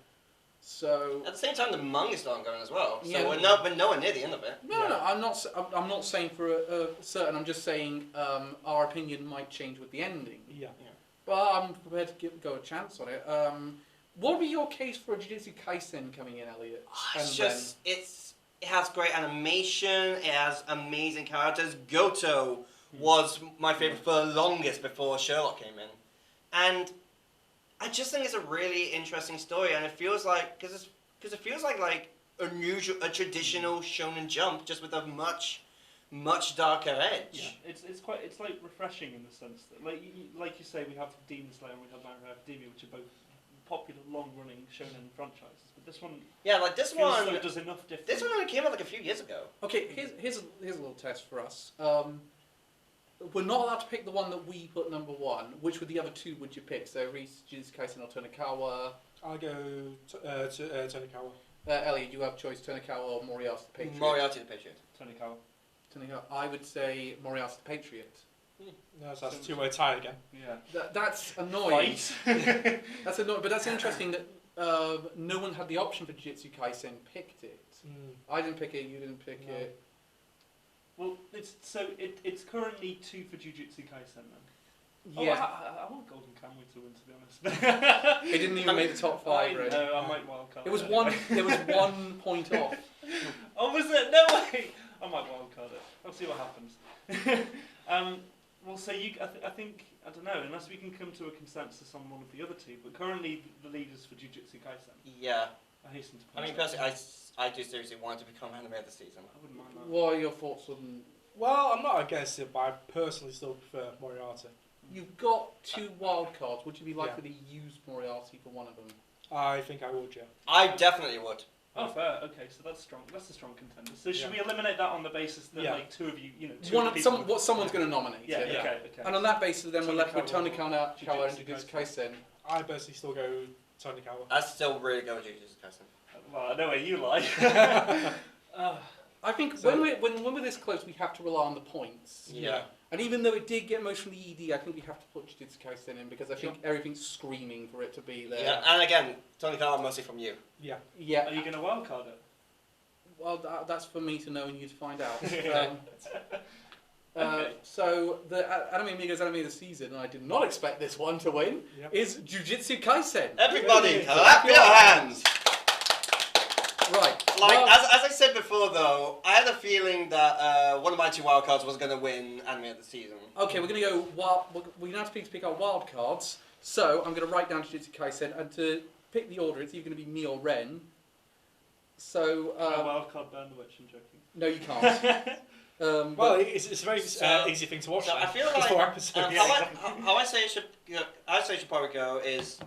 So. At the same time, the manga's still ongoing as well. So Yeah. we're nowhere near the end of it. No, I'm not. I'm not saying for a certain. I'm just saying our opinion might change with the ending. Yeah. But I'm prepared to go a chance on it. What would be your case for a Jujutsu Kaisen coming in, Elliot? It's just it has great animation. It has amazing characters. Goto was my favorite for the longest before Sherlock came in, and I just think it's a really interesting story. And it feels like because it feels like a traditional Shonen Jump, just with a much darker edge. Yeah, it's like refreshing in the sense that like you say we have Demon Slayer and we have My Hero Academia, which are both popular long running shonen franchises, but this one Yeah, like this feels one. as though it does enough different. This one only came out like a few years ago. Okay, here's a little test for us. We're not allowed to pick the one that we put number 1. Which would the other 2 would you pick? So Reese, Jujutsu Kaisen, or Tonikawa? I'll go to Tonikawa. Elliot, you have choice Tonikawa or Moriarty the Patriot? Moriarty the Patriot. Tonikawa. Tonikawa. I would say Moriarty the Patriot. No, so that's a 2-way tie again. Yeah. That's annoying. Fight. That's annoying, but that's interesting that no one had the option for Jujutsu Kaisen picked it. I didn't pick it, you didn't pick No. it. Well, it's currently 2 for Jujutsu Kaisen then. Yeah, Oh, I want Golden Kamuy to win, to be honest. it didn't even make the top 5, really. No, I might wildcard. It was one. It was 1 point off. Oh, was it? No way! I might wildcard it. I'll see what happens. Well, so I think, I don't know, unless we can come to a consensus on one of the other 2, but currently the leaders for Jujutsu Kaisen. Yeah. I hasten to I point mean, out. personally, I do seriously want it to become anime of the season. I wouldn't mind that. What are your thoughts on? Well, I'm not against it, but I personally still prefer Moriarty. You've got 2 wild cards. Would you be likely to use Moriarty for one of them? I think I would, yeah. I definitely would. Oh, fair. Okay, so that's strong. That's a strong contender. So should Yeah. we eliminate that on the basis that Yeah. like 2 of you, two One of the of, people... someone's going to nominate Yeah. it. Okay. And on that basis, then we're left with Tonikawa, Tonikawa and Jujutsu Jujutsu Kaisen. I personally still go Tonikawa. I still really go with Jujutsu Kaisen. Well, I know where you lie. I think So- when we're this close, we have to rely on the points. Yeah. And even though it did get most from the ED, I think we have to put Jujutsu Kaisen in because I think everything's screaming for it to be there. Yeah, and again, Tonikawa mostly from you. Yeah. Yeah. Are you going to wildcard it? Well, that's for me to know and you to find out. Okay. So the Anime Amigos Anime of the Season, and I did not expect this one to win, Yep. is Jujutsu Kaisen. Everybody, clap your hands! Right. Like, well, as I said before, though, I had a feeling that one of my 2 wildcards was going to win anime of the season. okay, we're going to go wild. We're going to have to pick our wild cards. So I'm going to write down Jujutsu Kaisen, and to pick the order, it's either going to be me or Ren. So wildcard burn the witch, I'm joking. no, you can't. Well, it's a very So- easy thing to watch. So then. I feel It's like 4 episodes. how I say it should, I say it should probably go is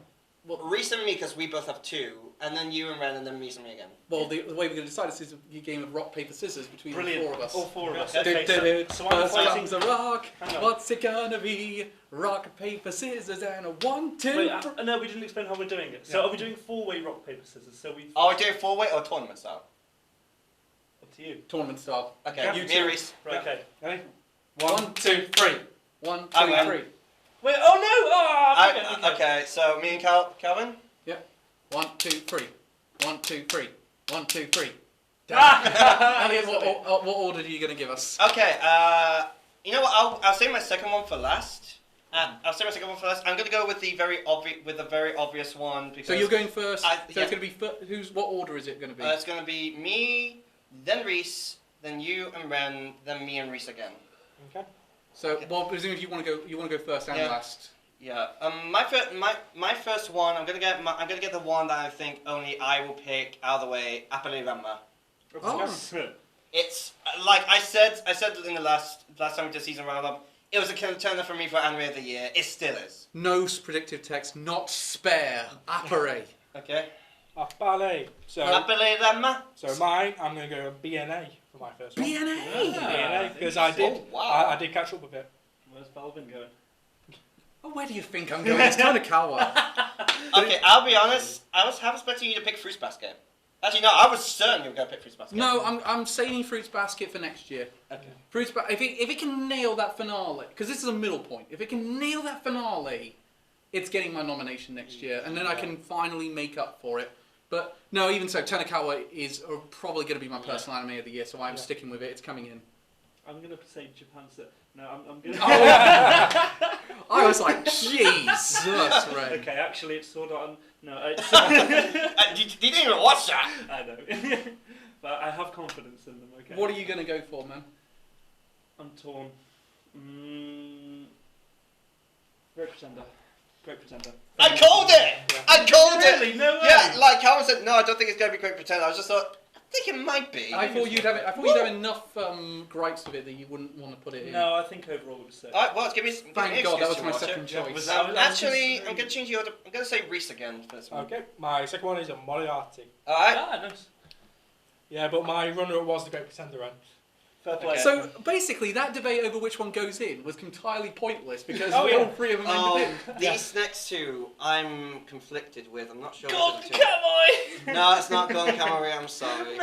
Reese and me because we both have 2, and then you and Ren, and then Reese and me again. well, the way we're going to decide this is a game of rock paper scissors between Brilliant. the 4 of us. All 4 of us. Okay, Okay, so I'm First fighting... comes a rock. Hang on. What's it gonna be? Rock, paper, scissors, and a 1, 2. Wait, no, we didn't explain how we're doing it. So Yeah. are we doing 4-way rock, paper, scissors? So we... Are we doing 4-way or tournament style? Up to you. Tournament style. Okay, Yeah. me You and two. Reese. Right, okay. Ready? 1, 2, 3. 1, 2, I win. 3. Wait, oh no! Oh, okay. Okay, so me and Calvin? 1, 2, 3. 1, 2, 3. 1, 2, 3. Elliot, what order are you going to give us? Okay, you know what? I'll save my second one for last. I'm going to go with the very obvious one. Because So you're going first. Yeah. It's going to be what order is it going to be? It's going to be me, then Reese, then you and Ren, then me and Reese again. Okay. So, well, presumably you want to go first and last. Yeah. My first one. I'm gonna get the one that I think only I will pick out of the way. Apple Rama. Oh. It's like I said in the last time we did season roundup. It was a contender for me for anime of the year. It still is. No predictive text, not spare. Appare. Okay. Apale. So Apple Rama. So mine, I'm going to go BNA for my first one. BNA. BNA, because I did. Oh, wow. I did catch up with it. Where's Balvin going? Oh, where do you think I'm going? It's Tonikawa. Okay, I'll be honest. I was half expecting you to pick Fruits Basket. Actually, no, I was certain you were going to pick Fruits Basket. No, I'm saving Fruits Basket for next year. Okay. If it can nail that finale, because this is a middle point. If it can nail that finale, it's getting my nomination next year, and then I can finally make up for it. But no, even so, Tonikawa is probably going to be my personal anime of the year, so I'm sticking with it. It's coming in. I'm going to say Japan's it. No, I'm going to... I was like, Jesus, Ray. Okay, actually, it's Sword Art. No, it's... You didn't even watch that. I know. But I have confidence in them, okay? What are you going to go for, man? I'm torn. Great Pretender. Great Pretender. I called it! Yeah. I called it! Really? No way! Yeah, like Calvin said, no, I don't think it's going to be Great Pretender. I just thought, I think it might be. I thought you'd have enough gripes with it that you wouldn't want to put it in. No, I think overall it was sick. Alright, well, give me Thank God, that was my second choice. Actually, I'm going to change the order. I'm going to say Reese again for this one. Okay, my second one is a Moriarty. Alright? Ah, nice. Yeah, but my runner-up was the Great Pretender run. Fair play. So basically, that debate over which one goes in was entirely pointless because Oh, yeah. all three of them ended in. These next two, I'm conflicted with. I'm not sure. Golden which of the Cowboy! two. No, it's not Golden Cowboy. I'm sorry.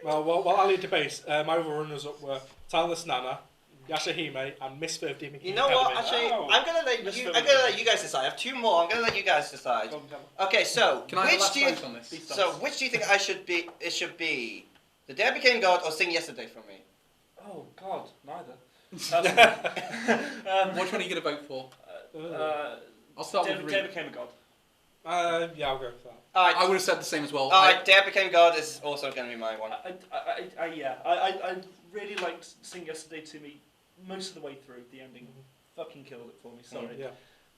Well, while I lead the base, my other runners-up were Talentless Nana, Yashahime, and Misfit of Demon King You know what? Academy. Actually, Oh. I'm gonna let you guys decide. I have two more. I'm gonna let you guys decide. Golden Cowboy. Okay, so Can I have the which last do you vote on this? Beast so which do you think I should be? It should be The Day I Became God or Sing Yesterday for me. Oh, God, neither. Which one are you going to vote for? I'll start with Day Reed. became a god. Yeah, I'll go for that. Alright. I would have said the same as well. Alright, Day I Became God is also gonna be my one. I really liked Sing Yesterday to me most of the way through. The ending fucking killed it for me. Sorry. Yeah.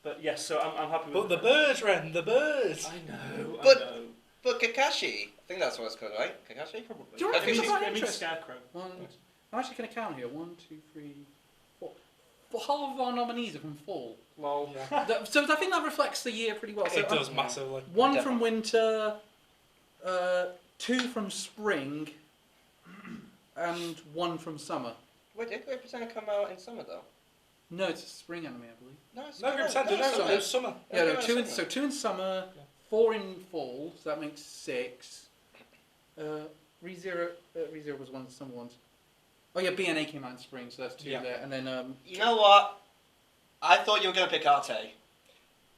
But yes, so I'm happy with. But the birds, Ren, the birds. I know. But- But Kakashi, I think that's what it's called, right? Kakashi? Probably. Do you know what I think It means- about it means interest? Scarecrow. I'm actually going to count here. 1, 2, 3, 4. Well, half of our nominees are from fall. Lol. Yeah. So I think that reflects the year pretty well. So It does massively. One Definitely. from winter, 2 from spring, and 1 from summer. Wait, did Great Pretender come out in summer though? No, it's a spring anime, I believe. No, it's No, Great Pretender, no, it was summer. Yeah, no, no, 2 in, summer. so 2 in summer, Yeah. 4 in fall, so that makes 6. ReZero was one of the summer ones. Oh yeah, BNA came out in spring, so that's 2 Yeah. there. And then You know what? I thought you were gonna pick Arte.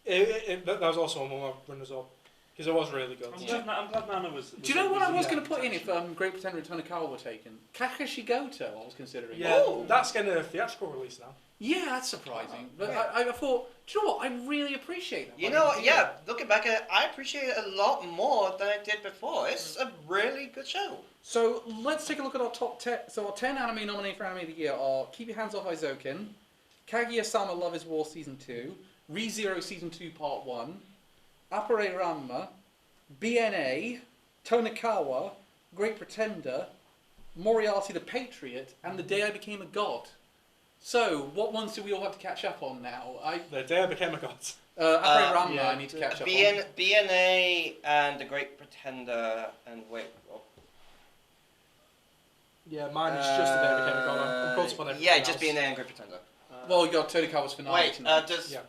That was also one of my runners-up because it was really good. I'm glad Nana was. do you know what I was yeah. going to put in if Great Pretender and Tonikawa were taken? Kakashi Goto, I was considering. Yeah, Ooh. that's getting a theatrical release now. Yeah, that's surprising. But Yeah. I thought, do you know what? I really appreciate that. You I know, didn't yeah, think looking back at it, I appreciate it a lot more than I did before. It's a really good show. So let's take a look at our top 10. So our 10 anime nominated for Anime of the Year are Keep Your Hands Off Aizokin, Kaguya-sama Love is War Season 2, ReZero Season 2 Part 1, Appare Ranma, BNA, Tonikawa, Great Pretender, Moriarty the Patriot, and The Day I Became a God. So, what ones do we all have to catch up on now? The Day I Became a God. Appare Ranma yeah. I need to catch up on. BNA and The Great Pretender and wait. Yeah, mine is just The Day I Became a God. I'm caught up on everything Yeah, just else. BNA and Great Pretender. Well, you got Tonikawa's finale Wait, tonight. Yeah.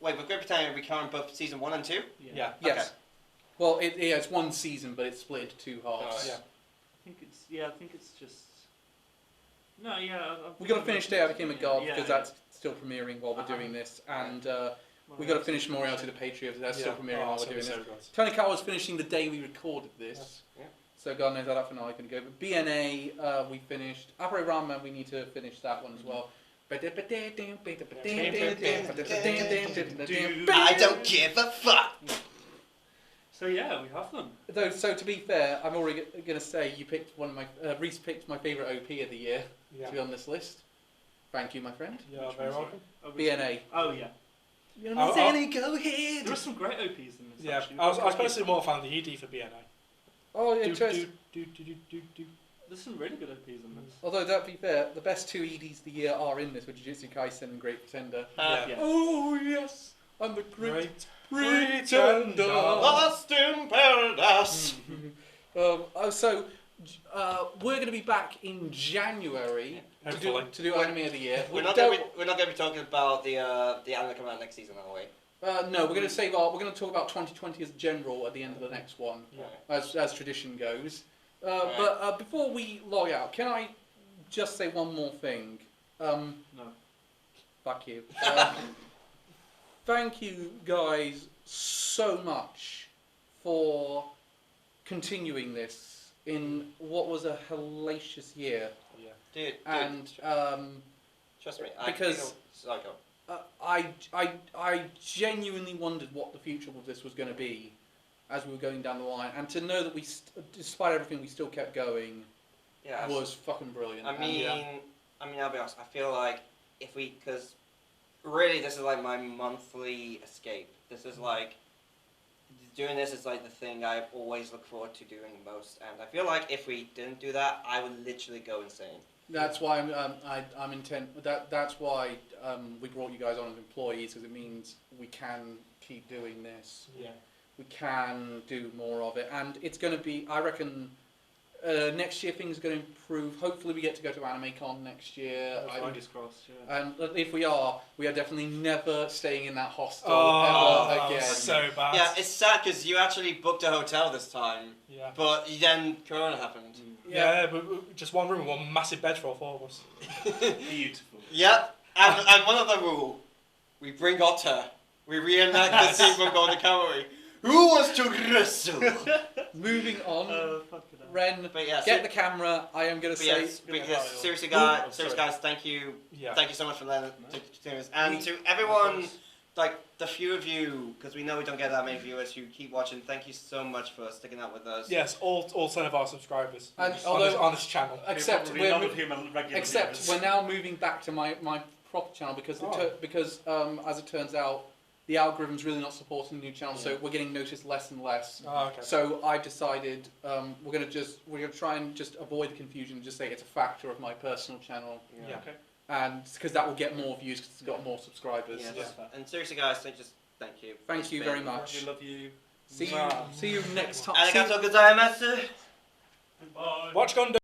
Wait, with Great Pretender, are we counting both season 1 and 2? Yeah. Yes. Okay. Well, it's one season, but it's split into 2 halves. Yeah. I think it's just. No, yeah. We're going to finish Day I Became a God Yeah, because yeah. that's still premiering while we're doing this. And We got to finish Moriarty the Patriot. That's still premiering while we're doing this. So good. Tony Cowell's finishing the day we recorded this. Yes. Yeah. So God knows how that finale can go. But BNA, we finished. Apre Raman, we need to finish that one as well. I don't give a fuck. So yeah, we have them. Though, so to be fair, I'm already going to say you picked one of my. Reese picked my favourite OP of the year to be on this list. Thank you, my friend. Yeah, very welcome. BNA. Oh yeah. You're not saying go There ahead. are some great OPs in this. Yeah, actually. I was personally more a fan of the ED for BNA. Oh, interesting. There's some really good OPs in this. Although, to be fair, the best two EDs of the year are in this, with Jujutsu Kaisen and Great Pretender. Yeah. Oh, yes, I'm the Great Pretender. Lost in paradise. So, we're going to be back in January to do Anime of the Year. We're not going to be talking about the anime coming out next season, are we? No, we're going to save our. We're going to talk about 2020 as general at the end of the next one, as tradition goes. But before we log out, can I just say one more thing? No. Fuck you. Thank you guys so much for continuing this in what was a hellacious year. Dude, And trust me, because sorry, go. I genuinely wondered what the future of this was going to be as we were going down the line, and to know that we, despite everything, we still kept going was fucking brilliant. I mean, I'll be honest. I feel like because really, this is like my monthly escape. This is like doing this is like the thing I always look forward to doing most, and I feel like if we didn't do that, I would literally go insane. That's why I'm intent. That's why we brought you guys on as employees, because it means we can keep doing this. Yeah. We can do more of it, and it's going to be. I reckon next year things are going to improve. Hopefully, we get to go to AnimeCon next year. Fingers crossed. Yeah. And if we are definitely never staying in that hostel ever again. So bad. Yeah, it's sad because you actually booked a hotel this time. Yeah. But then Corona happened. Yeah, but just one room, one massive bed for all four of us. Beautiful. Yep. And one other rule: we bring Otter. We reenact the scene from Golden Kamuy. Who wants to wrestle? Moving on. Fuck it up. Ren, But yeah, get the camera. I am going to say. Seriously, sorry. guys, thank you. Yeah. Thank you so much for letting us do this. And to everyone, like the few of you, because we know we don't get that many viewers who keep watching, thank you so much for sticking out with us. Yes, all 10 of our subscribers And on this channel. Except none of whom are regular Except viewers. we're now moving back to my proper channel because as it turns out, the algorithm's really not supporting the new channel, so we're getting noticed less and less. Oh, okay. So I decided we're gonna try and just avoid the confusion and just say it's a factor of my personal channel, Yeah. Okay. and because that will get more views because it's got more subscribers. Yeah, Yeah. And seriously, guys, thank you. Thank you very much. We love you. See you next time. Arigatou gozaimasu. Goodbye. Watch Gundam.